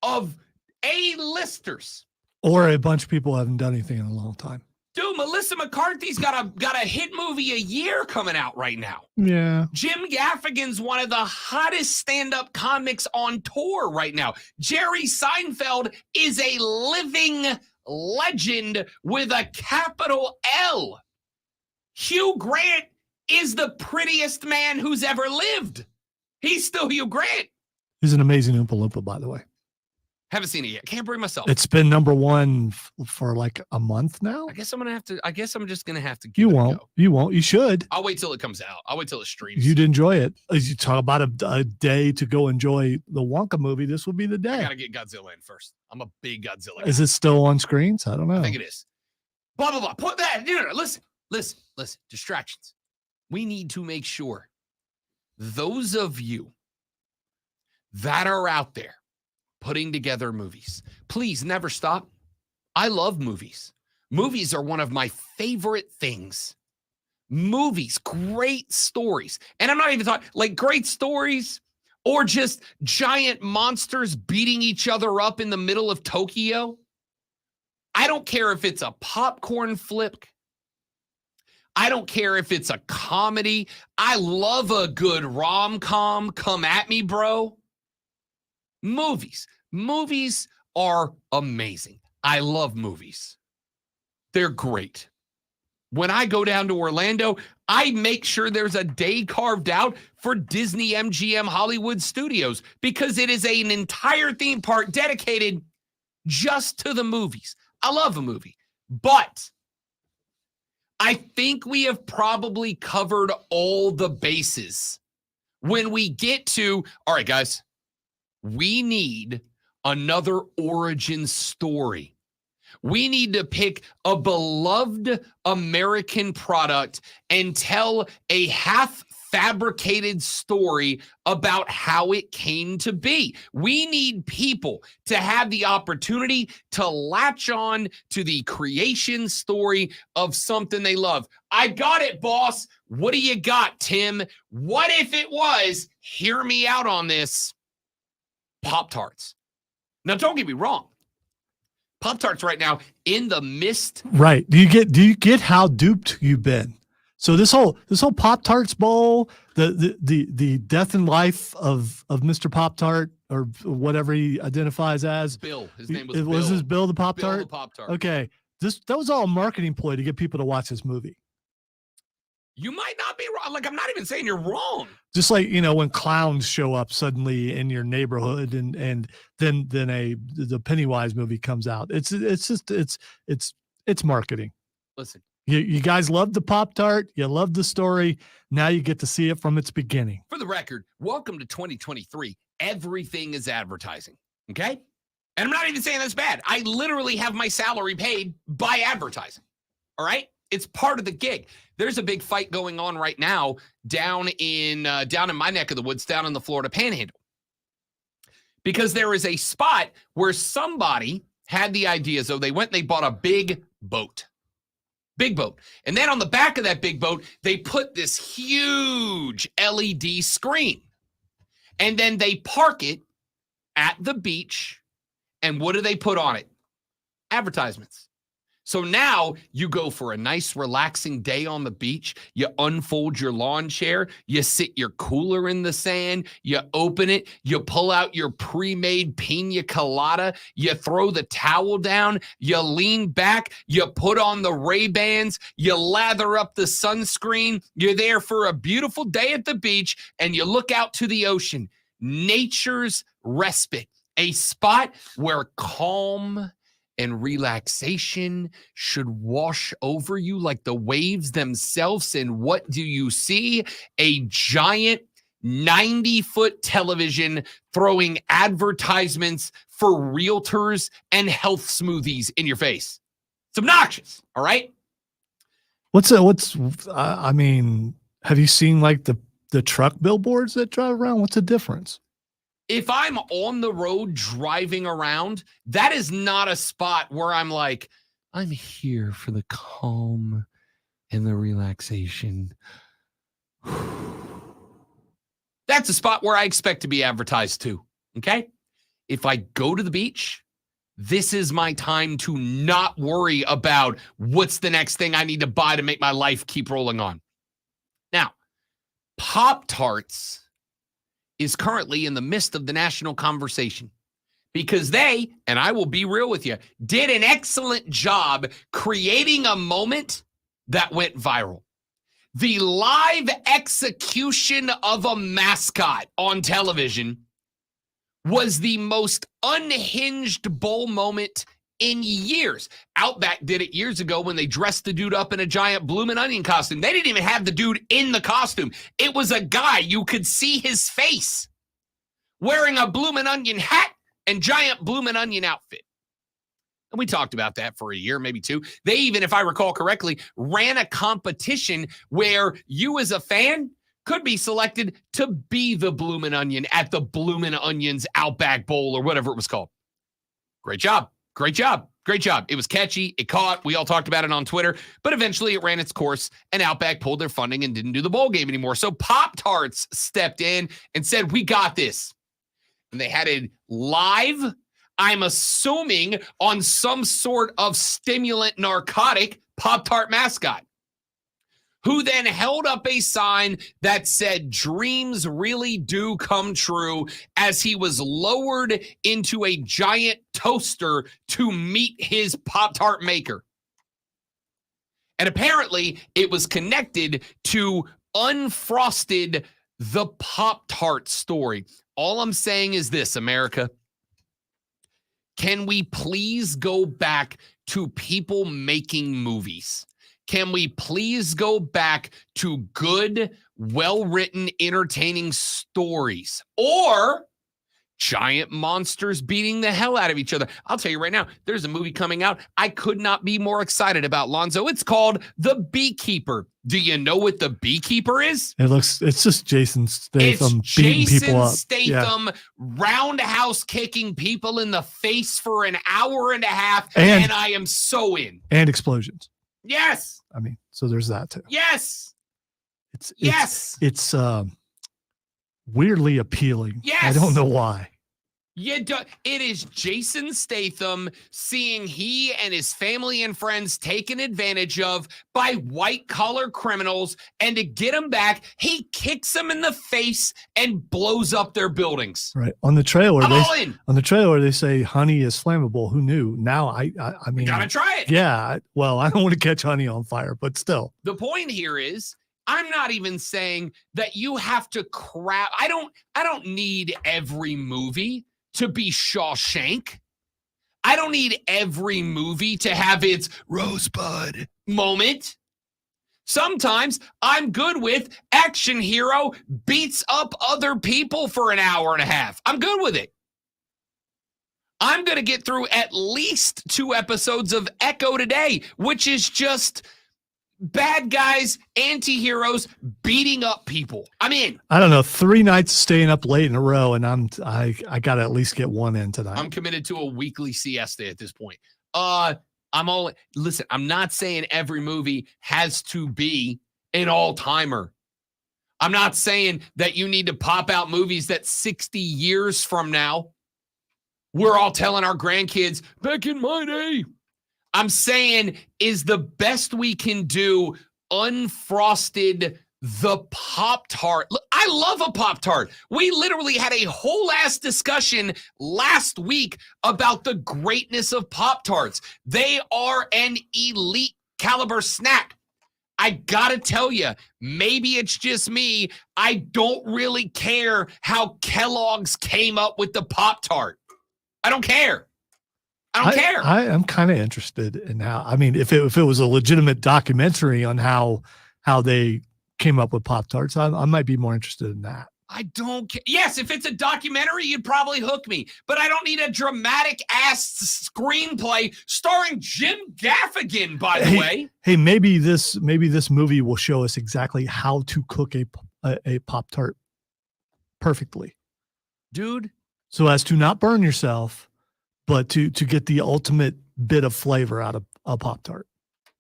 S1: of A-listers.
S2: Or a bunch of people who haven't done anything in a long time.
S1: Dude, Melissa McCarthy's got a hit movie a year coming out right now.
S2: Yeah.
S1: Jim Gaffigan's one of the hottest stand-up comics on tour right now. Jerry Seinfeld is a living legend with a capital L. Hugh Grant is the prettiest man who's ever lived. He's still Hugh Grant.
S2: He's an amazing Oompa Loompa, by the way.
S1: Haven't seen it yet. Can't bring myself.
S2: It's been number one for like a month now.
S1: I guess I'm just gonna have to.
S2: You won't. You won't. You should.
S1: I'll wait till it comes out. I'll wait till it streams.
S2: You'd enjoy it. As you talk about a day to go enjoy the Wonka movie, this would be the
S1: I
S2: day.
S1: gotta get Godzilla in first. I'm a big Godzilla guy.
S2: Is it still on screens? I don't know.
S1: I think it is. Blah blah blah. Put that. No. Listen. Distractions. We need to make sure those of you that are out there putting together movies, please never stop. I love movies. Movies are one of my favorite things. Movies, great stories. And I'm not even talking like great stories or just giant monsters beating each other up in the middle of Tokyo. I don't care if it's a popcorn flick. I don't care if it's a comedy. I love a good rom-com. Come at me, bro. Movies are amazing. I love movies. They're great. When I go down to Orlando, I make sure there's a day carved out for Disney MGM Hollywood Studios because it is an entire theme park dedicated just to the movies. I love a movie, but I think we have probably covered all the bases. When we get to, all right, guys, we need another origin story. We need to pick a beloved American product and tell a half-fabricated story about how it came to be. We need people to have the opportunity to latch on to the creation story of something they love. I got it, boss. What do you got, Tim? What if it was, hear me out on this, Pop-Tarts? Now, don't get me wrong. Pop-Tarts right now in the midst.
S2: Right. Do you get how duped you've been? So this whole Pop-Tarts bowl, the death and life of Mr. Pop-Tart or whatever he identifies as.
S1: Bill. His name was Bill.
S2: Was his Bill the Pop-Tart?
S1: Bill the Pop-Tart.
S2: Okay. That was all a marketing ploy to get people to watch this movie.
S1: You might not be wrong. Like, I'm not even saying you're wrong.
S2: Just like, when clowns show up suddenly in your neighborhood and then the Pennywise movie comes out. It's marketing.
S1: Listen.
S2: You guys love the Pop-Tart. You love the story. Now you get to see it from its beginning.
S1: For the record, welcome to 2023. Everything is advertising. Okay? And I'm not even saying that's bad. I literally have my salary paid by advertising. All right? It's part of the gig. There's a big fight going on right now down in my neck of the woods, down in the Florida Panhandle. Because there is a spot where somebody had the idea. So they went and they bought a big boat. Big boat. And then on the back of that big boat, they put this huge LED screen. And then they park it at the beach. And what do they put on it? Advertisements. So now you go for a nice relaxing day on the beach. You unfold your lawn chair. You sit your cooler in the sand. You open it. You pull out your pre-made pina colada. You throw the towel down. You lean back. You put on the Ray-Bans. You lather up the sunscreen. You're there for a beautiful day at the beach, and you look out to the ocean. Nature's respite. A spot where calm and relaxation should wash over you like the waves themselves. And what do you see? A giant 90-foot television throwing advertisements for realtors and health smoothies in your face. It's obnoxious, all right?
S2: Have you seen like the truck billboards that drive around? What's the difference?
S1: If I'm on the road driving around, that is not a spot where I'm like, I'm here for the calm and the relaxation. That's a spot where I expect to be advertised to, okay? If I go to the beach, this is my time to not worry about what's the next thing I need to buy to make my life keep rolling on. Now, Pop-Tarts is currently in the midst of the national conversation because they, and I will be real with you, did an excellent job creating a moment that went viral. The live execution of a mascot on television was the most unhinged bowl moment in years. Outback did it years ago when they dressed the dude up in a giant bloomin' onion costume. They didn't even have the dude in the costume. It was a guy. You could see his face wearing a bloomin' onion hat and giant bloomin' onion outfit. And we talked about that for a year, maybe two. They even, if I recall correctly, ran a competition where you as a fan could be selected to be the bloomin' onion at the Bloomin' Onions Outback Bowl or whatever it was called. Great job. Great job. Great job. It was catchy. It caught. We all talked about it on Twitter, but eventually it ran its course and Outback pulled their funding and didn't do the bowl game anymore. So Pop-Tarts stepped in and said, we got this. And they had it live, I'm assuming, on some sort of stimulant narcotic Pop-Tart mascot, who then held up a sign that said, dreams really do come true, as he was lowered into a giant toaster to meet his Pop-Tart maker. And apparently it was connected to Unfrosted, the Pop-Tart story. All I'm saying is this, America. Can we please go back to people making movies? Can we please go back to good, well-written, entertaining stories? Or giant monsters beating the hell out of each other. I'll tell you right now, there's a movie coming out I could not be more excited about, Lonzo. It's called The Beekeeper. Do you know what The Beekeeper is?
S2: It's just Jason Statham beating people up.
S1: Statham roundhouse kicking people in the face for an hour and a half, and I am so in.
S2: And explosions.
S1: Yes.
S2: I mean, so there's that too.
S1: Yes.
S2: It's weirdly appealing.
S1: Yes.
S2: I don't know why.
S1: It is Jason Statham seeing he and his family and friends taken advantage of by white-collar criminals, and to get them back, he kicks them in the face and blows up their buildings.
S2: Right. On the trailer,
S1: On
S2: the trailer, they say honey is flammable. Who knew? Now I mean,
S1: you gotta try it.
S2: Yeah. Well, I don't want to catch honey on fire, but still.
S1: The point here is, I'm not even saying that you have to crap. I don't need every movie to be Shawshank. I don't need every movie to have its Rosebud moment. Sometimes I'm good with action hero beats up other people for an hour and a half. I'm good with it. I'm going to get through at least 2 episodes of Echo today, which is just bad guys, anti-heroes beating up people. I'm in.
S2: I don't know, 3 nights staying up late in a row, and I got to at least get one in tonight.
S1: I'm committed to a weekly siesta at this point. Listen, I'm not saying every movie has to be an all-timer. I'm not saying that you need to pop out movies that 60 years from now, we're all telling our grandkids, back in my day. I'm saying, is the best we can do Unfrosted, the Pop-Tart. Look, I love a Pop-Tart. We literally had a whole ass discussion last week about the greatness of Pop-Tarts. They are an elite caliber snack. I gotta tell you, maybe it's just me. I don't really care how Kellogg's came up with the Pop-Tart. I don't care. I don't care.
S2: I am kind of interested in how. I mean, if it was a legitimate documentary on how they came up with Pop-Tarts, I might be more interested in that.
S1: I don't care. Yes, if it's a documentary, you'd probably hook me. But I don't need a dramatic ass screenplay starring Jim Gaffigan, by the way.
S2: Hey, maybe this movie will show us exactly how to cook a Pop-Tart perfectly,
S1: dude.
S2: So as to not burn yourself, but to get the ultimate bit of flavor out of a Pop-Tart.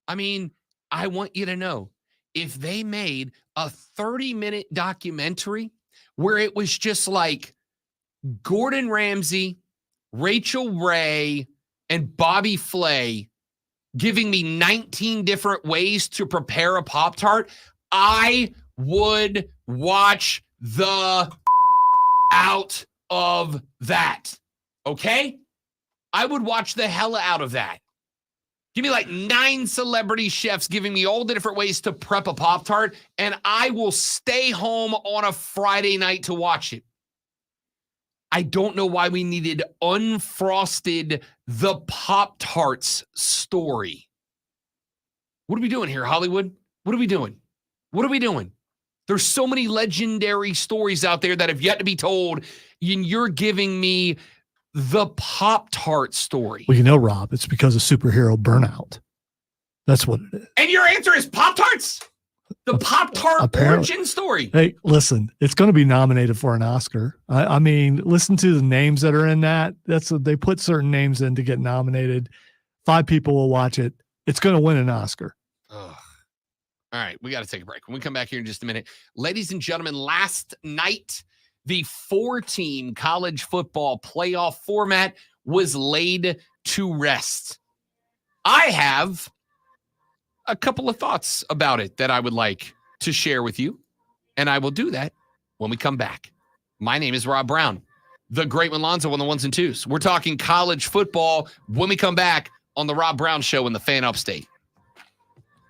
S1: I mean, I want you to know, if they made a 30-minute documentary where it was just like Gordon Ramsay, Rachel Ray, and Bobby Flay giving me 19 different ways to prepare a Pop-Tart, I would watch the out of that. Okay? I would watch the hell out of that. Give me like 9 celebrity chefs giving me all the different ways to prep a Pop-Tart, and I will stay home on a Friday night to watch it. I don't know why we needed unfrosted the Pop-Tarts story. What are we doing here, Hollywood? What are we doing? What are we doing? There's so many legendary stories out there that have yet to be told, and you're giving me the Pop-Tart story.
S2: Well, you know, Rob, it's because of superhero burnout. That's what it is.
S1: And your answer is Pop-Tarts? The Pop-Tart origin story.
S2: Hey, listen, it's going to be nominated for an Oscar. I mean, listen to the names that are in that. They put certain names in to get nominated. 5 people will watch it. It's going to win an Oscar.
S1: Ugh. All right, we got to take a break. When we come back here in just a minute, ladies and gentlemen, last night, the 4-team college football playoff format was laid to rest. I have a couple of thoughts about it that I would like to share with you, and I will do that when we come back. My name is Rob Brown, the great Malonzo on the ones and twos. We're talking college football when we come back on the Rob Brown Show in the Fan Upstate.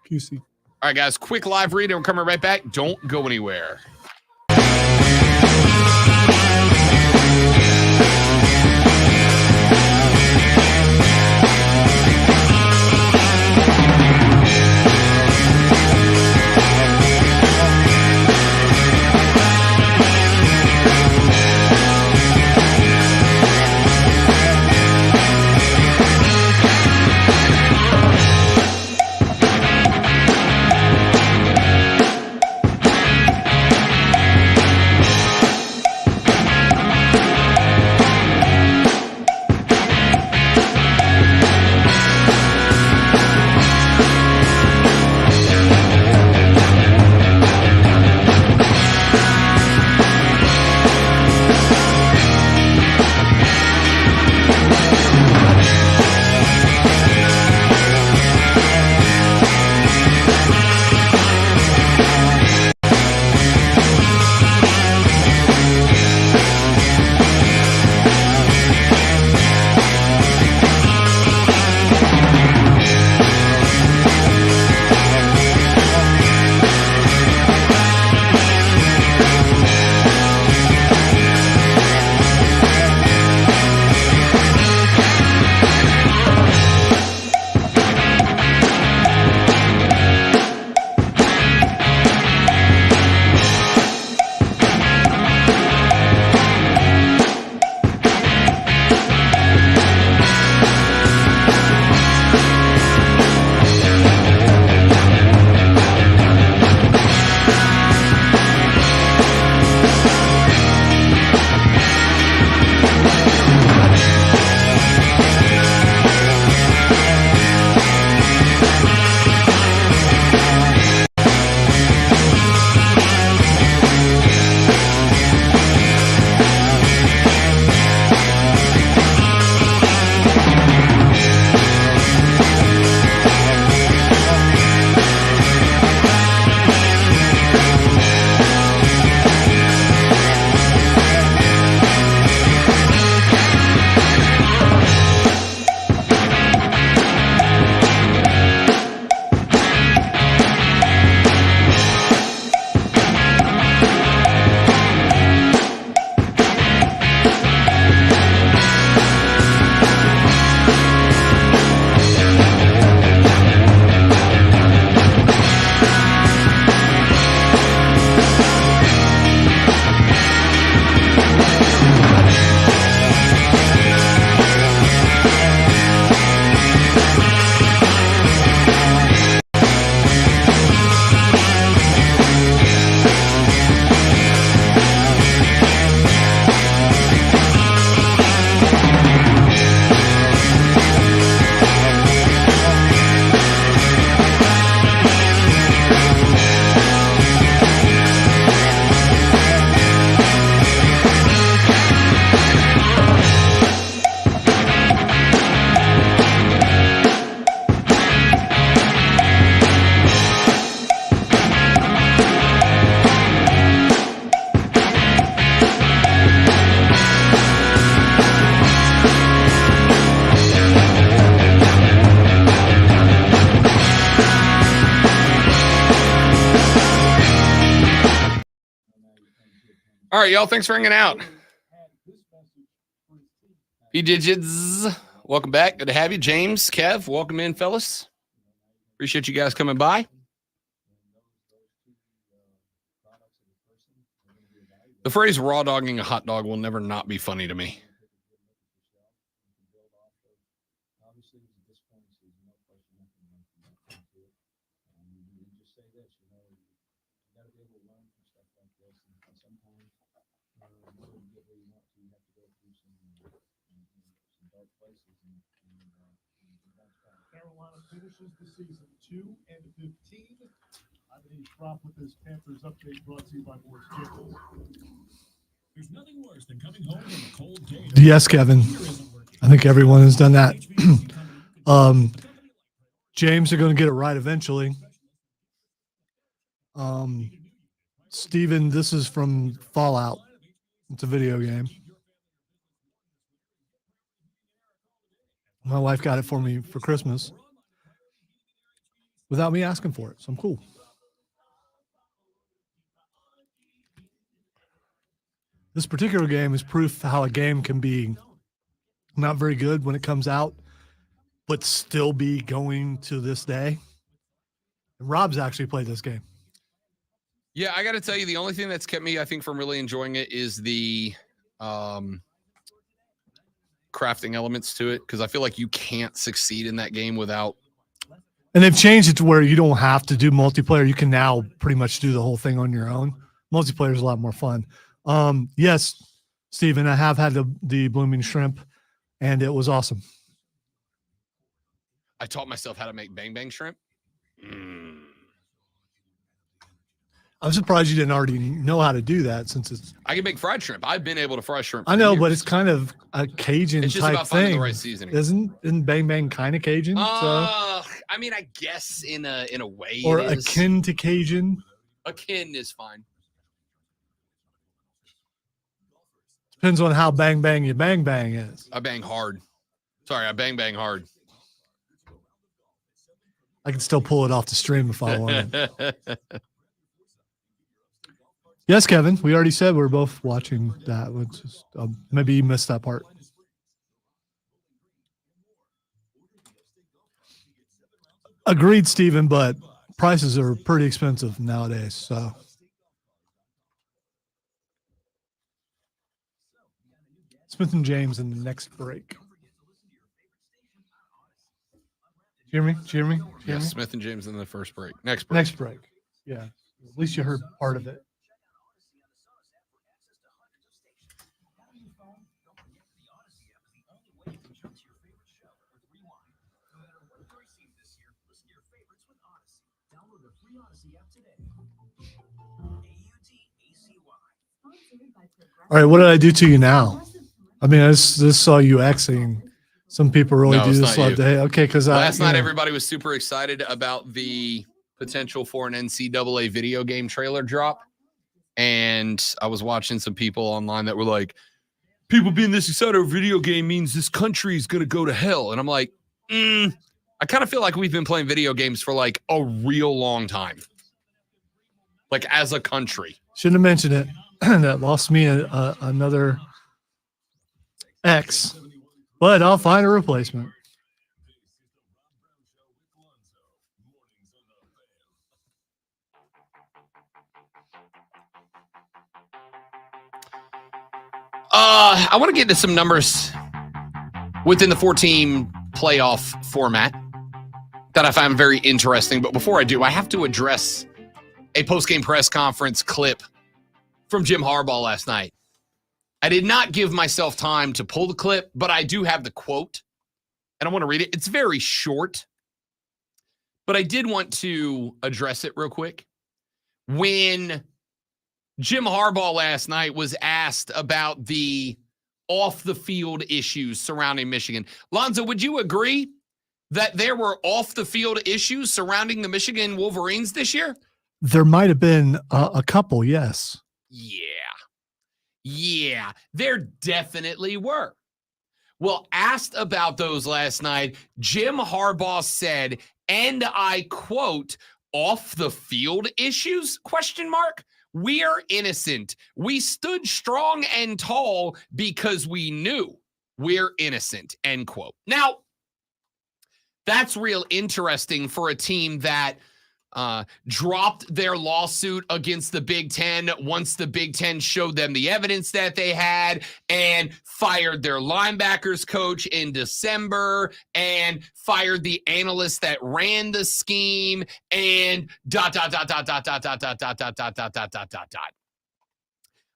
S2: QC.
S1: All right, guys, quick live read, and we're coming right back. Don't go anywhere. All right, y'all. Thanks for hanging out. P-Digits, welcome back. Good to have you. James, Kev, welcome in, fellas. Appreciate you guys coming by. The phrase raw dogging a hot dog will never not be funny to me.
S2: Carolina finishes the season 2-15. I'm going to drop with this Panthers update brought to you by Morris Jacobs. There's nothing worse than coming home on a cold day. Yes, Kevin. I think everyone has done that. James are going to get it right eventually. Steven, this is from Fallout. It's a video game. My wife got it for me for Christmas without me asking for it, so I'm cool. This particular game is proof how a game can be not very good when it comes out, but still be going to this day. And Rob's actually played this game.
S1: Yeah, I got to tell you, the only thing that's kept me, I think, from really enjoying it is the crafting elements to it, because I feel like you can't succeed in that game without.
S2: And they've changed it to where you don't have to do multiplayer. You can now pretty much do the whole thing on your own. Multiplayer is a lot more fun. Yes, Steven, I have had the blooming shrimp, and it was awesome.
S1: I taught myself how to make bang bang shrimp.
S2: I'm surprised you didn't already know how to do that, since it's.
S1: I can make fried shrimp. I've been able to fry shrimp.
S2: I know, but it's kind of a Cajun
S1: it's just
S2: type
S1: about finding
S2: thing.
S1: the right seasoning.
S2: Isn't bang bang kind of Cajun?
S1: I mean, I guess in a way,
S2: or
S1: it is.
S2: akin to Cajun.
S1: Akin is fine.
S2: Depends on how bang bang your bang bang is.
S1: I bang hard. Sorry, I bang bang hard.
S2: I can still pull it off the stream if I want it. Yes, Kevin. We already said we're both watching that. Which is, maybe you missed that part. Agreed, Stephen, but prices are pretty expensive nowadays. So. Smith and James in the next break. Hear me? Hear me?
S1: Yeah, Smith and James in the first break. Next break.
S2: Next break. Yeah. At least you heard part of it. All right, what did I do to you now? I mean, I just saw you Xing. Some people really do this all day. Okay, because
S1: last night everybody was super excited about the potential for an NCAA video game trailer drop. And I was watching some people online that were like, people being this excited over a video game means this country is going to go to hell. And I'm like, I kind of feel like we've been playing video games for like a real long time. Like as a country.
S2: Shouldn't have mentioned it. That lost me another X. But I'll find a replacement.
S1: I want to get into some numbers within the 4-team playoff format that I find very interesting. But before I do, I have to address a post-game press conference clip from Jim Harbaugh last night. I did not give myself time to pull the clip, but I do have the quote, and I want to read it. It's very short, but I did want to address it real quick. When Jim Harbaugh last night was asked about the off-the-field issues surrounding Michigan, Lonzo, would you agree that there were off-the-field issues surrounding the Michigan Wolverines this year?
S2: There might have been a couple, yes.
S1: Yeah, there definitely were. Well, asked about those last night, Jim Harbaugh said, and I quote, off the field issues, ? We are innocent. We stood strong and tall because we knew we're innocent, end quote. Now, that's real interesting for a team that dropped their lawsuit against the Big Ten once the Big Ten showed them the evidence that they had and fired their linebackers coach in December and fired the analyst that ran the scheme and ...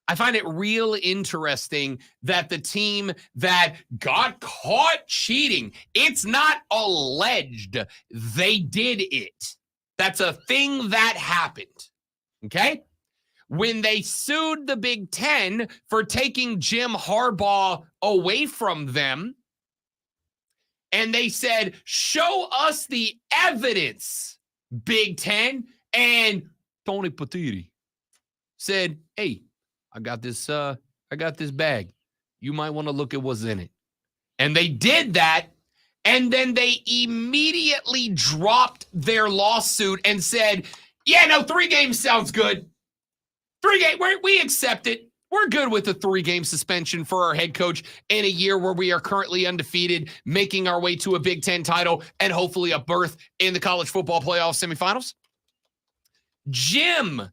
S1: I find it real interesting that the team that got caught cheating, it's not alleged, they did it. That's a thing that happened, okay? When they sued the Big Ten for taking Jim Harbaugh away from them, and they said, show us the evidence, Big Ten, and Tony Patiri said, hey, I got this bag. You might want to look at what's in it. And they did that. And then they immediately dropped their lawsuit and said, yeah, no, 3 games sounds good. 3 games, we accept it. We're good with a 3-game suspension for our head coach in a year where we are currently undefeated, making our way to a Big Ten title and hopefully a berth in the college football playoff semifinals. Jim,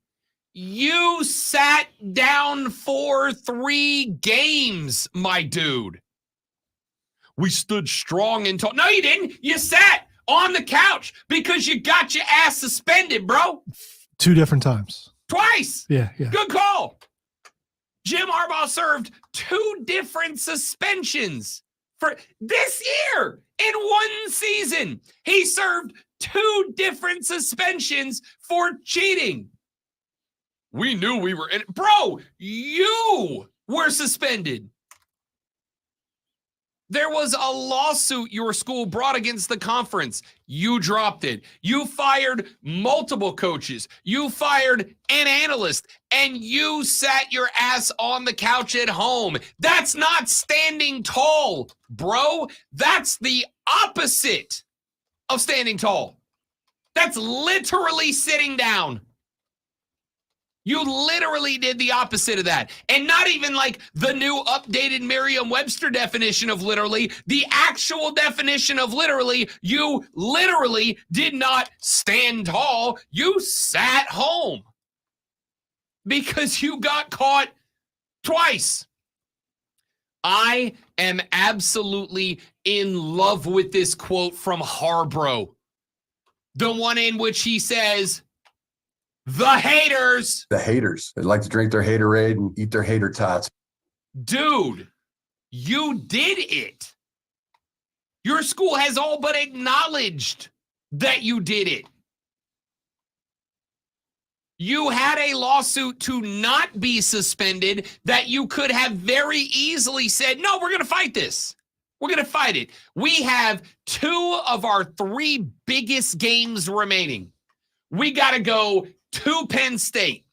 S1: you sat down for 3 games, my dude. We stood strong and tall. No, you didn't. You sat on the couch because you got your ass suspended, bro.
S2: 2 different times.
S1: Twice.
S2: Yeah.
S1: Good call. Jim Harbaugh served 2 different suspensions for this year in 1 season. He served 2 different suspensions for cheating. We knew we were in. Bro, you were suspended. There was a lawsuit your school brought against the conference. You dropped it. You fired multiple coaches. You fired an analyst, and you sat your ass on the couch at home. That's not standing tall, bro. That's the opposite of standing tall. That's literally sitting down. You literally did the opposite of that. And not even like the new updated Merriam-Webster definition of literally, the actual definition of literally, you literally did not stand tall. You sat home because you got caught twice. I am absolutely in love with this quote from Harbaugh. The one in which he says, the haters.
S4: The haters. They like to drink their haterade and eat their hater tots.
S1: Dude, you did it. Your school has all but acknowledged that you did it. You had a lawsuit to not be suspended that you could have very easily said, no, we're going to fight this. We're going to fight it. We have 2 of our 3 biggest games remaining. We got to go to Penn State.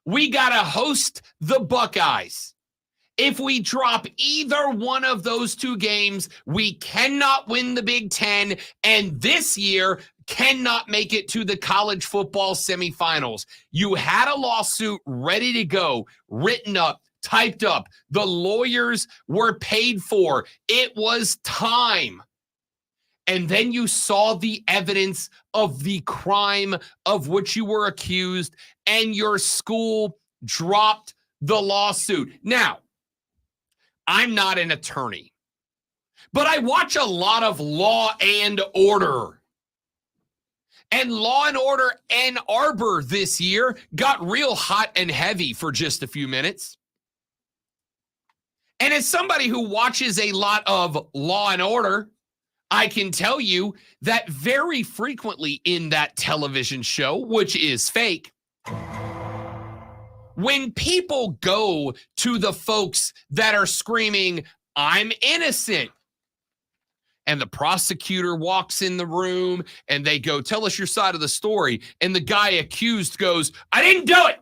S1: We got to host the Buckeyes. If we drop either one of those 2 games, we cannot win the Big Ten, and this year cannot make it to the college football semifinals. You had a lawsuit ready to go, written up, typed up. The lawyers were paid for. It was time. And then you saw the evidence of the crime of which you were accused, and your school dropped the lawsuit. Now, I'm not an attorney, but I watch a lot of Law and Order. And Law and Order Ann Arbor this year got real hot and heavy for just a few minutes. And as somebody who watches a lot of Law and Order, I can tell you that very frequently in that television show, which is fake, when people go to the folks that are screaming, I'm innocent, and the prosecutor walks in the room and they go, tell us your side of the story. And the guy accused goes, I didn't do it.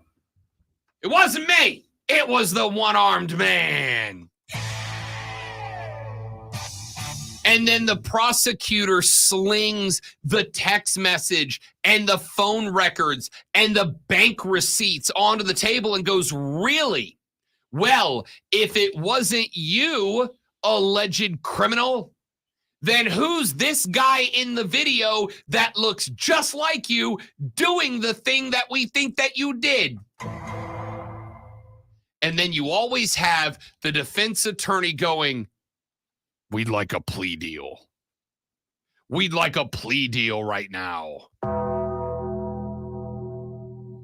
S1: It wasn't me. It was the one-armed man. And then the prosecutor slings the text message and the phone records and the bank receipts onto the table and goes, really? Well, if it wasn't you, alleged criminal, then who's this guy in the video that looks just like you doing the thing that we think that you did? And then you always have the defense attorney going, we'd like a plea deal. We'd like a plea deal right now.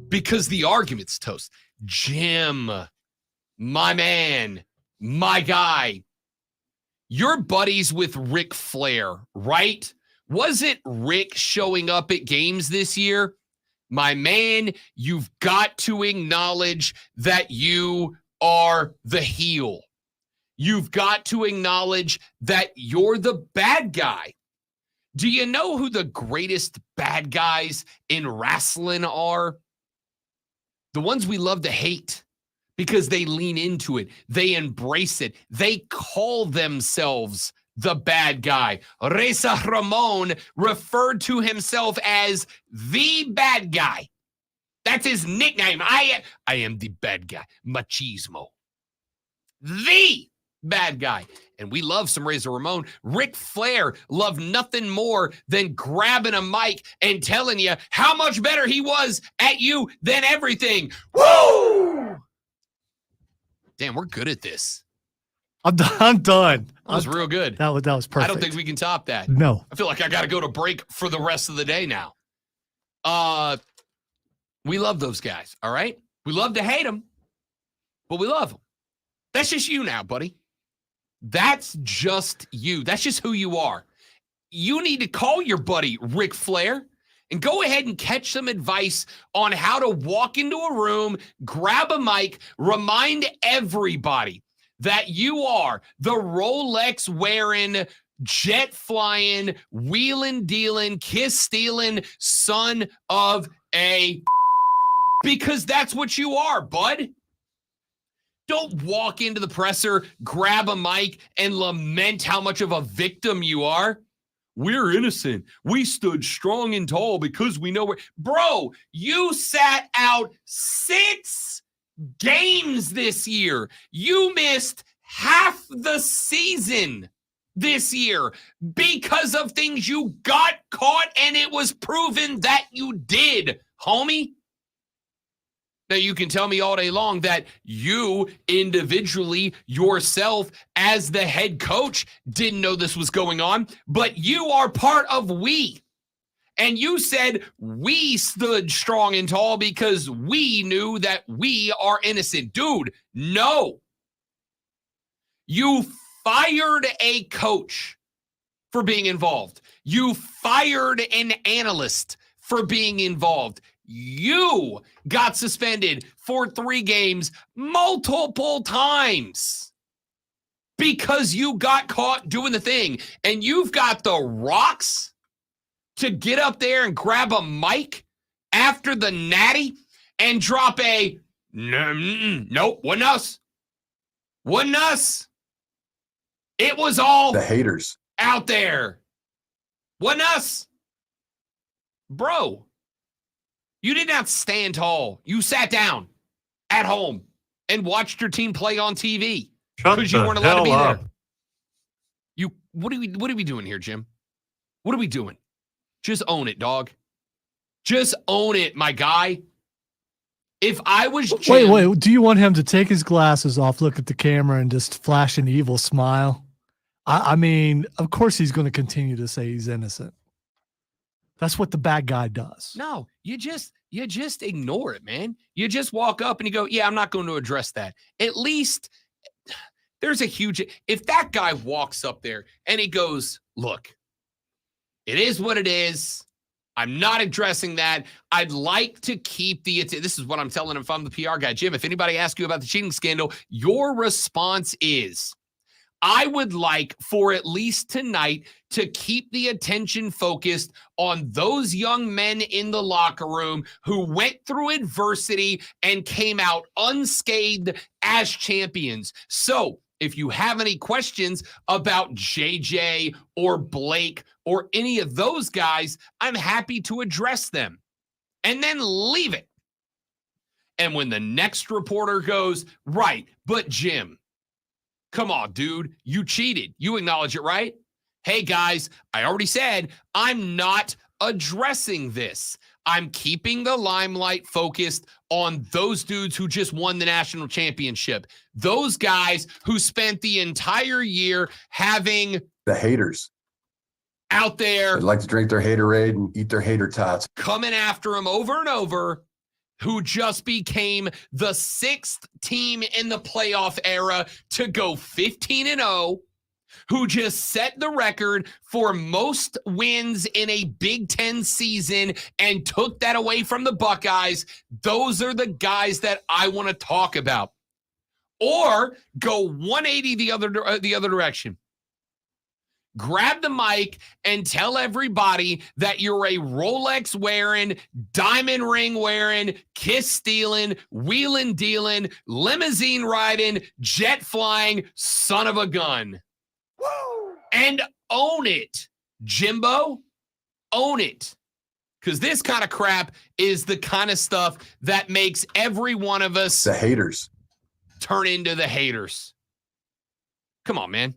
S1: Because the argument's toast. Jim, my man, my guy, you're buddies with Ric Flair, right? Was it Rick showing up at games this year? My man, you've got to acknowledge that you are the heel. You've got to acknowledge that you're the bad guy. Do you know who the greatest bad guys in wrestling are? The ones we love to hate because they lean into it. They embrace it. They call themselves the bad guy. Reza Ramon referred to himself as the bad guy. That's his nickname. I am the bad guy. Machismo. The bad guy. And we love some Reza Ramon. Ric Flair loved nothing more than grabbing a mic and telling you how much better he was at you than everything. Woo! Damn, we're good at this.
S2: I'm done.
S1: That was real good.
S2: That was perfect.
S1: I don't think we can top that.
S2: No.
S1: I feel like I got to go to break for the rest of the day now. We love those guys, all right? We love to hate them, but we love them. That's just you now, buddy. That's just you. That's just who you are. You need to call your buddy Ric Flair and go ahead and catch some advice on how to walk into a room, grab a mic, remind everybody that you are the Rolex wearing, jet flying, wheeling dealing, kiss stealing son of a, because that's what you are, bud. Don't walk into the presser, grab a mic, and lament how much of a victim you are. We're innocent. We stood strong and tall because we know where. Bro, you sat out 6 games this year. You missed half the season this year because of things you got caught and it was proven that you did, homie. Now, you can tell me all day long that you individually, yourself, as the head coach, didn't know this was going on, but you are part of we. And you said we stood strong and tall because we knew that we are innocent. Dude, no. You fired a coach for being involved. You fired an analyst for being involved. You got suspended for 3 games multiple times because you got caught doing the thing. And you've got the rocks to get up there and grab a mic after the natty and drop a, nope, wasn't us. Wasn't us. It was all
S4: the haters
S1: out there. Wasn't us. Bro. You did not stand tall. You sat down at home and watched your team play on TV because you weren't allowed to be there. What are we doing here, Jim? What are we doing? Just own it, dog. Just own it, my guy. If I was Jim,
S2: wait, do you want him to take his glasses off, look at the camera, and just flash an evil smile? I mean, of course he's going to continue to say he's innocent. That's what the bad guy does.
S1: No, you just ignore it, man. You just walk up and you go, yeah, I'm not going to address that. At least there's a huge, if that guy walks up there and he goes, look, it is what it is. I'm not addressing that. I'd like to keep this is what I'm telling him if I'm the PR guy. Jim, if anybody asks you about the cheating scandal, your response is, I would like for at least tonight to keep the attention focused on those young men in the locker room who went through adversity and came out unscathed as champions. So If you have any questions about JJ or Blake or any of those guys, I'm happy to address them. And then leave it. And when the next reporter goes, right, but Jim, come on, dude, you cheated. You acknowledge it, right? Hey, guys, I already said I'm not addressing this. I'm keeping the limelight focused on those dudes who just won the national championship. Those guys who spent the entire year having
S4: The haters.
S1: out there
S4: They like to drink their haterade and eat their hater tots.
S1: coming after him over and over, who just became the 6th team in the playoff era to go 15-0, who just set the record for most wins in a Big Ten season and took that away from the Buckeyes. Those are the guys that I want to talk about. Or go 180 the other direction. Grab the mic and tell everybody that you're a Rolex wearing, diamond ring wearing, kiss stealing, wheeling dealing, limousine riding, jet flying son of a gun. Woo! And own it, Jimbo. Own it. Because this kind of crap is the kind of stuff that makes every one of us
S4: The haters.
S1: turn into the haters. Come on, man.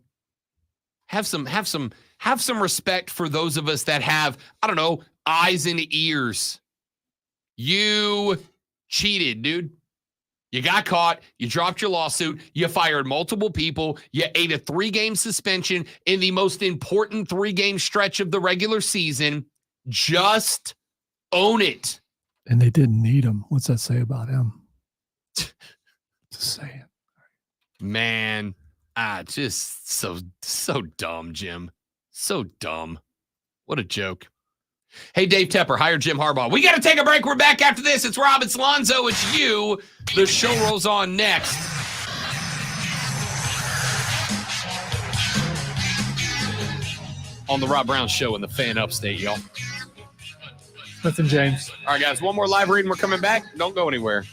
S1: Have some respect for those of us that have, I don't know, eyes and ears. You cheated, dude. You got caught. You dropped your lawsuit. You fired multiple people. You ate a 3-game suspension in the most important 3-game stretch of the regular season. Just own it.
S2: And they didn't need him. What's that say about him? Just saying.
S1: Man, just so dumb, Jim. So dumb. What a joke. Hey, Dave Tepper, hire Jim Harbaugh. We got to take a break. We're back after this. It's Rob, it's Lonzo, it's you. The show rolls on next. On the Rob Brown Show in the Fan Upstate, y'all.
S2: Smith and James.
S1: All right, guys, one more live reading. We're coming back. Don't go anywhere.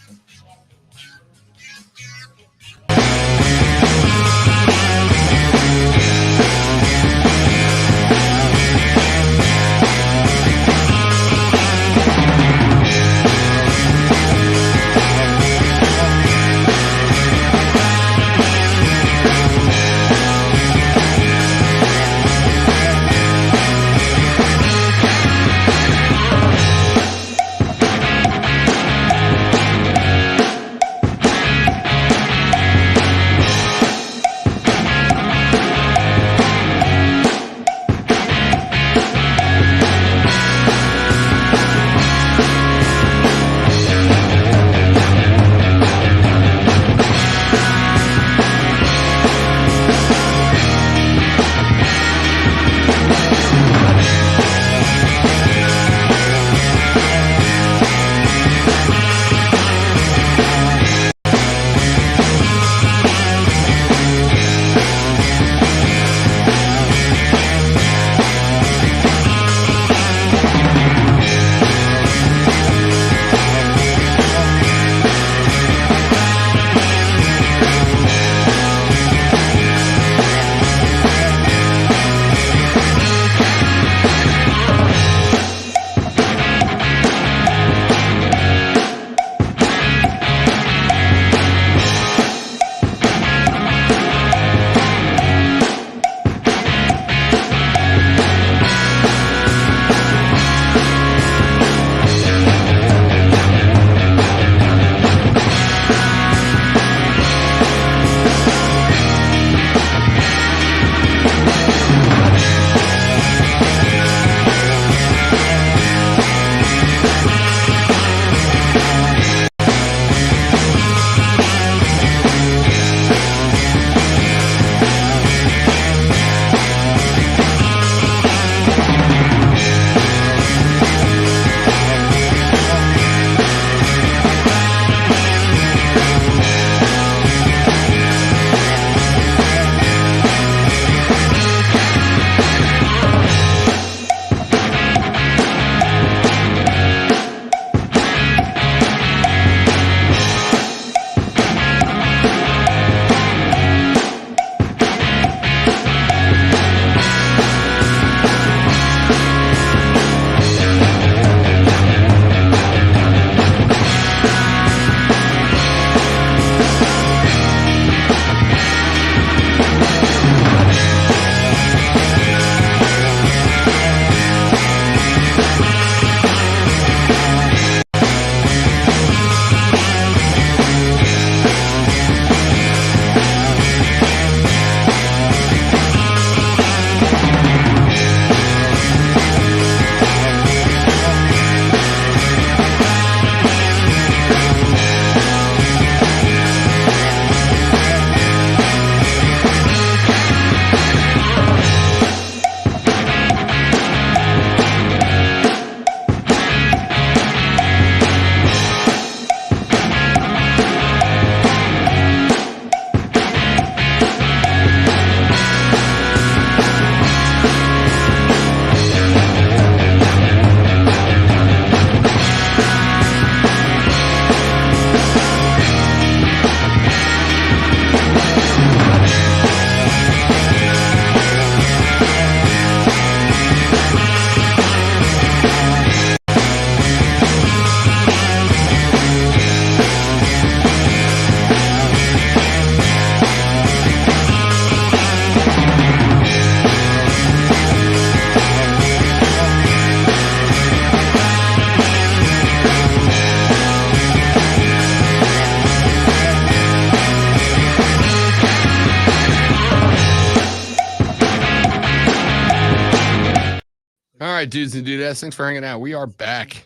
S1: right, dudes and dudettes, thanks for hanging out. We are back.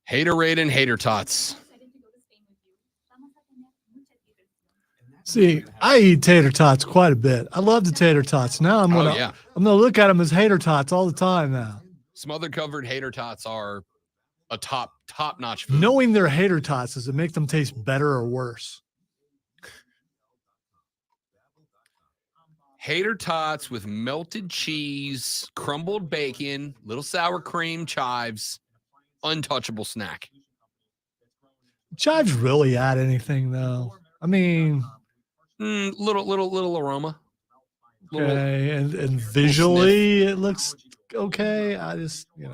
S1: Haterade and hater tots.
S2: See, I eat tater tots quite a bit. I love the tater tots. Now I'm gonna look at them as hater tots all the time now.
S1: Smothered covered hater tots are a top-notch food.
S2: Knowing they're hater tots, does it make them taste better or worse?
S1: Hater tots with melted cheese, crumbled bacon, little sour cream, chives, untouchable snack.
S2: Chives really add anything though? I mean,
S1: little aroma.
S2: Okay, and visually it looks okay. I just,
S14: HVAC,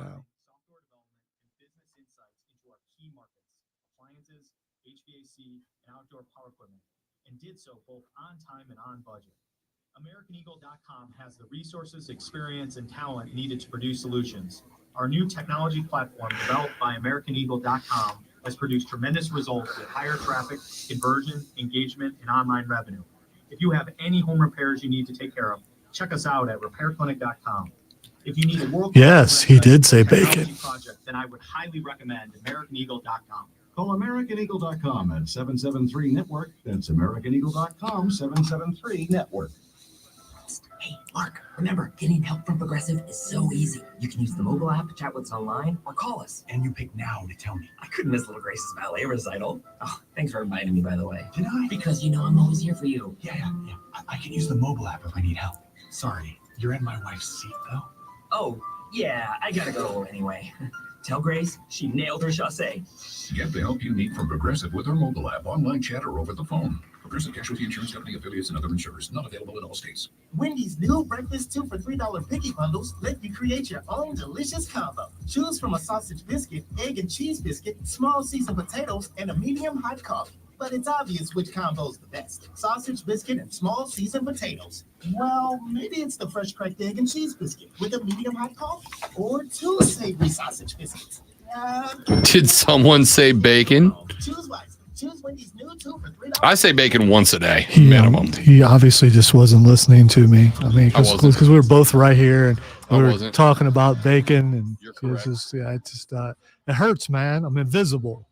S14: and outdoor power equipment, and did so both on time and on budget. AmericanEagle.com has the resources, experience, and talent needed to produce solutions. Our new technology platform, developed by AmericanEagle.com, has produced tremendous results with higher traffic, conversion, engagement, and online revenue. If you have any home repairs you need to take care of, check us out at RepairClinic.com. If you need a world
S2: yes, he did say bacon.
S14: project, then I would highly recommend AmericanEagle.com.
S6: Call AmericanEagle.com at 773-NETWORK. That's AmericanEagle.com, 773-NETWORK.
S12: Hey, Mark, remember, getting help from Progressive is so easy. You can use the mobile app, chat with us online, or call us.
S6: And you pick now to tell me.
S12: I couldn't miss Little Grace's ballet recital. Oh, thanks for inviting me, by the way.
S6: Did I?
S12: Because you know I'm always here for you.
S6: Yeah. I can use the mobile app if I need help. Sorry, you're in my wife's seat, though.
S12: Oh, yeah, I gotta go anyway. Tell Grace she nailed her chassé.
S16: Get the help you need from Progressive with our mobile app, online chat, or over the phone. Progressive Casualty Insurance Company affiliates and other insurers. Not available in all states.
S17: Wendy's new breakfast 2 for $3 Picky Bundles let you create your own delicious combo. Choose from a sausage biscuit, egg and cheese biscuit, small seasoned potatoes, and a medium hot coffee. But it's obvious which combo's the best. Sausage biscuit and small seasoned potatoes. Well, maybe it's the fresh cracked egg and cheese biscuit with a medium hot coffee. Or 2 savory sausage biscuits.
S1: Did someone say bacon?
S17: Choose wisely. Choose Wendy's new 2 for $3.
S1: I say bacon once a day,
S2: minimum. He obviously just wasn't listening to me. I mean, because we were both right here and we were talking about bacon, and it just, it hurts, man. I'm invisible.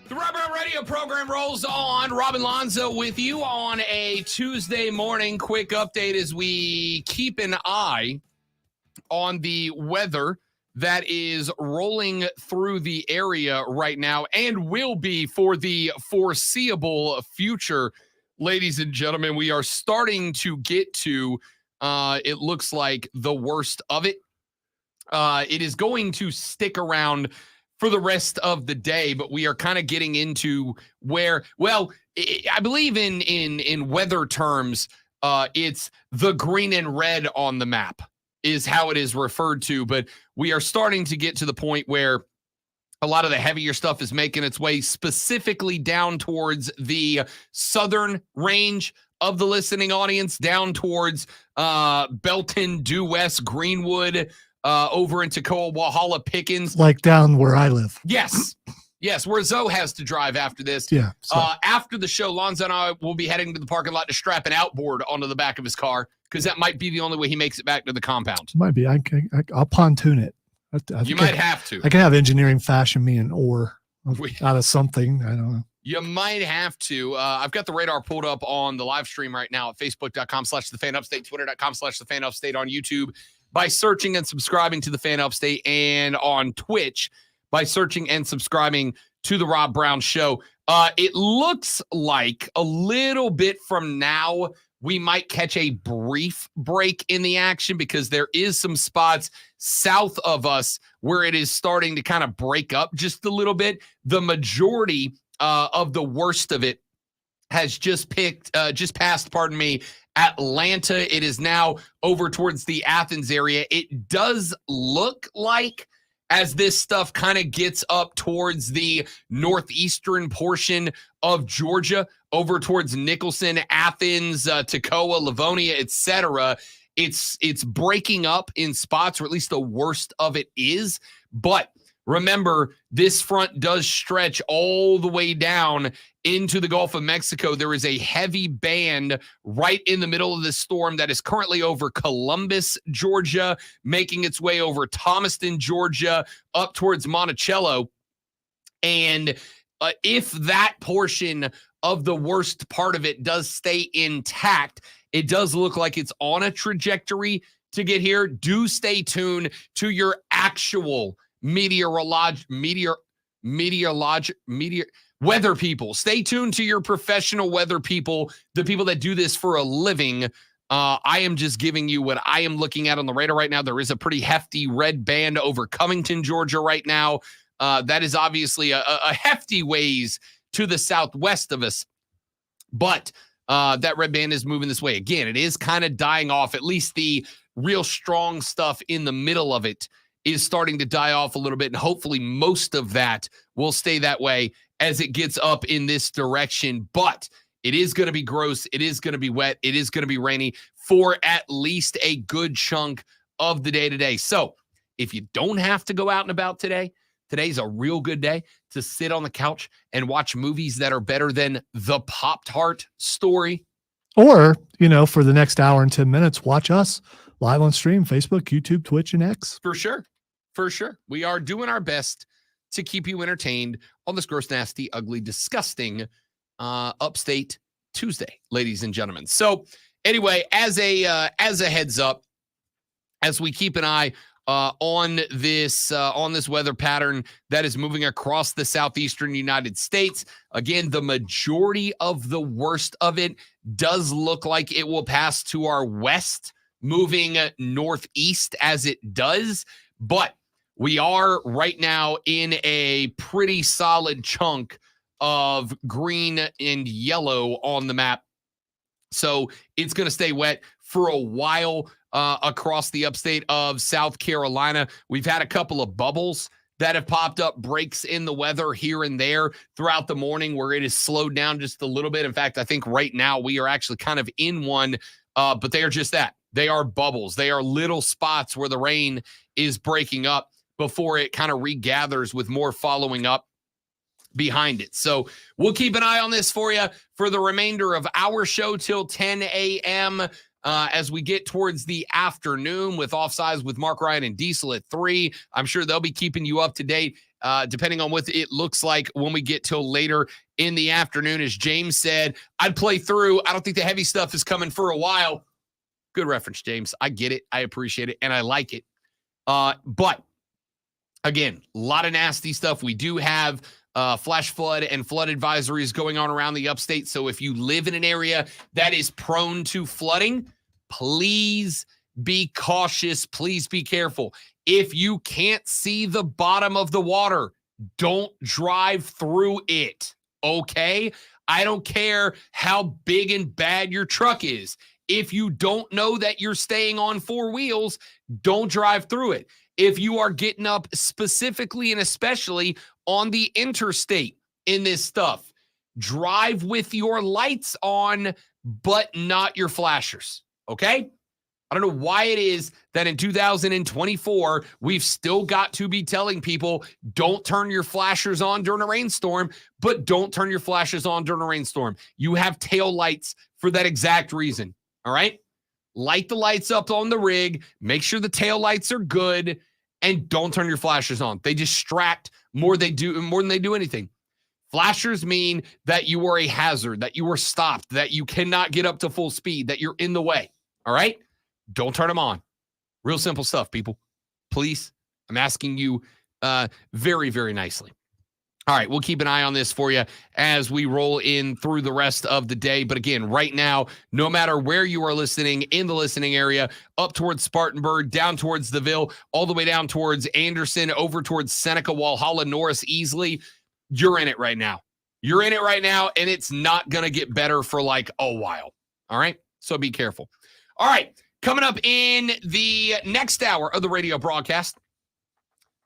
S1: The Rubber Radio program rolls on. Robin Lonzo with you on a Tuesday morning. Quick update as we keep an eye on the weather that is rolling through the area right now and will be for the foreseeable future. Ladies and gentlemen, we are starting to get to, it looks like, the worst of it. It is going to stick around for the rest of the day, but we are kind of getting into where, well, I believe in weather terms, it's the green and red on the map is how it is referred to, but we are starting to get to the point where a lot of the heavier stuff is making its way specifically down towards the southern range of the listening audience, down towards Belton, Due West, Greenwood, over into Walhalla, Pickens.
S2: Like down where I live.
S1: Yes, where Zoe has to drive after this.
S2: Yeah. So.
S1: After the show, Lonzo and I will be heading to the parking lot to strap an outboard onto the back of his car because that might be the only way he makes it back to the compound.
S2: Might be. I'll pontoon it.
S1: You might have to.
S2: I can have engineering fashion me an oar out of something. I don't know.
S1: You might have to. I've got the radar pulled up on the live stream right now at facebook.com/thefanupstate, twitter.com/thefanupstate, on YouTube by searching and subscribing to the Fan Upstate, and on Twitch by searching and subscribing to the Rob Brown Show. It looks like a little bit from now we might catch a brief break in the action because there is some spots south of us where it is starting to kind of break up just a little bit. The majority of the worst of it has just passed, Atlanta. It is now over towards the Athens area. It does look like, as this stuff kind of gets up towards the northeastern portion of Georgia, over towards Nicholson, Athens, Toccoa, Livonia, etc. It's breaking up in spots, or at least the worst of it is. But remember, this front does stretch all the way down into the Gulf of Mexico. There is a heavy band right in the middle of this storm that is currently over Columbus, Georgia, making its way over Thomaston, Georgia, up towards Monticello. And if that portion of the worst part of it does stay intact, it does look like it's on a trajectory to get here. Do stay tuned to your actual weather people. Stay tuned to your professional weather people, the people that do this for a living. I am just giving you what I am looking at on the radar right now. There is a pretty hefty red band over Covington, Georgia right now. That is obviously a hefty ways to the southwest of us. But that red band is moving this way. Again, it is kind of dying off. At least the real strong stuff in the middle of it is starting to die off a little bit. And hopefully most of that will stay that way as it gets up in this direction. But it is going to be gross. It is going to be wet. It is going to be rainy for at least a good chunk of the day today. So if you don't have to go out and about today, today's a real good day to sit on the couch and watch movies that are better than the Pop-Tart story.
S2: Or, for the next hour and 10 minutes, watch us live on stream, Facebook, YouTube, Twitch, and X.
S1: For sure. For sure. We are doing our best to keep you entertained on this gross, nasty, ugly, disgusting Upstate Tuesday, ladies and gentlemen. So anyway, as a heads up, as we keep an eye on this weather pattern that is moving across the southeastern United States. Again, the majority of the worst of it does look like it will pass to our west, moving northeast as it does. But we are right now in a pretty solid chunk of green and yellow on the map. So it's going to stay wet for a while across the upstate of South Carolina. We've had a couple of bubbles that have popped up, breaks in the weather here and there throughout the morning where it has slowed down just a little bit. In fact, I think right now we are actually kind of in one, but they are just that. They are bubbles. They are little spots where the rain is breaking up before it kind of regathers with more following up behind it. So we'll keep an eye on this for you for the remainder of our show till 10 a.m. As we get towards the afternoon with Offsides with Mark Ryan and Diesel at 3. I'm sure they'll be keeping you up to date depending on what it looks like when we get till later in the afternoon. As James said, I'd play through. I don't think the heavy stuff is coming for a while. Good reference, James. I get it. I appreciate it. And I like it. But again, a lot of nasty stuff. We do have flash flood and flood advisories going on around the upstate. So if you live in an area that is prone to flooding, please be cautious. Please be careful. If you can't see the bottom of the water, don't drive through it. Okay? I don't care how big and bad your truck is. If you don't know that you're staying on four wheels, don't drive through it. If you are getting up specifically and especially on the interstate in this stuff, drive with your lights on, but not your flashers. Okay? I don't know why it is that in 2024, we've still got to be telling people, don't turn your flashers on during a rainstorm, but don't turn your flashers on during a rainstorm. You have tail lights for that exact reason. All right? Light the lights up on the rig. Make sure the tail lights are good, and don't turn your flashers on. They distract more than they do anything. Flashers mean that you are a hazard, that you are stopped, that you cannot get up to full speed, that you're in the way. All right? Don't turn them on. Real simple stuff, people. Please, I'm asking you very, very nicely. All right, we'll keep an eye on this for you as we roll in through the rest of the day. But again, right now, no matter where you are listening in the listening area, up towards Spartanburg, down towards the Ville, all the way down towards Anderson, over towards Seneca, Walhalla, Norris, Easley, you're in it right now. You're in it right now, and it's not going to get better for like a while. All right? So be careful. All right, coming up in the next hour of the radio broadcast,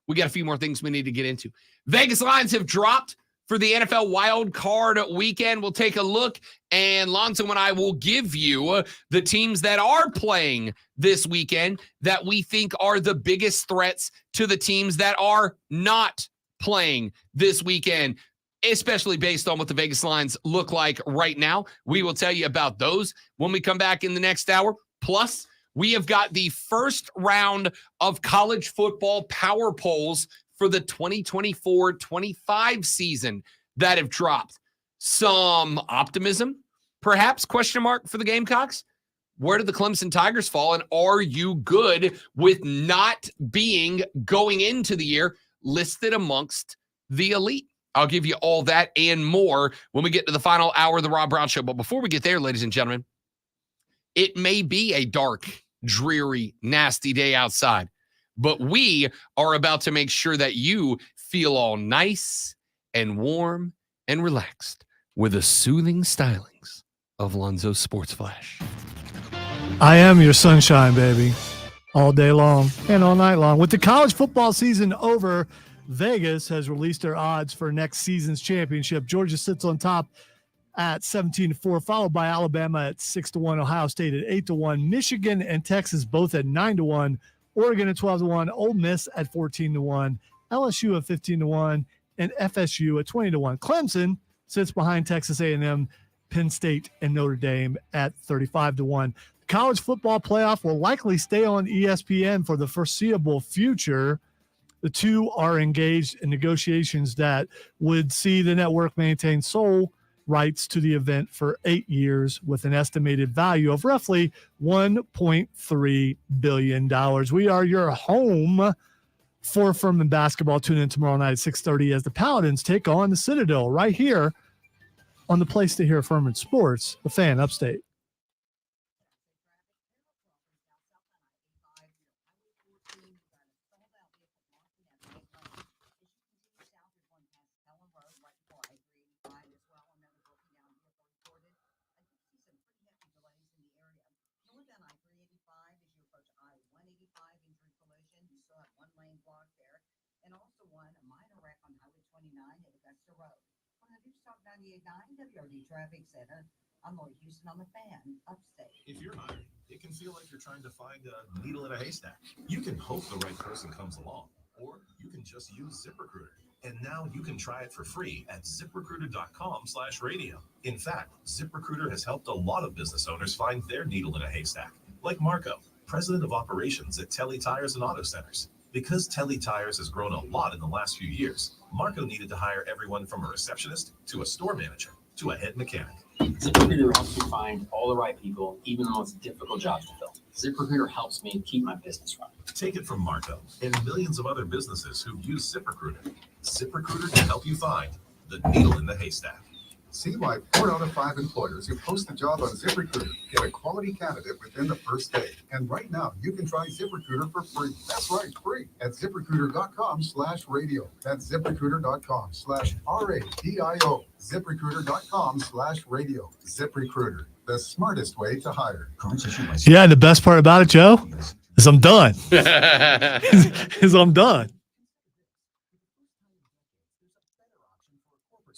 S1: we got a few more things we need to get into. Vegas lines have dropped for the NFL Wild Card Weekend. We'll take a look, and Lonzo and I will give you the teams that are playing this weekend that we think are the biggest threats to the teams that are not playing this weekend, especially based on what the Vegas lines look like right now. We will tell you about those when we come back in the next hour. Plus, we have got the first round of college football power polls for the 2024-25 season that have dropped. Some optimism, perhaps, question mark for the Gamecocks. Where did the Clemson Tigers fall? And are you good with not being, going into the year, listed amongst the elite? I'll give you all that and more when we get to the final hour of the Rob Brown Show. But before we get there, ladies and gentlemen, it may be a dark, dreary, nasty day outside, but we are about to make sure that you feel all nice and warm and relaxed with the soothing stylings of Lonzo's Sports Flash.
S2: I am your sunshine, baby, all day long and all night long. With the college football season over, Vegas has released their odds for next season's championship. Georgia sits on top at 17-4, followed by Alabama at 6-1, Ohio State at 8-1, Michigan and Texas both at 9-1, Oregon at 12-1, Ole Miss at 14-1, LSU at 15-1, and FSU at 20-1. Clemson sits behind Texas A&M, Penn State, and Notre Dame at 35-1. The college football playoff will likely stay on ESPN for the foreseeable future. The two are engaged in negotiations that would see the network maintain sole rights to the event for 8 years with an estimated value of roughly $1.3 billion. We are your home for Furman basketball. Tune in tomorrow night at 6:30 as the Paladins take on the Citadel right here on the place to hear Furman Sports, the Fan Upstate.
S9: WRD Traffic Center. I'm Lloyd Houston on the Fan, Upstate.
S18: If you're hiring, it can feel like you're trying to find a needle in a haystack. You can hope the right person comes along, or you can just use ZipRecruiter. And now you can try it for free at ZipRecruiter.com/radio. In fact, ZipRecruiter has helped a lot of business owners find their needle in a haystack, like Marco, president of operations at Telly Tires and Auto Centers. Because Telly Tires has grown a lot in the last few years, Marco needed to hire everyone from a receptionist to a store manager to a head mechanic.
S12: ZipRecruiter helps me find all the right people, even the most difficult jobs to fill. ZipRecruiter helps me keep my business running.
S18: Take it from Marco and millions of other businesses who use ZipRecruiter. ZipRecruiter can help you find the needle in the haystack.
S19: See why 4 out of 5 employers who post a job on ZipRecruiter get a quality candidate within the first day. And right now, you can try ZipRecruiter for free. That's right, free at ZipRecruiter.com/radio. That's ZipRecruiter.com/RADIO. ZipRecruiter.com/radio. ZipRecruiter, the smartest way to hire.
S2: Yeah, and the best part about it, Joe, is I'm done. is I'm done.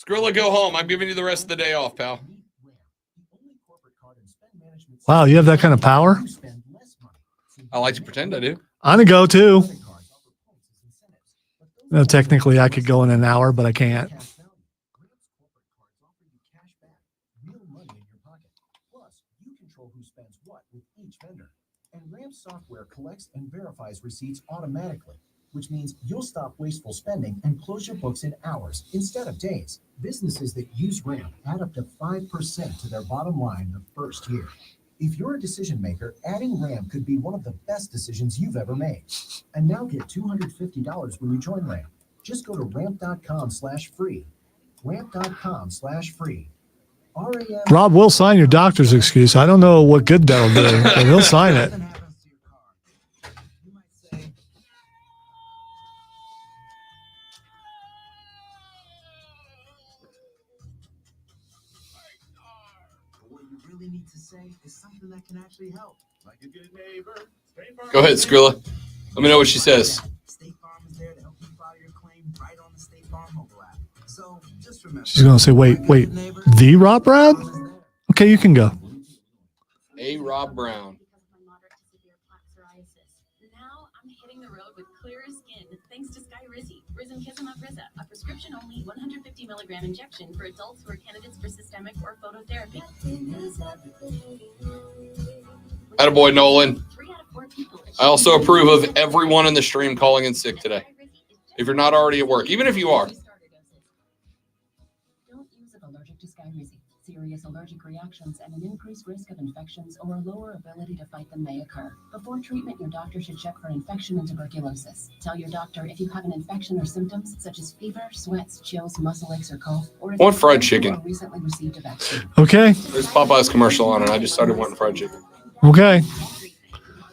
S1: Skrilla, go home. I'm giving you the rest of the day off, pal.
S2: Wow, you have that kind of power?
S1: I like to pretend I do.
S2: I'm going to go too. No, technically, I could go in an hour, but I can't.
S10: And Ramp software collects and verifies receipts automatically, which means you'll stop wasteful spending and close your books in hours instead of days. Businesses that use Ramp add up to 5% to their bottom line the first year. If you're a decision maker, adding Ramp could be one of the best decisions you've ever made. And now get $250 when you join Ramp. Just go to ramp.com/free. Ramp.com/free.
S2: Rob will sign your doctor's excuse. I don't know what good that'll do, but he'll sign it.
S17: Need to say is something that can actually help. Like a good neighbor.
S1: Go ahead, Skrilla. Let me know what she says.
S17: State Farm is there to help you file your claim right on the State Farm mobile app.
S6: So just remember.
S2: She's going to say, wait, the Rob Brown? Okay, you can go.
S1: A. Rob Brown.
S7: Now I'm hitting the road with clearer skin thanks to Sky Rizzy. Rizonkizumab Rizza, a prescription-only 150 milligram injection for adults who are candidates for systemic or phototherapy.
S1: Attaboy, Nolan. I also approve of everyone in the stream calling in sick today. If you're not already at work, even if you are.
S7: Don't use if allergic to Sky Rizzy. Serious allergic reactions and an increased risk of infections or a lower ability to fight them may occur. Before treatment, your doctor should check for infection and tuberculosis. Tell your doctor if you have an infection or symptoms such as fever, sweats, chills, muscle aches, or cough, or if
S1: Want
S7: you
S1: fried chicken.
S7: recently received a vaccine.
S2: Okay.
S1: There's Popeye's commercial on it. I just started wanting fried chicken.
S2: Okay.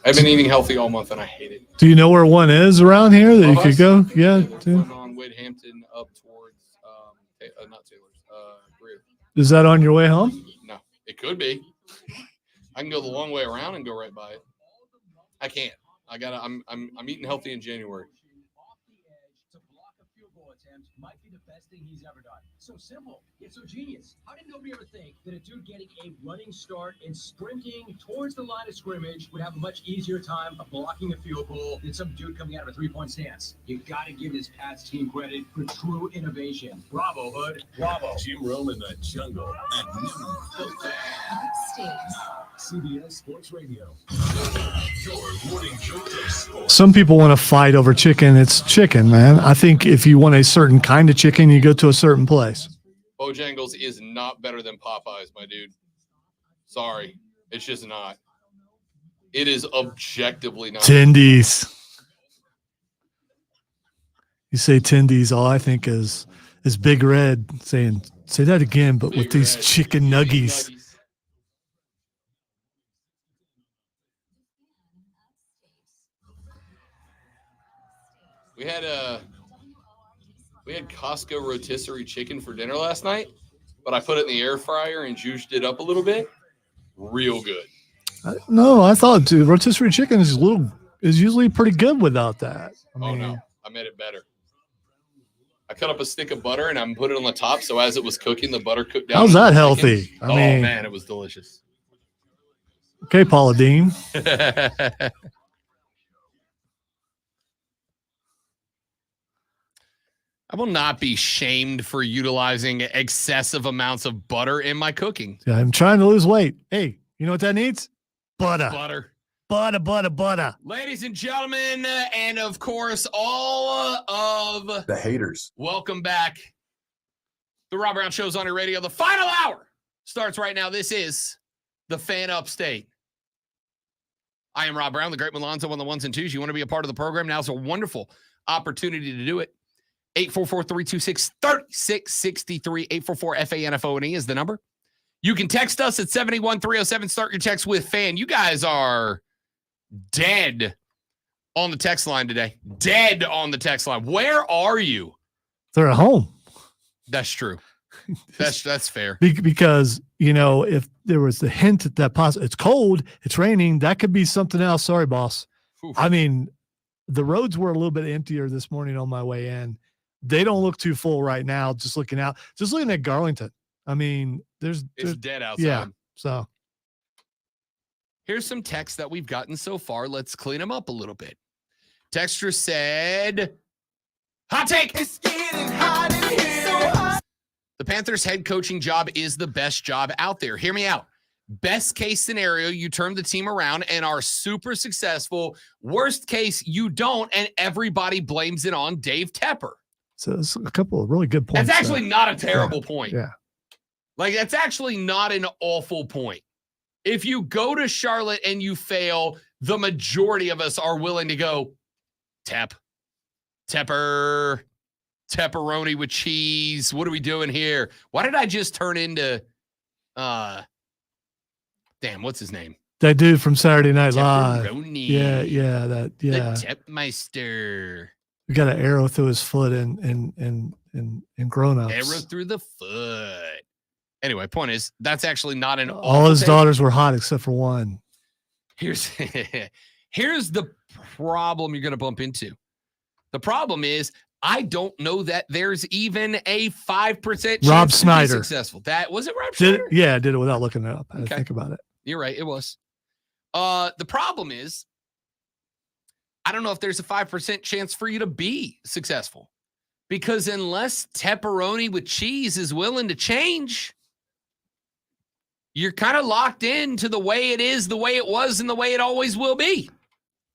S1: I've been eating healthy all month and I hate it.
S2: Do you know where one is around here that you could go? Yeah.
S1: One on Wade Hampton up towards, not Taylor's, Greer.
S2: Is that on your way home?
S1: No, it could be. I can go the long way around and go right by it. I can't. I'm eating healthy in January.
S10: To block a field goal attempt might be the best thing he's ever done. So simple, yet so genius. How did nobody ever think that a dude getting a running start and sprinting towards the line of scrimmage would have a much easier time of blocking a field goal than some dude coming out of a three-point stance? You got to give this Pats team credit for true innovation. Bravo, Hood. Bravo.
S13: Jim Rome in the jungle at noon.
S7: Upstate.
S13: CBS Sports Radio. Your morning jolt of sports.
S2: Some people want to fight over chicken. It's chicken, man. I think if you want a certain kind of chicken, you go to a certain place.
S1: Bojangles is not better than Popeyes, my dude. Sorry. It's just not. It is objectively not.
S2: Tendies. You say tendies, all I think is Big Red saying, say that again, but with these chicken nuggies.
S1: We had Costco rotisserie chicken for dinner last night, but I put it in the air fryer and juiced it up a little bit. Real good.
S2: No, I thought rotisserie chicken is usually pretty good without that.
S1: Oh no, I made it better. I cut up a stick of butter and I put it on the top, so as it was cooking, the butter cooked down.
S2: How's that healthy?
S1: I mean, man, it was delicious.
S2: Okay, Paula Dean.
S1: I will not be shamed for utilizing excessive amounts of butter in my cooking.
S2: Yeah, I'm trying to lose weight. Hey, you know what that needs? Butter. Butter.
S1: Ladies and gentlemen, and of course, all of
S4: the haters.
S1: Welcome back. The Rob Brown Show's on your radio. The final hour starts right now. This is the Fan Upstate. I am Rob Brown, the great Malonzo on the ones and twos. You want to be a part of the program? Now's a wonderful opportunity to do it. 844-326-3663. 844-FANFONE is the number. You can text us at 71307. Start your text with FAN. You guys are dead on the text line today. Dead on the text line. Where are you?
S2: They're at home.
S1: That's true. That's fair.
S2: Because, you know, if there was the hint that it's cold, it's raining, that could be something else. Sorry, boss.
S1: Oof.
S2: I mean, the roads were a little bit emptier this morning on my way in. They don't look too full right now. Just looking at Garlington. I mean, there's
S1: dead outside.
S2: Yeah. So
S1: here's some texts that we've gotten so far. Let's clean them up a little bit. Texter said, hot take. It's getting hot in here. So hot. The Panthers head coaching job is the best job out there. Hear me out. Best case scenario, you turn the team around and are super successful. Worst case, you don't, and everybody blames it on Dave Tepper.
S2: So it's a couple of really good points.
S1: That's actually not a terrible point.
S2: Yeah.
S1: Like, that's actually not an awful point. If you go to Charlotte and you fail, the majority of us are willing to go, Tepper, pepperoni with cheese. What are we doing here? Why did I just turn into, what's his name?
S2: That dude from Saturday Night Live.
S1: Pepperoni.
S2: Yeah.
S1: The Tepmeister.
S2: We got an arrow through his foot in grown-ups.
S1: Arrow through the foot. Anyway, point is, that's actually not an
S2: all his daughters were hot except for one.
S1: Here's the problem you're going to bump into. The problem is I don't know that there's even a 5% chance
S2: Rob
S1: to be
S2: Snyder.
S1: successful. That was it. Rob
S2: Did
S1: Snyder?
S2: it? Yeah, I did it without looking it up. I had to
S1: Okay.
S2: think about it.
S1: You're right. It was. The problem is, I don't know if there's a 5% chance for you to be successful, because unless pepperoni with cheese is willing to change, you're kind of locked into the way it is, the way it was, and the way it always will be.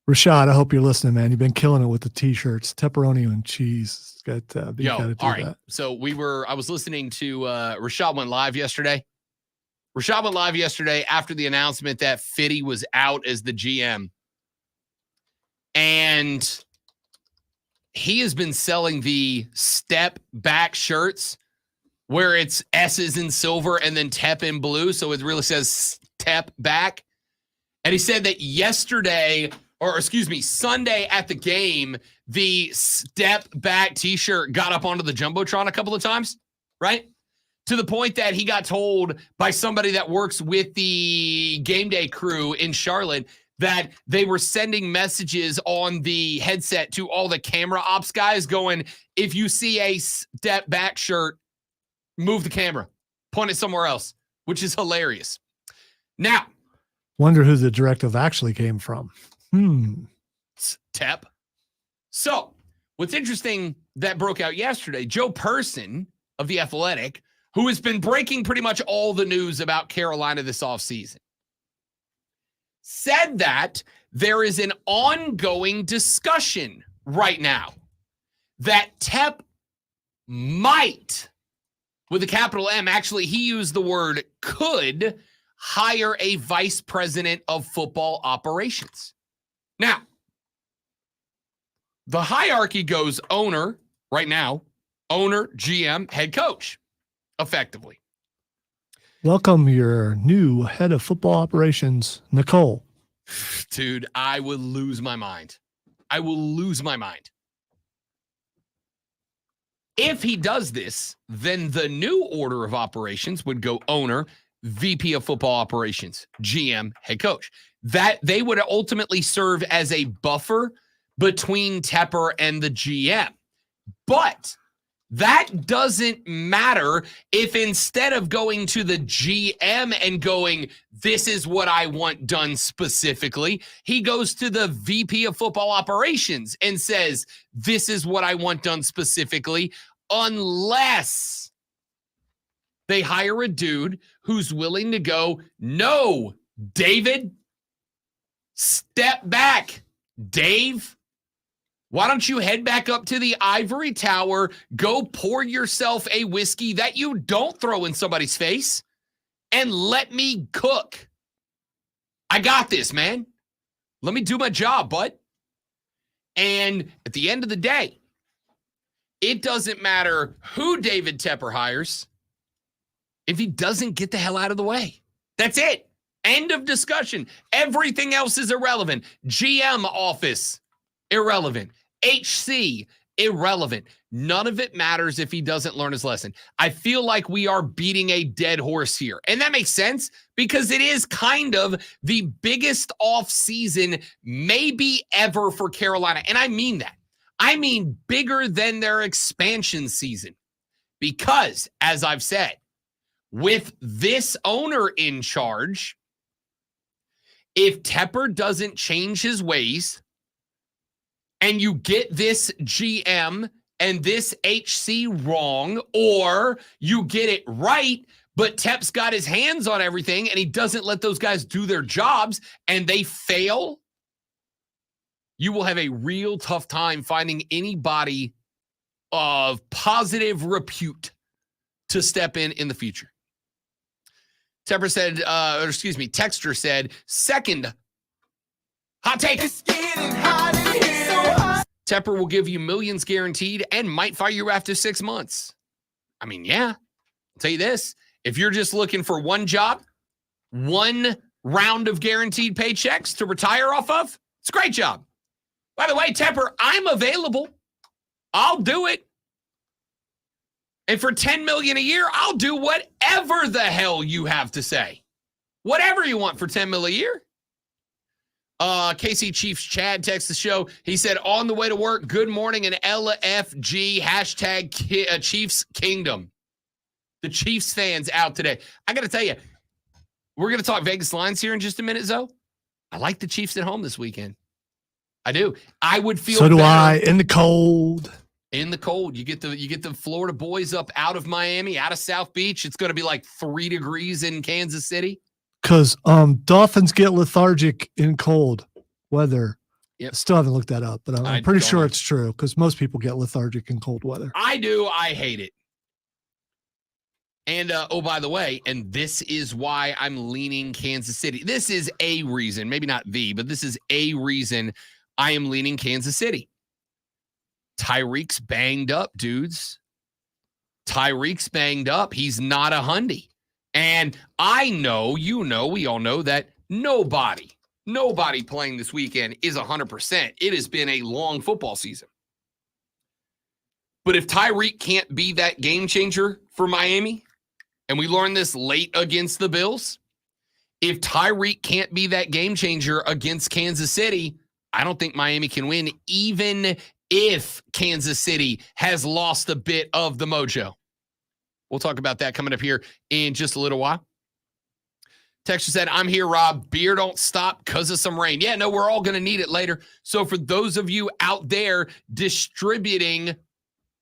S2: Rashad, I hope you're listening, man. You've been killing it with the t-shirts, pepperoni and cheese. You gotta do
S1: all right.
S2: that.
S1: So I was listening to Rashad went live yesterday. Rashad went live yesterday after the announcement that Fitty was out as the GM. And he has been selling the step back shirts where it's S's in silver and then Tep in blue. So it really says step back. And he said that Sunday at the game, the step back t-shirt got up onto the Jumbotron a couple of times, right? To the point that he got told by somebody that works with the game day crew in Charlotte that they were sending messages on the headset to all the camera ops guys going, if you see a step back shirt, move the camera, point it somewhere else, which is hilarious. Now,
S2: Wonder who the directive actually came from.
S1: Tep. So what's interesting that broke out yesterday, Joe Person of The Athletic, who has been breaking pretty much all the news about Carolina this offseason, said that there is an ongoing discussion right now that Tep might, with a capital M, actually he used the word could, hire a vice president of football operations. Now, the hierarchy goes owner right now, owner, GM, head coach, effectively.
S2: Welcome your new head of football operations, Nicole.
S1: Dude, I would lose my mind. I will lose my mind. If he does this, then the new order of operations would go owner, VP of football operations, GM, head coach. That they would ultimately serve as a buffer between Tepper and the GM. But that doesn't matter if instead of going to the GM and going, this is what I want done specifically, he goes to the VP of football operations and says, this is what I want done specifically, unless they hire a dude who's willing to go, no, David, step back, Dave. Why don't you head back up to the ivory tower, go pour yourself a whiskey that you don't throw in somebody's face, and let me cook. I got this, man. Let me do my job, bud. And at the end of the day, it doesn't matter who David Tepper hires if he doesn't get the hell out of the way. That's it. End of discussion. Everything else is irrelevant. GM office, irrelevant. HC, irrelevant. None of it matters if he doesn't learn his lesson. I feel like we are beating a dead horse here. And that makes sense because it is kind of the biggest offseason maybe ever for Carolina. And I mean that. I mean bigger than their expansion season. Because, as I've said, with this owner in charge, if Tepper doesn't change his ways, and you get this GM and this HC wrong, or you get it right, but Tep's got his hands on everything and he doesn't let those guys do their jobs and they fail, you will have a real tough time finding anybody of positive repute to step in the future. Tepper said, Texter said, second hot take. It's getting hot in here. Tepper will give you millions guaranteed and might fire you after 6 months. I mean, yeah. I'll tell you this. If you're just looking for one job, one round of guaranteed paychecks to retire off of, it's a great job. By the way, Tepper, I'm available. I'll do it. And for $10 million a year, I'll do whatever the hell you have to say. Whatever you want for $10 million a year. KC Chiefs Chad texts the show. He said, on the way to work, good morning and LFG, hashtag Chiefs Kingdom. The Chiefs fans out today. I got to tell you, we're going to talk Vegas lines here in just a minute, Zoe. I like the Chiefs at home this weekend. I do. I would feel
S2: so do
S1: better
S2: I in the cold.
S1: In the cold. You get the Florida boys up out of Miami, out of South Beach. It's going to be like 3 degrees in Kansas City.
S2: Because Dolphins get lethargic in cold weather.
S1: Yep.
S2: Still haven't looked that up, but I'm pretty sure it's true because most people get lethargic in cold weather.
S1: I do. I hate it. And, oh, by the way, and this is why I'm leaning Kansas City. This is a reason, maybe not the, but this is a reason I am leaning Kansas City. Tyreek's banged up, dudes. Tyreek's banged up. He's not a hundy. And I know, we all know that nobody playing this weekend is 100%. It has been a long football season. But if Tyreek can't be that game changer for Miami, and we learned this late against the Bills, if Tyreek can't be that game changer against Kansas City, I don't think Miami can win, even if Kansas City has lost a bit of the mojo. We'll talk about that coming up here in just a little while. Texture said, I'm here, Rob. Beer don't stop because of some rain. Yeah, no, we're all going to need it later. So for those of you out there distributing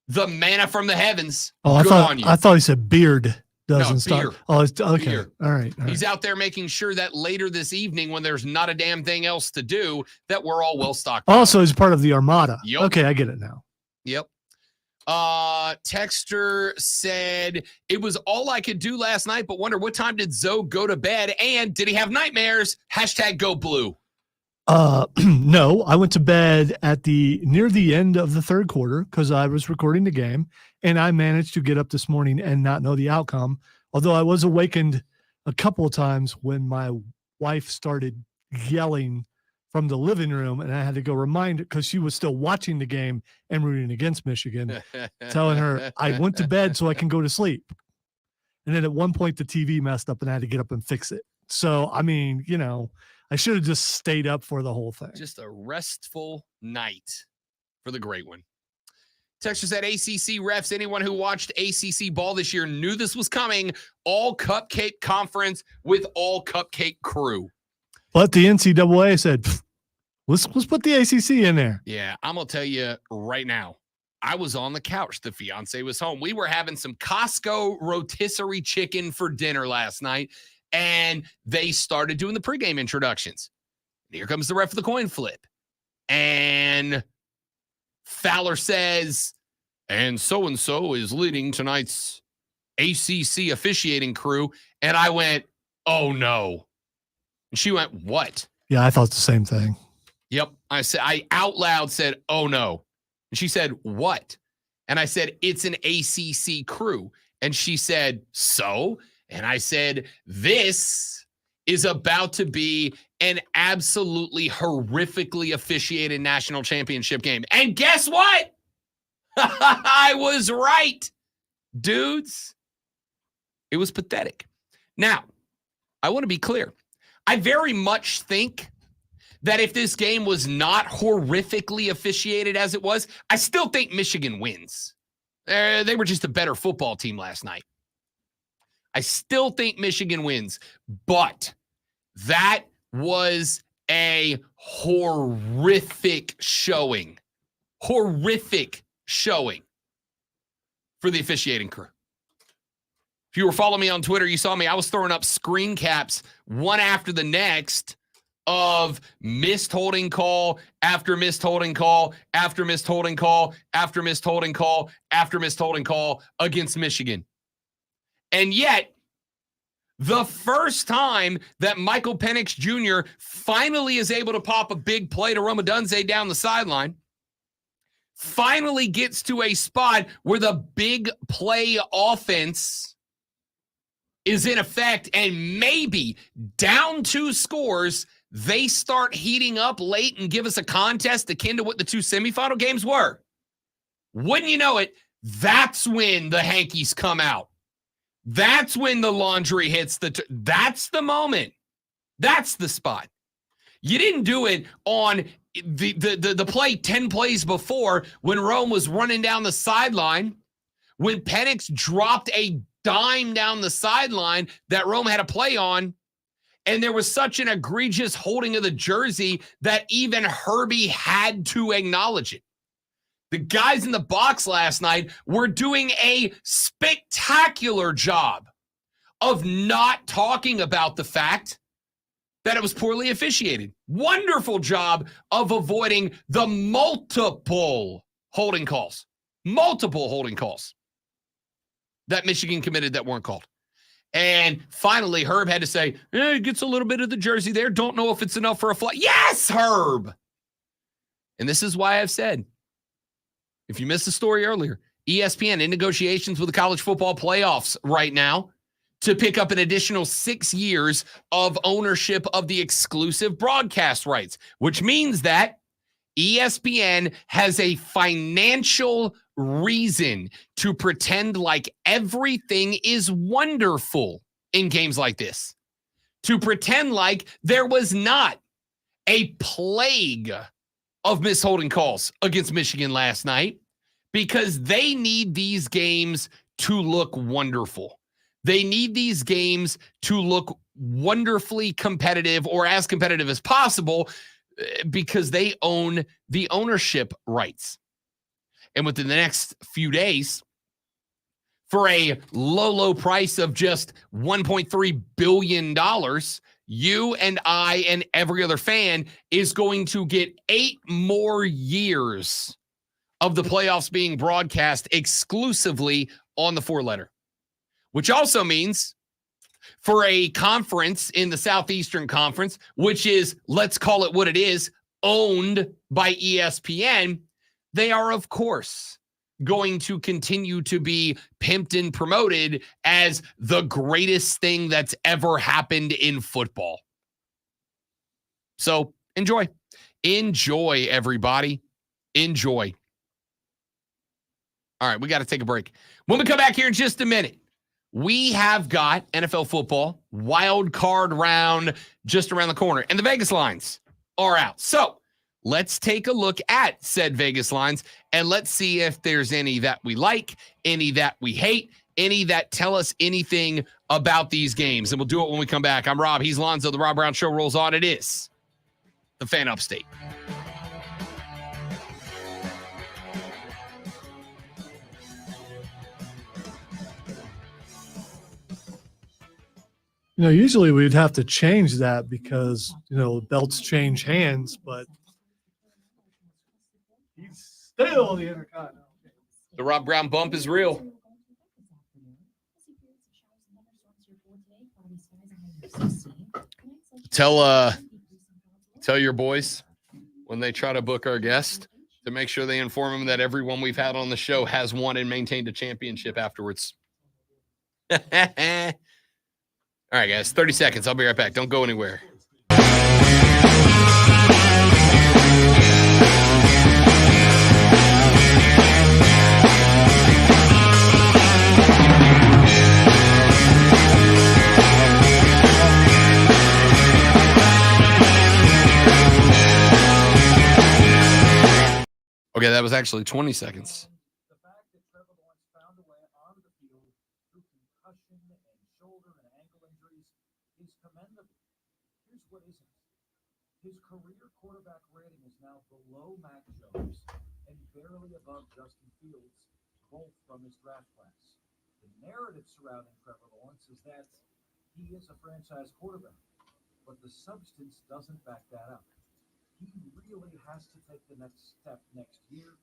S1: the manna from the heavens, good on you.
S2: I thought he said beard doesn't stop.
S1: Beer.
S2: Oh, it's okay.
S1: Beer.
S2: All right.
S1: He's out there making sure that later this evening, when there's not a damn thing else to do, that we're all well stocked.
S2: Also, he's part of the Armada.
S1: Yep.
S2: Okay, I get it now.
S1: Yep. Texter said, it was all I could do last night, but wonder what time did Zoe go to bed and did he have nightmares? Hashtag go blue.
S2: No, I went to bed at near the end of the third quarter because I was recording the game and I managed to get up this morning and not know the outcome. Although I was awakened a couple of times when my wife started yelling from the living room and I had to go remind her because she was still watching the game and rooting against Michigan, telling her I went to bed so I can go to sleep. And then at one point the TV messed up and I had to get up and fix it. So, I mean, I should have just stayed up for the whole thing.
S1: Just a restful night for the great one. Texture said, ACC refs, anyone who watched ACC ball this year knew this was coming. All cupcake conference with all cupcake crew.
S2: But the NCAA said, let's put the ACC in there.
S1: Yeah, I'm going to tell you right now, I was on the couch. The fiance was home. We were having some Costco rotisserie chicken for dinner last night, and they started doing the pregame introductions. Here comes the ref of the coin flip. And Fowler says, and so-and-so is leading tonight's ACC officiating crew. And I went, oh, no. And she went, what?
S2: Yeah, I thought the same thing.
S1: Yep. I out loud said, oh, no. And she said, what? And I said, it's an ACC crew. And she said, so? And I said, this is about to be an absolutely horrifically officiated national championship game. And guess what? I was right, dudes. It was pathetic. Now, I want to be clear. I very much think that if this game was not horrifically officiated as it was, I still think Michigan wins. They were just a better football team last night. I still think Michigan wins, but that was a horrific showing for the officiating crew. If you were following me on Twitter, you saw me. I was throwing up screen caps one after the next of missed holding call after missed holding call after missed holding call after missed holding call after missed holding call against Michigan. And yet, the first time that Michael Penix Jr. finally is able to pop a big play to Romadunze down the sideline, finally gets to a spot where the big play offense is in effect and maybe down 2 scores, they start heating up late and give us a contest akin to what the 2 semifinal games were. Wouldn't you know it, that's when the hankies come out. That's when the laundry hits that's the moment. That's the spot. You didn't do it on the play 10 plays before when Rome was running down the sideline, when Penix dropped a dime down the sideline that Rome had a play on, and there was such an egregious holding of the jersey that even Herbie had to acknowledge it. The guys in the box last night were doing a spectacular job of not talking about the fact that it was poorly officiated. Wonderful job of avoiding the multiple holding calls that Michigan committed that weren't called. And finally, Herb had to say, it gets a little bit of the jersey there. Don't know if it's enough for a flag. Yes, Herb! And this is why I've said, if you missed the story earlier, ESPN in negotiations with the college football playoffs right now to pick up an additional 6 years of ownership of the exclusive broadcast rights, which means that ESPN has a financial reason to pretend like everything is wonderful in games like this, to pretend like there was not a plague of misholding calls against Michigan last night, because they need these games to look wonderful. They need these games to look wonderfully competitive, or as competitive as possible, because they own the ownership rights. And within the next few days, for a low price of just $1.3 billion, you and I and every other fan is going to get 8 more years of the playoffs being broadcast exclusively on the 4-letter, which also means for a conference in the Southeastern Conference, which is, let's call it what it is, owned by ESPN, they are, of course, going to continue to be pimped and promoted as the greatest thing that's ever happened in football. So enjoy. Enjoy, everybody. Enjoy. All right, we got to take a break. When we come back here in just a minute, we have got NFL football wild card round just around the corner, and the Vegas lines are out. So let's take a look at said Vegas lines, and let's see if there's any that we like, any that we hate, any that tell us anything about these games. And we'll do it when we come back. I'm Rob. He's Lonzo. The Rob Brown Show rolls on. It is the Fan Upstate.
S2: Usually we'd have to change that because, belts change hands, but he's still the Intercontinental.
S1: The Rob Brown bump is real. Tell your boys when they try to book our guest to make sure they inform them that everyone we've had on the show has won and maintained a championship afterwards. All right, guys, 30 seconds. I'll be right back. Don't go anywhere. Okay, that was actually 20 seconds.
S14: The fact that Trevor Lawrence found a way onto the field through concussion and shoulder and ankle injuries is commendable. Here's what isn't. His career quarterback rating is now below Mac Jones and barely above Justin Fields, both from his draft class. The narrative surrounding Trevor Lawrence is that he is a franchise quarterback, but the substance doesn't back that up. He really has to take the next step next year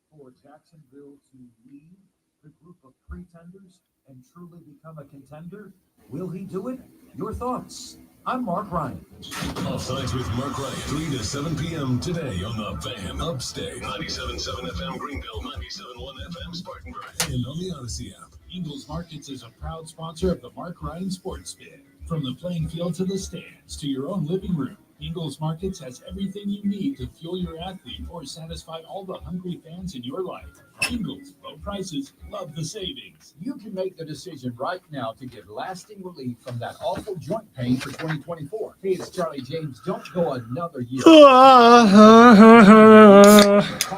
S14: for Jacksonville to lead the group of pretenders and truly become a contender. Will he do it? Your thoughts. I'm Mark Ryan.
S13: Offsides with Mark Ryan, 3 to 7 p.m. today on the Fan Upstate. 97.7 FM Greenville, 97.1 FM Spartanburg, and on the Odyssey app.
S10: Ingles Markets is a proud sponsor of the Mark Ryan Sports Bid. From the playing field to the stands to your own living room,
S16: Ingles Markets has everything you need to fuel your athlete or satisfy all the hungry fans in your life. Ingles, low prices, love the savings. You can make the decision right now to get lasting relief from that awful joint pain for 2024. Hey, it's Charlie James. Don't go another year. Call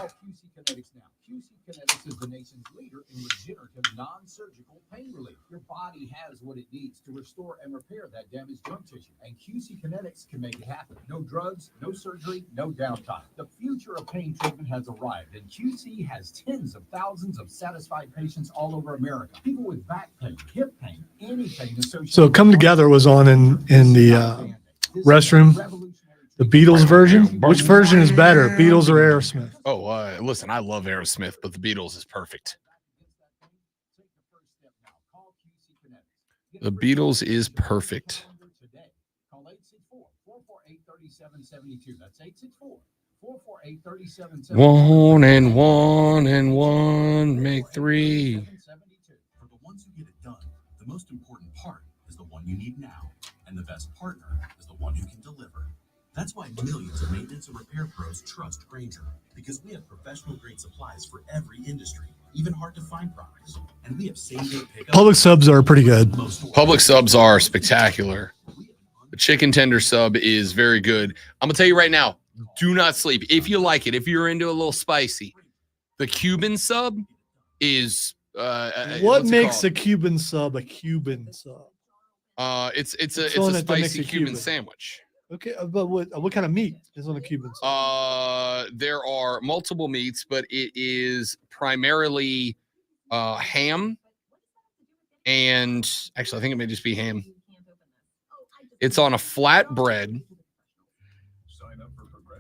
S16: QC Kinetics now. QC Kinetics is the nation's leader in regenerative, non-surgical pain relief. Your body has what it needs to restore and repair that damaged joint tissue, and QC Kinetics can make it happen. No drugs, no surgery, no downtime. The future of pain treatment has arrived, and QC has tens of thousands of satisfied patients all over America. People with back pain, hip pain, any pain associated.
S2: So Come Together was on in the restroom. The Beatles version. Which version is better, Beatles or Aerosmith?
S1: Oh, listen, I love Aerosmith, but the Beatles is perfect. The Beatles is perfect.
S10: Call 864-448-3772. That's 864-448-3772.
S1: 1 and 1 and 1 make 3.
S20: For the ones who get it done, the most important part is the one you need now, and the best partner is the one who can deliver. That's why millions of maintenance and repair pros trust Grainger, because we have professional grade supplies for every industry, even hard to find products, and we have same-day pickup.
S2: Public subs are pretty good.
S1: Public subs are spectacular. The chicken tender sub is very good. I'm going to tell you right now, do not sleep. If you like it, if you're into a little spicy, the Cuban sub is
S2: what makes a Cuban sub a Cuban sub?
S1: It's a spicy Cuban sandwich.
S2: Okay, but what kind of meat is on a Cuban sub?
S1: There are multiple meats, but it is primarily ham, and actually, I think it may just be ham. It's on a flat bread.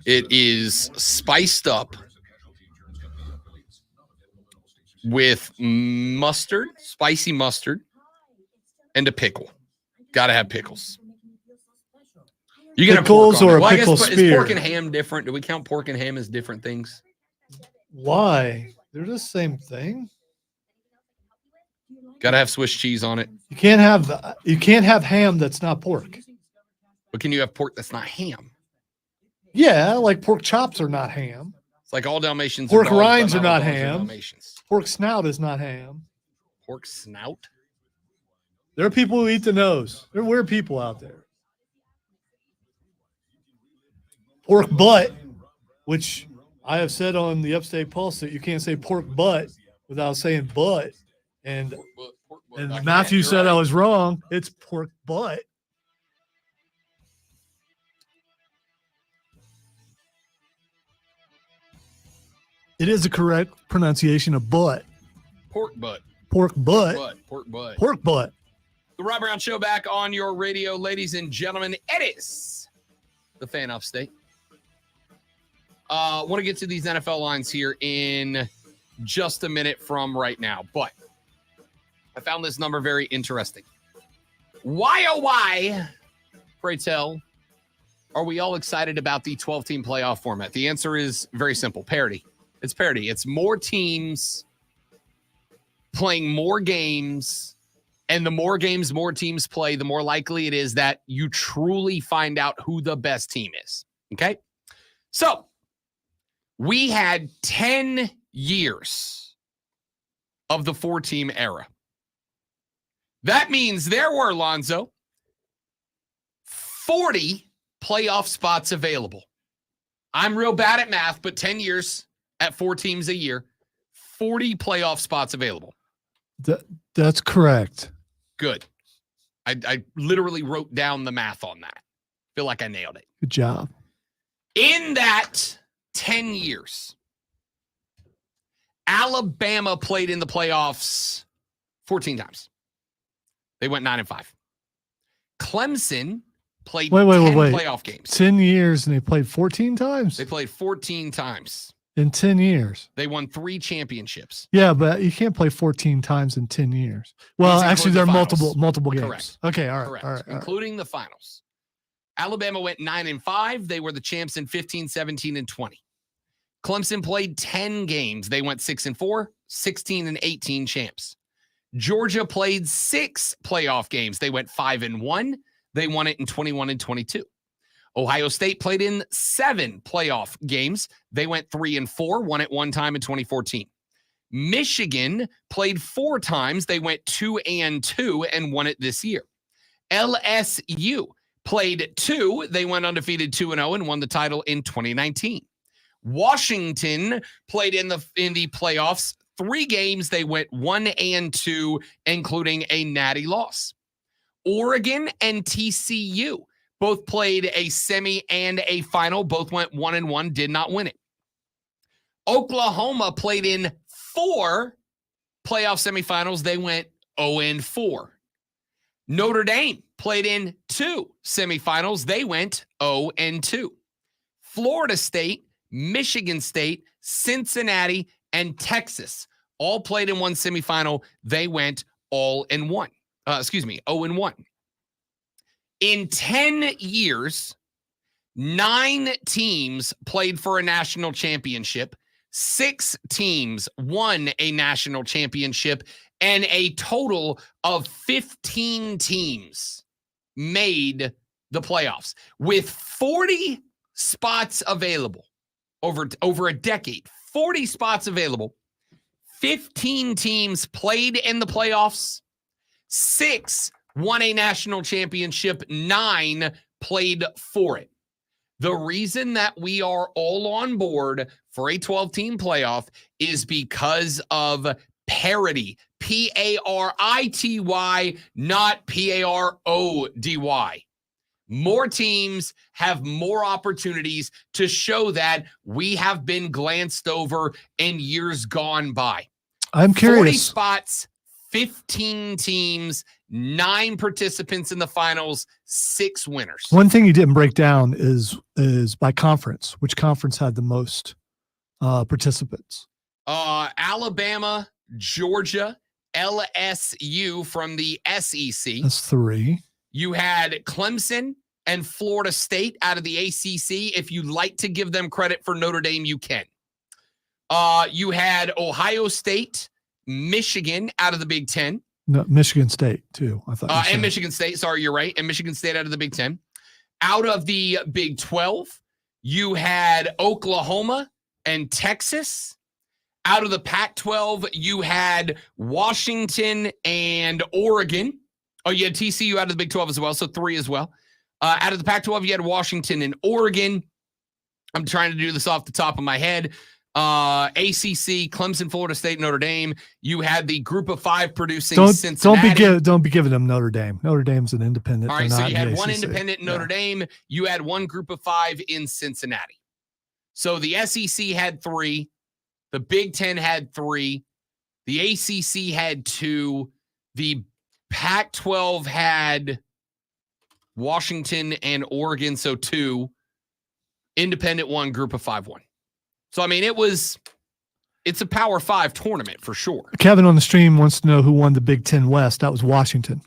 S1: It is spiced up with mustard, spicy mustard, and a pickle. Got to have pickles. You get
S2: pickles or a
S1: well,
S2: pickle
S1: is
S2: spear?
S1: pork and ham different? Do we count pork and ham as different things?
S2: Why? They're the same thing.
S1: Got to have Swiss cheese on it.
S2: You can't have ham that's not pork.
S1: But can you have pork that's not ham?
S2: Yeah, like pork chops are not ham.
S1: It's like all Dalmatians.
S2: Pork
S1: are dogs,
S2: rinds
S1: but
S2: are not
S1: all dogs
S2: ham.
S1: Dalmatians.
S2: Pork snout is not ham.
S1: Pork snout?
S2: There are people who eat the nose. There are weird people out there. Pork butt, which I have said on the Upstate Pulse that you can't say pork butt without saying butt. And Matthew said I was wrong. It's pork butt. It is a correct pronunciation of butt.
S1: Pork butt.
S2: Pork butt.
S1: Pork butt.
S2: Pork butt.
S1: The Rob Brown Show back on your radio, ladies and gentlemen. It is the Fan Upstate. Want to get to these NFL lines here in just a minute from right now, but I found this number very interesting. Why, oh why, pray tell, are we all excited about the 12-team playoff format? The answer is very simple. Parity. It's parity. It's more teams playing more games, and the more games more teams play, the more likely it is that you truly find out who the best team is. Okay? So, we had 10 years of the 4-team era. That means there were, Lonzo, 40 playoff spots available. I'm real bad at math, but 10 years at 4 teams a year, 40 playoff spots available.
S2: That's correct.
S1: Good. I literally wrote down the math on that. Feel like I nailed it.
S2: Good job.
S1: In that 10 years, Alabama played in the playoffs 14 times. They went 9-5. Clemson played 10 playoff games.
S2: 10 years and they played 14 times?
S1: They played 14 times.
S2: In 10 years.
S1: They won 3 championships.
S2: Yeah, but you can't play 14 times in 10 years. Well, actually, there are multiple games.
S1: Correct.
S2: Okay, all right.
S1: Correct.
S2: All right.
S1: Including the finals. Alabama went 9-5. They were the champs in 15, 17, and 20. Clemson played 10 games. They went 6-4, 16 and 18 champs. Georgia played 6 playoff games. They went 5-1. They won it in 21 and 22. Ohio State played in 7 playoff games. They went 3-4, won it one time in 2014. Michigan played 4 times. They went 2-2 and won it this year. LSU played 2. They went undefeated 2-0 and won the title in 2019. Washington played in the playoffs 3 games. They went 1-2, including a natty loss. Oregon and TCU both played a semi and a final. Both went 1-1, did not win it. Oklahoma played in 4 playoff semifinals. They went 0-4. Notre Dame played in 2 semifinals. They went 0-2. Florida State, Michigan State, Cincinnati, and Texas all played in 1 semifinal. They went 0-1. In 10 years, 9 teams played for a national championship. 6 teams won a national championship, and a total of 15 teams made the playoffs. With 40 spots available over a decade, 40 spots available, 15 teams played in the playoffs, 6 won a national championship, 9 played for it. The reason that we are all on board for a 12-team playoff is because of parity. Parity, not Parody. More teams have more opportunities to show that we have been glanced over in years gone by.
S2: I'm curious.
S1: 40 spots, 15 teams, 9 participants in the finals, 6 winners.
S2: One thing you didn't break down is by conference. Which conference had the most participants?
S1: Alabama, Georgia, LSU from the SEC.
S2: That's 3.
S1: You had Clemson and Florida State out of the ACC. If you like to give them credit for Notre Dame, you can. You had Ohio State, Michigan out of the Big Ten.
S2: No, Michigan State, too. I thought.
S1: And Michigan State. Sorry, you're right. And Michigan State out of the Big Ten. Out of the Big 12, you had Oklahoma and Texas. Out of the Pac-12, you had Washington and Oregon. Oh, you had TCU out of the Big 12 as well, so 3 as well. Out of the Pac-12, you had Washington and Oregon. I'm trying to do this off the top of my head. ACC, Clemson, Florida State, Notre Dame. You had the group of 5 producing Cincinnati.
S2: Don't be giving them Notre Dame. Notre Dame's an independent.
S1: All right, so you had one
S2: ACC.
S1: independent in Notre Dame. You had one group of 5 in Cincinnati. So the SEC had 3. The Big Ten had 3. The ACC had 2. The Pac-12 had Washington and Oregon, so 2. Independent 1, group of 5 1. So, I mean, it's a Power 5 tournament for sure.
S2: Kevin on the stream wants to know who won the Big Ten West. That was Washington.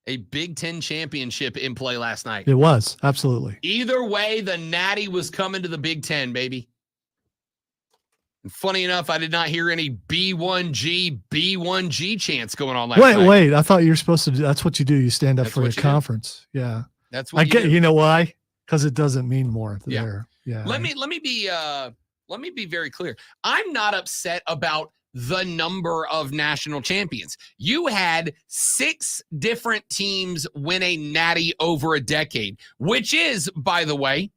S1: A Big Ten championship in play last night.
S2: It was, absolutely.
S1: Either way, the Natty was coming to the Big Ten, baby. And funny enough, I did not hear any B1G chants going on last night.
S2: Wait. I thought you were supposed to do. That's what you do. You stand up for your conference. Yeah.
S1: That's what
S2: I get.
S1: do.
S2: You know why? Because it doesn't mean more there. Yeah.
S1: Let me be very clear. I'm not upset about the number of national champions. You had 6 different teams win a natty over a decade, which is, by the way,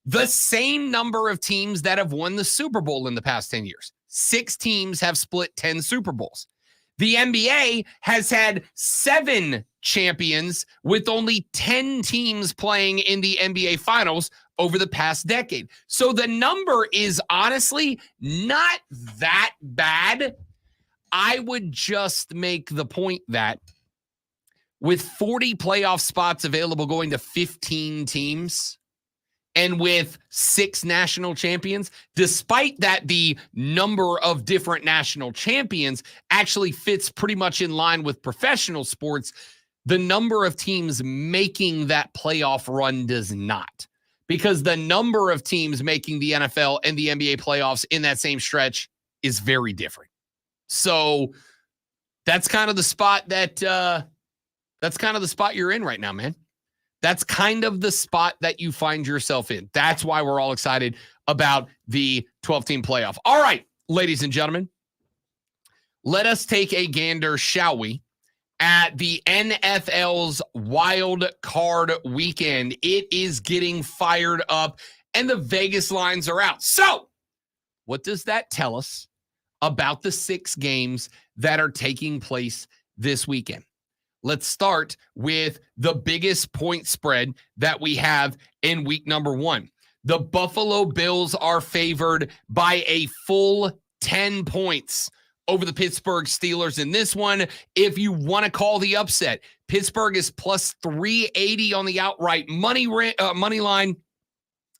S1: the same number of teams that have won the Super Bowl in the past 10 years. 6 teams have split 10 Super Bowls. The NBA has had 7 champions with only 10 teams playing in the NBA Finals over the past decade. So the number is honestly not that bad. I would just make the point that with 40 playoff spots available going to 15 teams, and with 6 national champions, despite that the number of different national champions actually fits pretty much in line with professional sports, the number of teams making that playoff run does not. Because the number of teams making the NFL and the NBA playoffs in that same stretch is very different. So that's kind of the spot you're in right now, man. That's kind of the spot that you find yourself in. That's why we're all excited about the 12-team playoff. All right, ladies and gentlemen, let us take a gander, shall we, at the NFL's wild card weekend. It is getting fired up, and the Vegas lines are out. So, what does that tell us about the 6 games that are taking place this weekend? Let's start with the biggest point spread that we have in week number 1. The Buffalo Bills are favored by a full 10 points over the Pittsburgh Steelers in this one. If you want to call the upset, Pittsburgh is plus 380 on the outright money line.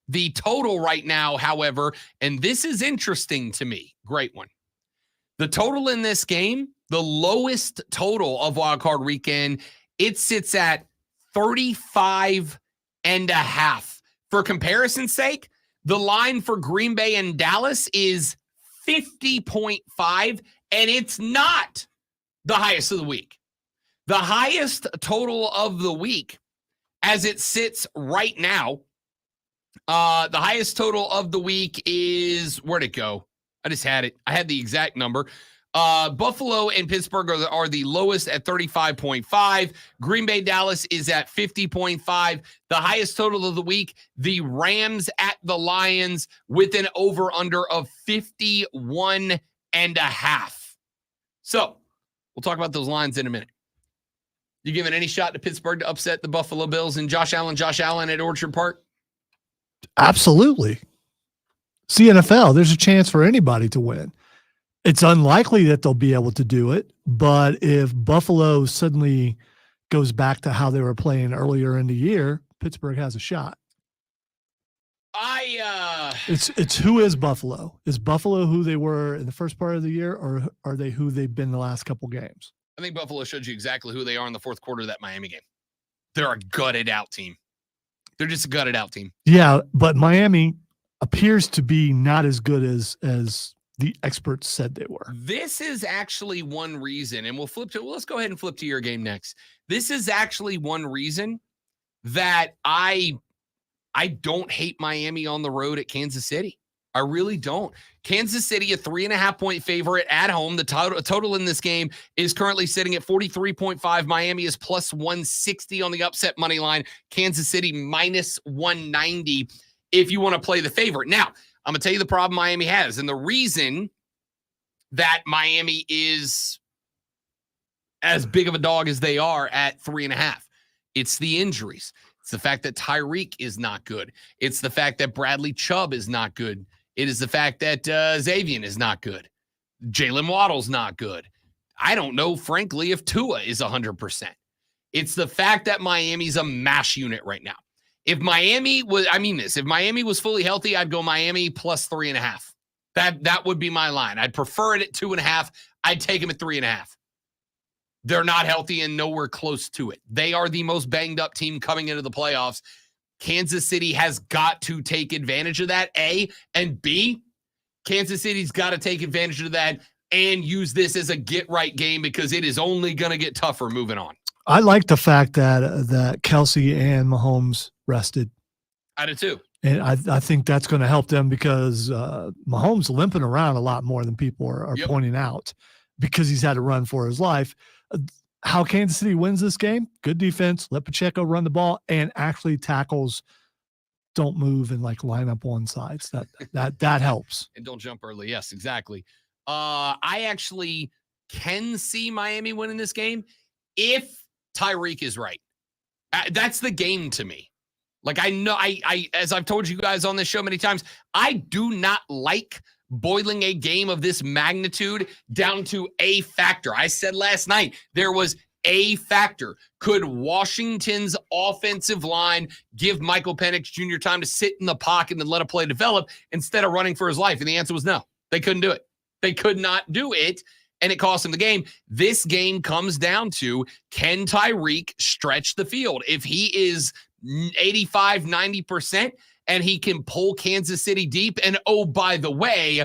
S1: The total right now, however, and this is interesting to me, great one. The total in this game, the lowest total of Wild Card Weekend, it sits at 35.5. For comparison's sake, the line for Green Bay and Dallas is 50.5, and it's not the highest of the week. The highest total of the week, as it sits right now, the highest total of the week is, where'd it go? I just had it. I had the exact number. Buffalo and Pittsburgh are the lowest at 35.5. Green Bay, Dallas is at 50.5. The highest total of the week, the Rams at the Lions with an over-under of 51.5. So we'll talk about those lines in a minute. You giving any shot to Pittsburgh to upset the Buffalo Bills and Josh Allen at Orchard Park?
S2: Absolutely. CNFL, there's a chance for anybody to win. It's unlikely that they'll be able to do it, but if Buffalo suddenly goes back to how they were playing earlier in the year, Pittsburgh has a shot. It's who is Buffalo? Is Buffalo who they were in the first part of the year, or are they who they've been the last couple games?
S1: I think Buffalo showed you exactly who they are in the fourth quarter of that Miami game. They're a gutted out team. They're just a gutted out team.
S2: Yeah, but Miami appears to be not as good as the experts said they were.
S1: This is actually one reason, and let's go ahead and flip to your game next. This is actually one reason that I don't hate Miami on the road at Kansas City. I really don't. Kansas City, a 3.5-point favorite at home. The total in this game is currently sitting at 43.5. Miami is plus 160 on the upset money line. Kansas City minus 190 if you want to play the favorite. Now, I'm going to tell you the problem Miami has. And the reason that Miami is as big of a dog as they are at 3.5, it's the injuries. It's the fact that Tyreek is not good. It's the fact that Bradley Chubb is not good. It is the fact that Xavier is not good. Jalen Waddle's not good. I don't know, frankly, if Tua is 100%. It's the fact that Miami's a mash unit right now. If Miami was fully healthy, I'd go Miami plus 3.5. That would be my line. I'd prefer it at 2.5. I'd take them at 3.5. They're not healthy and nowhere close to it. They are the most banged up team coming into the playoffs. Kansas City has got to take advantage of that, A, and B, Kansas City's got to take advantage of that and use this as a get-right game because it is only going to get tougher moving on.
S2: I like the fact that Kelsey and Mahomes rested.
S1: I do too.
S2: And I think that's going to help them because Mahomes limping around a lot more than people are pointing out because he's had to run for his life. How Kansas City wins this game? Good defense. Let Pacheco run the ball and actually tackles don't move and line up one side. So that helps.
S1: And don't jump early. Yes, exactly. I actually can see Miami winning this game if Tyreek is right. That's the game to me. I know, as I've told you guys on this show many times, I do not like boiling a game of this magnitude down to a factor. I said last night there was a factor. Could Washington's offensive line give Michael Penix Jr. time to sit in the pocket and let a play develop instead of running for his life? And the answer was no. They couldn't do it. They could not do it, and it cost him the game. This game comes down to, can Tyreek stretch the field? If he is 85, 90%, and he can pull Kansas City deep. And oh, by the way,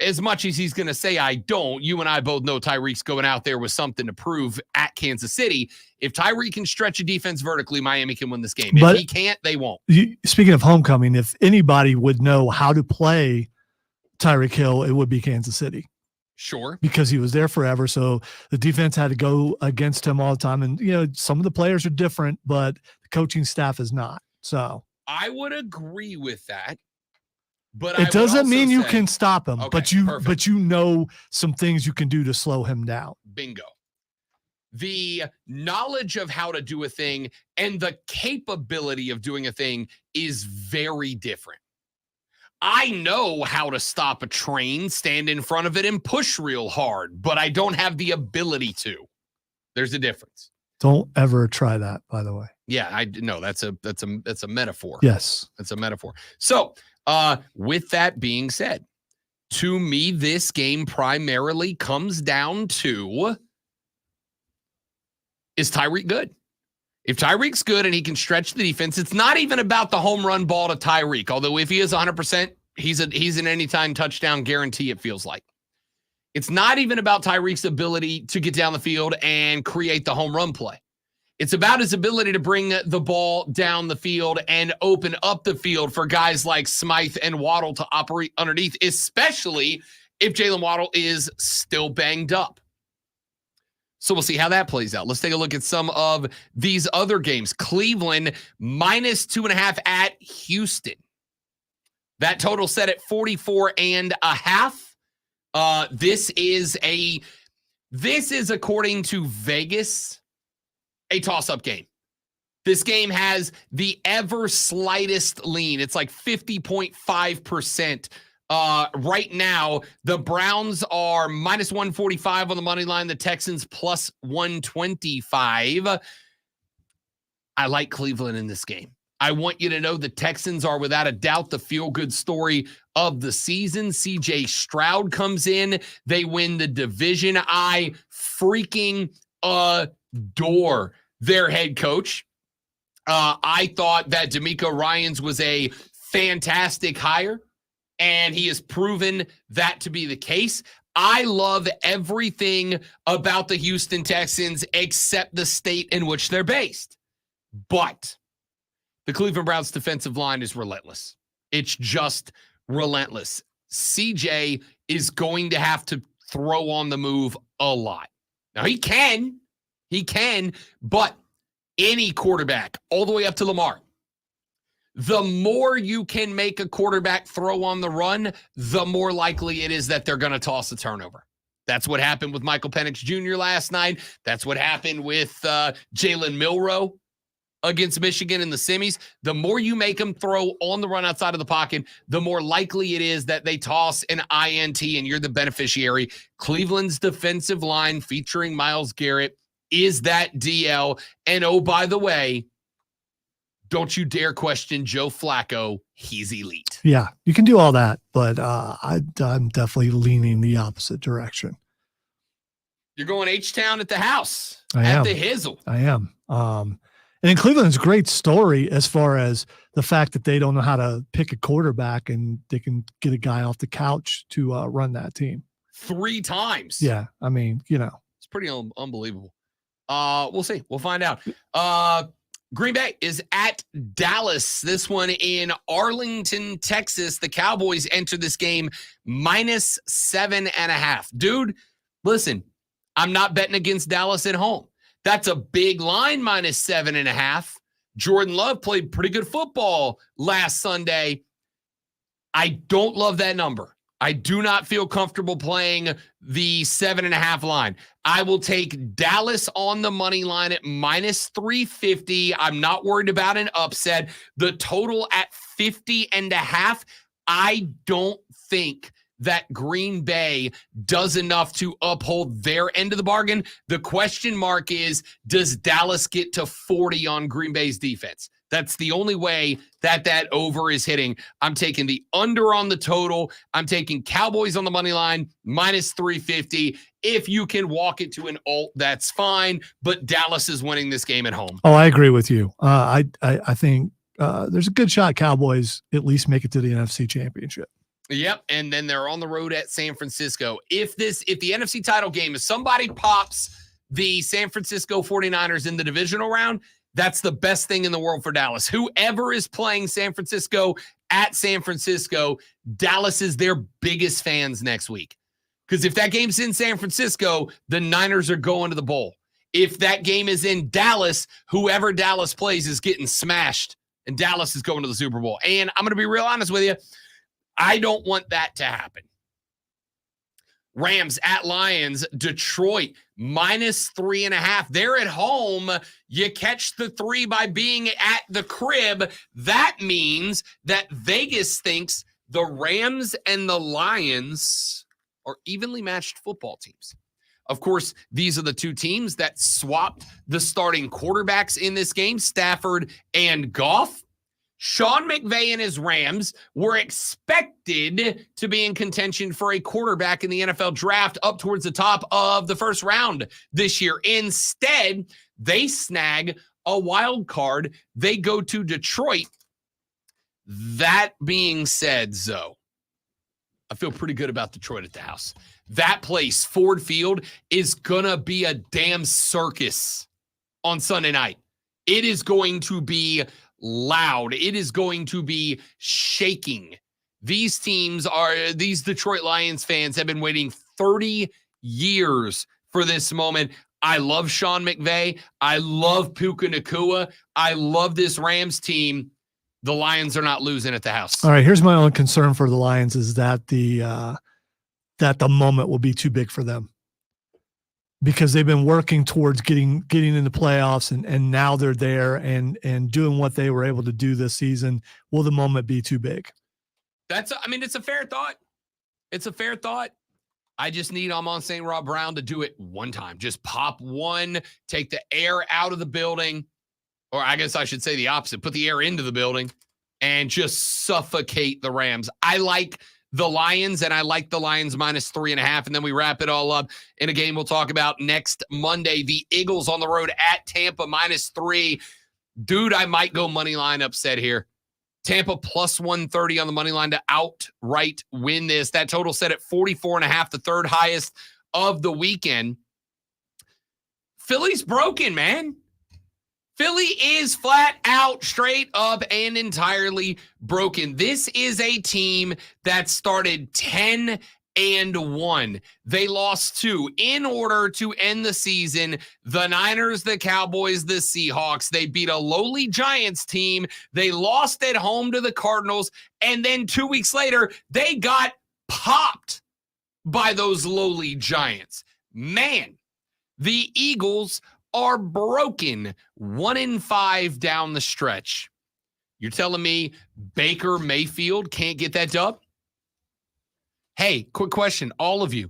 S1: As much as he's going to say I don't, you and I both know Tyreek's going out there with something to prove at Kansas City. If Tyreek can stretch a defense vertically, Miami can win this game.
S2: But
S1: if he can't, they won't.
S2: Speaking of homecoming, if anybody would know how to play Tyreek Hill, it would be Kansas City.
S1: Sure.
S2: Because he was there forever. So the defense had to go against him all the time. And, some of the players are different, but the coaching staff is not. So
S1: I would agree with that. But
S2: it doesn't mean you can stop him,
S1: Okay,
S2: but you know some things you can do to slow him down.
S1: Bingo. The knowledge of how to do a thing and the capability of doing a thing is very different. I know how to stop a train, stand in front of it, and push real hard, but I don't have the ability to. There's a difference.
S2: Don't ever try that, by the way.
S1: Yeah, I know that's a metaphor.
S2: Yes.
S1: That's a metaphor. So, with that being said, to me, this game primarily comes down to, is Tyreek good? If Tyreek's good and he can stretch the defense, it's not even about the home run ball to Tyreek. Although if he is 100%, he's an anytime touchdown guarantee, it feels like. It's not even about Tyreek's ability to get down the field and create the home run play. It's about his ability to bring the ball down the field and open up the field for guys like Smythe and Waddle to operate underneath, especially if Jalen Waddle is still banged up. So we'll see how that plays out. Let's take a look at some of these other games. Cleveland -2.5 at Houston. That total set at 44.5. This is according to Vegas, a toss-up game. This game has the ever slightest lean. It's like 50.5%. Right now, the Browns are -145 on the money line. The Texans +125. I like Cleveland in this game. I want you to know the Texans are without a doubt the feel-good story of the season. CJ Stroud comes in. They win the division. I freaking adore their head coach. I thought that DeMeco Ryans was a fantastic hire, and he has proven that to be the case. I love everything about the Houston Texans except the state in which they're based. But the Cleveland Browns defensive line is relentless. It's just relentless. CJ is going to have to throw on the move a lot. Now, he can, but any quarterback, all the way up to Lamar, the more you can make a quarterback throw on the run, the more likely it is that they're going to toss a turnover. That's what happened with Michael Penix Jr. last night. That's what happened with Jalen Milroe against Michigan in the semis. The more you make them throw on the run outside of the pocket, the more likely it is that they toss an INT and you're the beneficiary. Cleveland's defensive line featuring Myles Garrett is that DL. And oh, by the way, don't you dare question Joe Flacco. He's elite.
S2: Yeah, you can do all that, but I'm definitely leaning the opposite direction.
S1: You're going H-Town at the house.
S2: I am.
S1: The Hizzle.
S2: I am. And in Cleveland's a great story as far as the fact that they don't know how to pick a quarterback and they can get a guy off the couch to run that team
S1: 3 times.
S2: Yeah, I mean,
S1: it's pretty unbelievable. We'll see. We'll find out. Green Bay is at Dallas. This one in Arlington, Texas. The Cowboys enter this game -7.5. Dude, listen, I'm not betting against Dallas at home. That's a big line, -7.5. Jordan Love played pretty good football last Sunday. I don't love that number. I do not feel comfortable playing the 7.5 line. I will take Dallas on the money line at -350. I'm not worried about an upset. The total at 50.5. I don't think that Green Bay does enough to uphold their end of the bargain. The question mark is, does Dallas get to 40 on Green Bay's defense? That's the only way that over is hitting. I'm taking the under on the total. I'm taking Cowboys on the money line, -350. If you can walk it to an alt, that's fine. But Dallas is winning this game at home.
S2: Oh, I agree with you. I think there's a good shot Cowboys at least make it to the NFC Championship.
S1: Yep, and then they're on the road at San Francisco. If the NFC title game, if somebody pops the San Francisco 49ers in the divisional round, that's the best thing in the world for Dallas. Whoever is playing San Francisco at San Francisco, Dallas is their biggest fans next week. Because if that game's in San Francisco, the Niners are going to the bowl. If that game is in Dallas, whoever Dallas plays is getting smashed, and Dallas is going to the Super Bowl. And I'm going to be real honest with you, I don't want that to happen. Rams at Lions, Detroit, -3.5. They're at home. You catch the 3 by being at the crib. That means that Vegas thinks the Rams and the Lions are evenly matched football teams. Of course, these are the two teams that swapped the starting quarterbacks in this game, Stafford and Goff. Sean McVay and his Rams were expected to be in contention for a quarterback in the NFL draft up towards the top of the first round this year. Instead, they snag a wild card. They go to Detroit. That being said, Zoe, I feel pretty good about Detroit at the house. That place, Ford Field, is going to be a damn circus on Sunday night. It is going to be loud. It is going to be shaking. These Detroit Lions fans have been waiting 30 years for this moment. I love Sean McVay. I love Puka Nacua. I love this Rams team. The Lions are not losing at the house.
S2: All right, here's my only concern for the Lions is that the moment will be too big for them, because they've been working towards getting in the playoffs, and now they're there and doing what they were able to do this season. Will the moment be too big?
S1: It's a fair thought. It's a fair thought. I just need Amon St. Rob Brown to do it one time. Just pop one, take the air out of the building, or I guess I should say the opposite, put the air into the building and just suffocate the Rams. I like the Lions, and I like the Lions -3.5. And then we wrap it all up in a game we'll talk about next Monday. The Eagles on the road at Tampa -3. Dude, I might go money line upset here. Tampa +130 on the money line to outright win this. That total set at 44.5, the third highest of the weekend. Philly's broken, man. Philly is flat out, straight up, and entirely broken. This is a team that started 10-1. They lost 2 in order to end the season. The Niners, the Cowboys, the Seahawks. They beat a lowly Giants team. They lost at home to the Cardinals. And then 2 weeks later, they got popped by those lowly Giants. Man, the Eagles are broken, 1-5 down the stretch. You're telling me Baker Mayfield can't get that dub? Hey, quick question, all of you.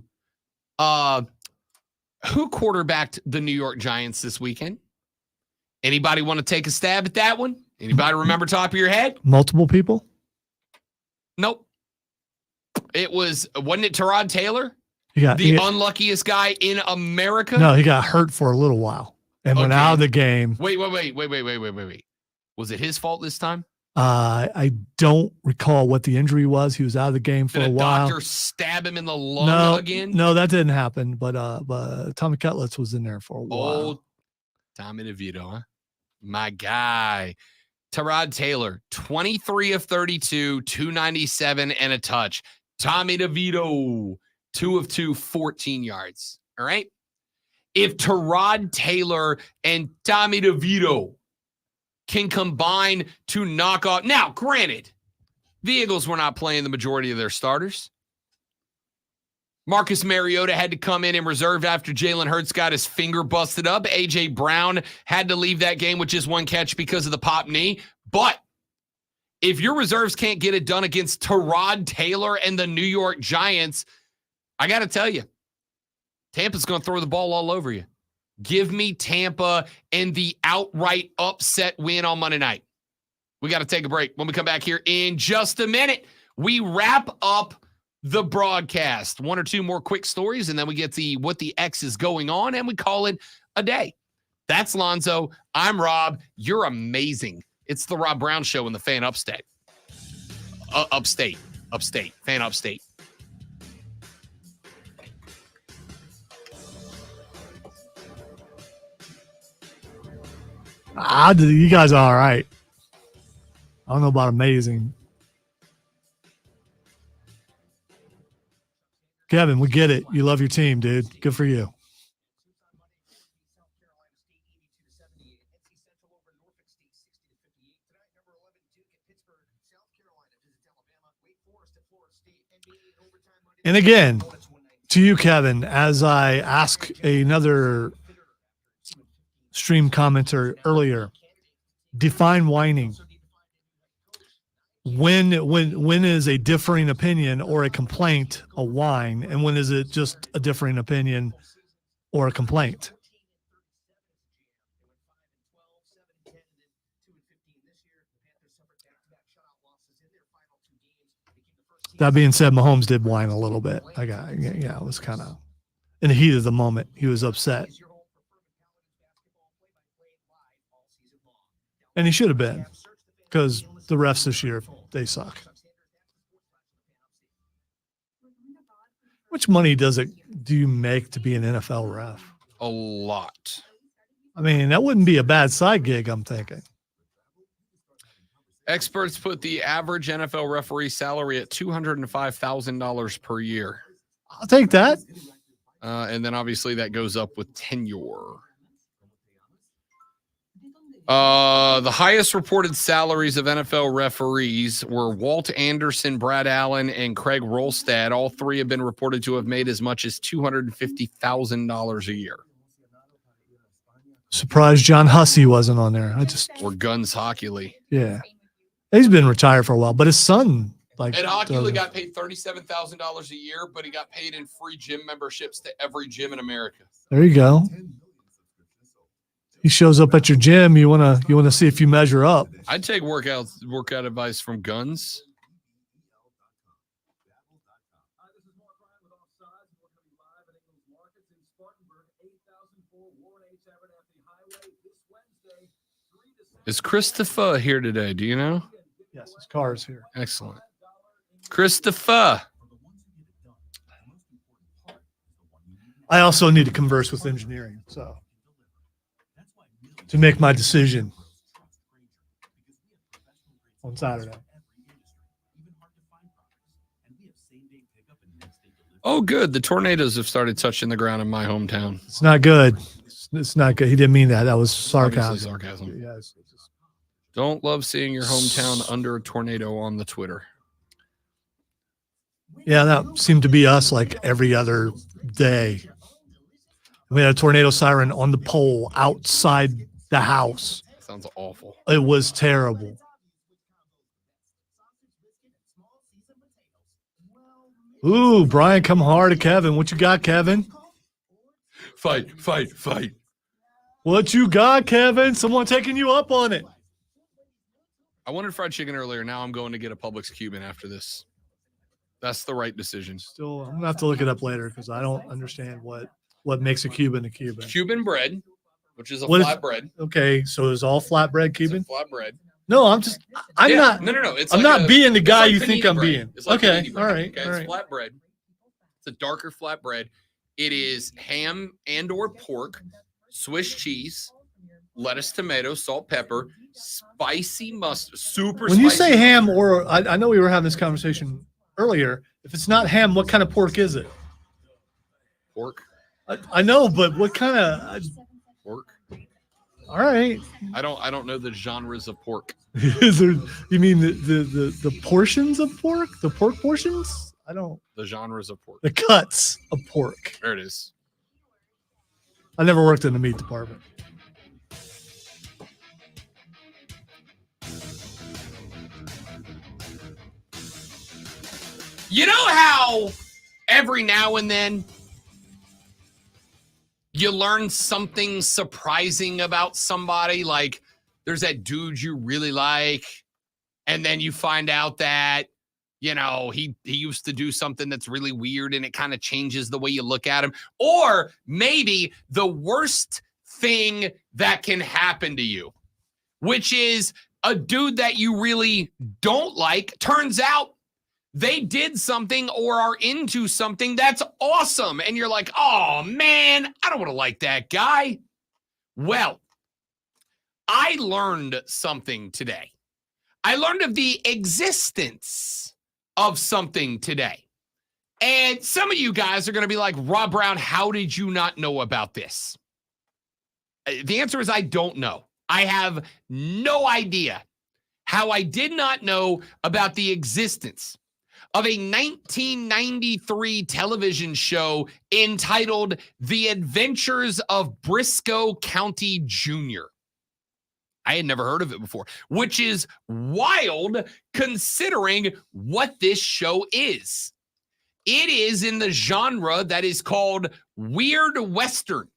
S1: Who quarterbacked the New York Giants this weekend? Anybody want to take a stab at that one? Anybody remember top of your head?
S2: Multiple people?
S1: Nope. Wasn't it Tyrod Taylor?
S2: The
S1: unluckiest guy in America?
S2: No, he got hurt for a little while and went out of the game.
S1: Wait. Was it his fault this time?
S2: I don't recall what the injury was. He was out of the game for a while.
S1: Did a doctor stab him in the lung again?
S2: No, that didn't happen. But Tommy Cutlets was in there for a while.
S1: Old Tommy DeVito, huh? My guy. Tyrod Taylor, 23 of 32, 297 and a touch. Tommy DeVito, 2 of 2, 14 yards. All right? If Tyrod Taylor and Tommy DeVito can combine to knock off. Now, granted, the Eagles were not playing the majority of their starters. Marcus Mariota had to come in and reserve after Jalen Hurts got his finger busted up. A.J. Brown had to leave that game with just one catch because of the pop knee. But if your reserves can't get it done against Tyrod Taylor and the New York Giants, I got to tell you, Tampa's going to throw the ball all over you. Give me Tampa and the outright upset win on Monday night. We got to take a break. When we come back here in just a minute, we wrap up the broadcast. 1 or 2 more quick stories, and then we get what the X is going on, and we call it a day. That's Lonzo. I'm Rob. You're amazing. It's the Rob Brown Show in the Fan Upstate. Upstate. Upstate. Fan Upstate.
S2: You guys are all right. I don't know about amazing. Kevin, we get it. You love your team, dude. Good for you. And again, to you, Kevin, as I ask another stream commenter earlier, define whining. When is a differing opinion or a complaint a whine, and when is it just a differing opinion or a complaint? That being said, Mahomes did whine a little bit. It was kind of in the heat of the moment. He was upset. And he should have been, because the refs this year, they suck. Which money do you make to be an NFL ref?
S1: A lot.
S2: I mean, that wouldn't be a bad side gig, I'm thinking.
S1: Experts put the average NFL referee salary at $205,000 per year.
S2: I'll take that.
S1: And then obviously that goes up with tenure. The highest reported salaries of NFL referees were Walt Anderson, Brad Allen, and Craig Rolstad. All three have been reported to have made as much as $250,000 a year.
S2: Surprised John Hussey wasn't on there.
S1: Or Guns Hockey League.
S2: Yeah. He's been retired for a while, but his son,
S1: Ed Hockey got paid $37,000 a year, but he got paid in free gym memberships to every gym in America.
S2: There you go. He shows up at your gym. You wanna see if you measure up.
S1: I'd take workout advice from Guns. Is Christopher here today? Do you know?
S2: Yes, his car is here.
S1: Excellent. Christopher.
S2: I also need to converse with engineering, so to make my decision on Saturday.
S1: Oh, good. The tornadoes have started touching the ground in my hometown.
S2: It's not good. It's not good. He didn't mean that. That was sarcasm.
S1: Obviously sarcasm.
S2: Yes.
S1: Don't love seeing your hometown under a tornado on the Twitter.
S2: Yeah, that seemed to be us like every other day. We had a tornado siren on the pole outside the house.
S1: Sounds awful.
S2: It was terrible. Ooh, Brian, come hard to Kevin. What you got, Kevin?
S1: Fight.
S2: What you got, Kevin? Someone taking you up on it.
S1: I wanted fried chicken earlier. Now I'm going to get a Publix Cuban after this. That's the right decision.
S2: Still, I'm gonna have to look it up later because I don't understand what makes a Cuban a Cuban.
S1: Cuban bread, which is a flatbread.
S2: Okay, so is all flatbread Cuban?
S1: Flatbread.
S2: No, I'm not.
S1: No. It's
S2: I'm
S1: like
S2: not being the guy
S1: like
S2: you think
S1: panini
S2: I'm
S1: bread.
S2: being.
S1: It's like
S2: Okay,
S1: panini bread.
S2: all right,
S1: Okay,
S2: all
S1: it's
S2: right.
S1: flatbread. It's a darker flatbread. It is ham and or pork, Swiss cheese, lettuce, tomato, salt, pepper, spicy mustard, super
S2: When you
S1: spicy.
S2: say ham, or I know we were having this conversation earlier. If it's not ham, what kind of pork is it?
S1: Pork.
S2: I know, but what kind of
S1: Pork.
S2: All right.
S1: I don't know the genres of pork.
S2: Is there, you mean the portions of pork? The pork portions? I don't.
S1: The genres of pork.
S2: The cuts of pork.
S1: There it is.
S2: I never worked in the meat department.
S1: You know how every now and then you learn something surprising about somebody? Like there's that dude you really like, and then you find out that, you know, he used to do something that's really weird and it kind of changes the way you look at him. Or maybe the worst thing that can happen to you, which is a dude that you really don't like turns out they did something or are into something that's awesome. And you're like, oh, man, I don't want to like that guy. Well, I learned something today. I learned of the existence of something today. And some of you guys are going to be like, Rob Brown, how did you not know about this? The answer is I don't know. I have no idea how I did not know about the existence of a 1993 television show entitled The Adventures of Briscoe County Jr. I had never heard of it before, which is wild considering what this show is. It is in the genre that is called Weird Western,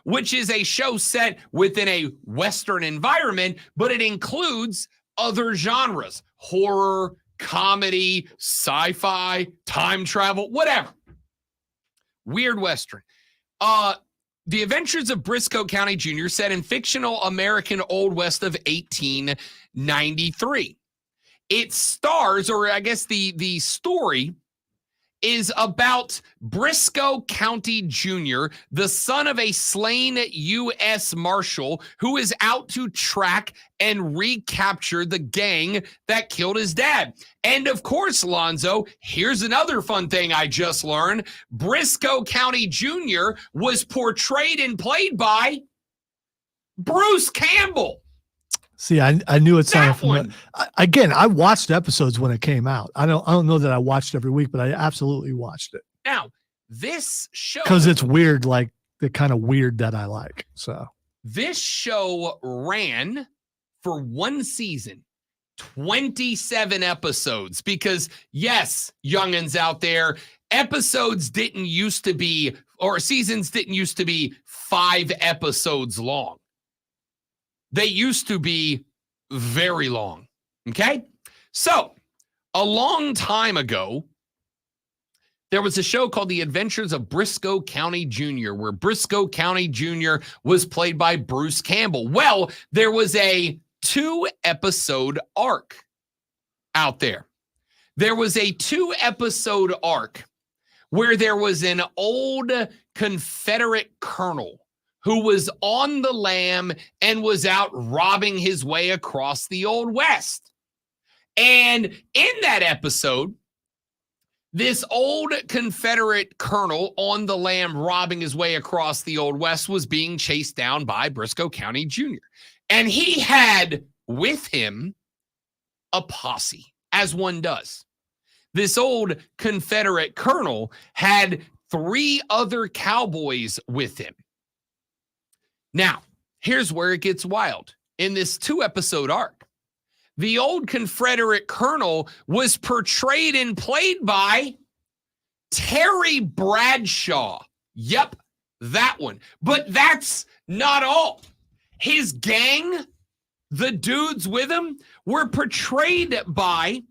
S1: which is a show set within a Western environment, but it includes other genres: horror, comedy, sci-fi, time travel, whatever. Weird Western. The Adventures of Briscoe County Jr. set in fictional American Old West of 1893. It stars, or I guess the story is about Briscoe County Jr., the son of a slain U.S. Marshal who is out to track and recapture the gang that killed his dad. And of course, Lonzo, here's another fun thing I just learned. Briscoe County Jr. was portrayed and played by Bruce Campbell.
S2: See, I knew it sounded familiar. Again, I watched episodes when it came out. I don't know that I watched every week, but I absolutely watched it.
S1: Now, this show,
S2: because it's weird, like the kind of weird that I like. So
S1: this show ran for one season, 27 episodes. Because yes, youngins out there, episodes didn't used to be, or seasons didn't used to be 5 episodes long. They used to be very long, okay? So, a long time ago, there was a show called The Adventures of Briscoe County Jr., where Briscoe County Jr. was played by Bruce Campbell. Well, there was a 2-episode arc out there. There was a 2-episode arc where there was an old Confederate colonel who was on the lam and was out robbing his way across the Old West. And in that episode, this old Confederate colonel on the lam robbing his way across the Old West was being chased down by Briscoe County Jr. And he had with him a posse, as one does. This old Confederate colonel had 3 other cowboys with him. Now, here's where it gets wild. In this 2-episode arc, the old Confederate colonel was portrayed and played by Terry Bradshaw. Yep, that one. But that's not all. His gang, the dudes with him, were portrayed by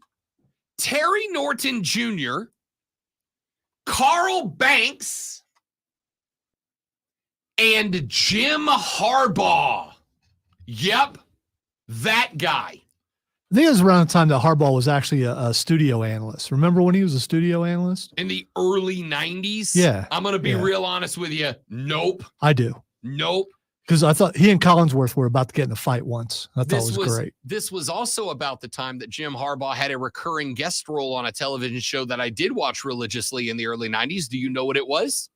S1: Terry Norton Jr., Carl Banks, and Jim Harbaugh. Yep, that guy.
S2: I think it was around the time that Harbaugh was actually a studio analyst. Remember when he was a studio analyst?
S1: In the early 90s?
S2: Yeah.
S1: I'm going to be real honest with you. Nope.
S2: I do.
S1: Nope.
S2: Because I thought he and Collinsworth were about to get in a fight once. I thought it was great.
S1: This was also about the time that Jim Harbaugh had a recurring guest role on a television show that I did watch religiously in the early 90s. Do you know what it was?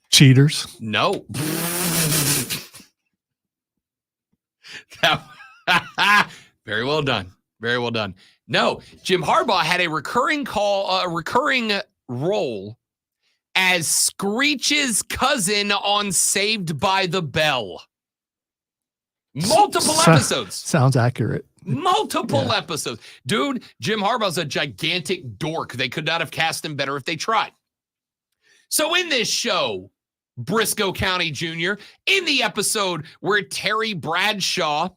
S2: Cheaters.
S1: No. Very well done. Very well done. No, Jim Harbaugh had a recurring role as Screech's cousin on Saved by the Bell. Multiple episodes.
S2: Sounds accurate.
S1: Multiple episodes. Dude, Jim Harbaugh's a gigantic dork. They could not have cast him better if they tried. So in this show, Briscoe County Jr., in the episode where Terry Bradshaw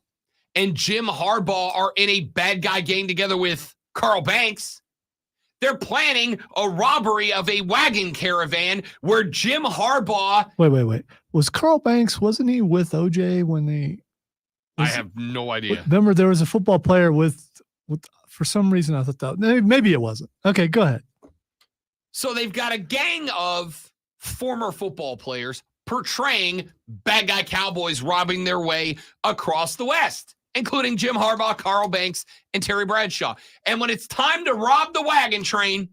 S1: and Jim Harbaugh are in a bad guy gang together with Carl Banks, they're planning a robbery of a wagon caravan where Jim Harbaugh...
S2: Wait. Was Carl Banks, wasn't he with OJ when they...
S1: I have no idea.
S2: Remember, there was a football player with For some reason, I thought that maybe it wasn't. Okay, go ahead.
S1: So they've got a gang of former football players portraying bad guy Cowboys robbing their way across the West, including Jim Harbaugh, Carl Banks, and Terry Bradshaw. And when it's time to rob the wagon train,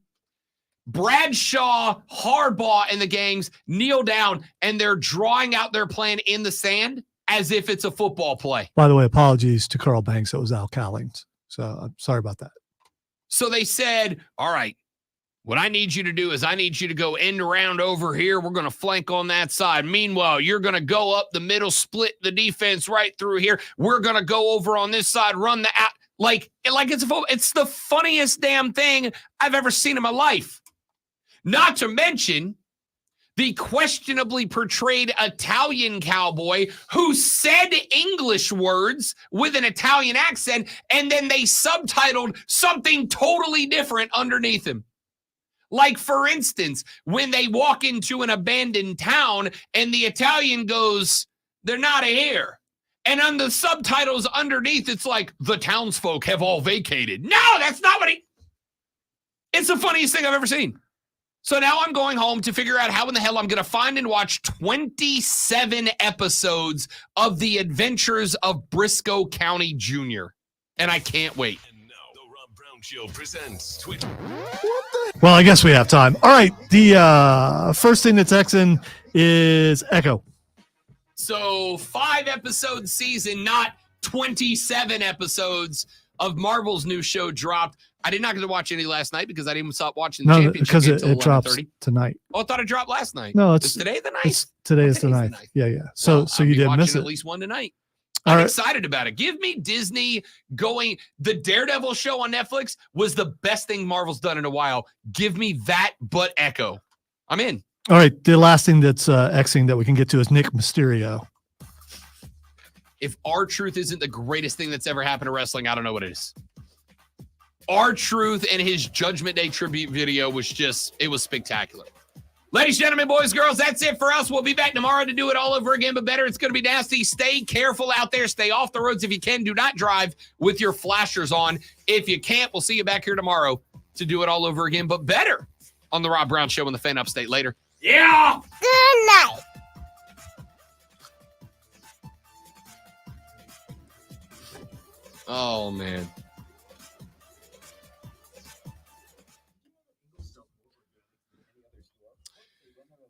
S1: Bradshaw, Harbaugh, and the gangs kneel down, and they're drawing out their plan in the sand as if it's a football play.
S2: By the way, apologies to Carl Banks. It was Al Cowlings. So I'm sorry about that.
S1: So they said, all right, what I need you to do is I need you to go end around over here. We're going to flank on that side. Meanwhile, you're going to go up the middle, split the defense right through here. We're going to go over on this side, run the out. Like it's the funniest damn thing I've ever seen in my life. Not to mention the questionably portrayed Italian cowboy who said English words with an Italian accent, and then they subtitled something totally different underneath him. Like, for instance, when they walk into an abandoned town and the Italian goes, "They're not here." And on the subtitles underneath, it's like, "The townsfolk have all vacated." No, that's not what it's the funniest thing I've ever seen. So now I'm going home to figure out how in the hell I'm going to find and watch 27 episodes of The Adventures of Briscoe County Jr. And I can't wait.
S13: Show presents Twitch.
S2: Well, I guess we have time. All right. The first thing that's Xing is Echo.
S1: So 5-episode season, not 27 episodes of Marvel's new show dropped. I did not get to watch any last night because I didn't stop watching the championship
S2: because
S1: until
S2: it drops
S1: 11:30.
S2: tonight.
S1: Oh, I thought it dropped last night.
S2: No,
S1: Is today the night?
S2: Today is the ninth. Yeah. So
S1: Well, I'll
S2: you
S1: be
S2: didn't miss
S1: watching
S2: it.
S1: at least one tonight.
S2: All
S1: I'm
S2: right.
S1: excited about it. Give me Disney going. The Daredevil show on Netflix was the best thing Marvel's done in a while. Give me that, but Echo. I'm in.
S2: All right. The last thing that's Xing that we can get to is Nick Mysterio.
S1: If R-Truth isn't the greatest thing that's ever happened to wrestling, I don't know what it is. R-Truth and his Judgment Day tribute video was it was spectacular. Ladies, gentlemen, boys, girls, that's it for us. We'll be back tomorrow to do it all over again, but better. It's going to be nasty. Stay careful out there. Stay off the roads if you can. Do not drive with your flashers on. If you can't, we'll see you back here tomorrow to do it all over again, but better on the Rob Brown Show on the Fan Upstate later. Yeah!
S3: Good night.
S1: Oh, man.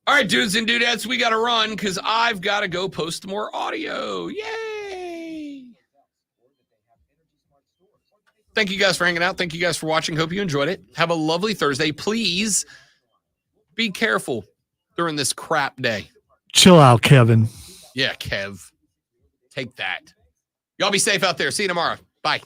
S1: All right, dudes and dudettes, we got to run because I've got to go post more audio. Yay! Thank you guys for hanging out. Thank you guys for watching. Hope you enjoyed it. Have a lovely Thursday. Please be careful during this crap day.
S2: Chill out, Kevin.
S1: Yeah, Kev. Take that. Y'all be safe out there. See you tomorrow. Bye.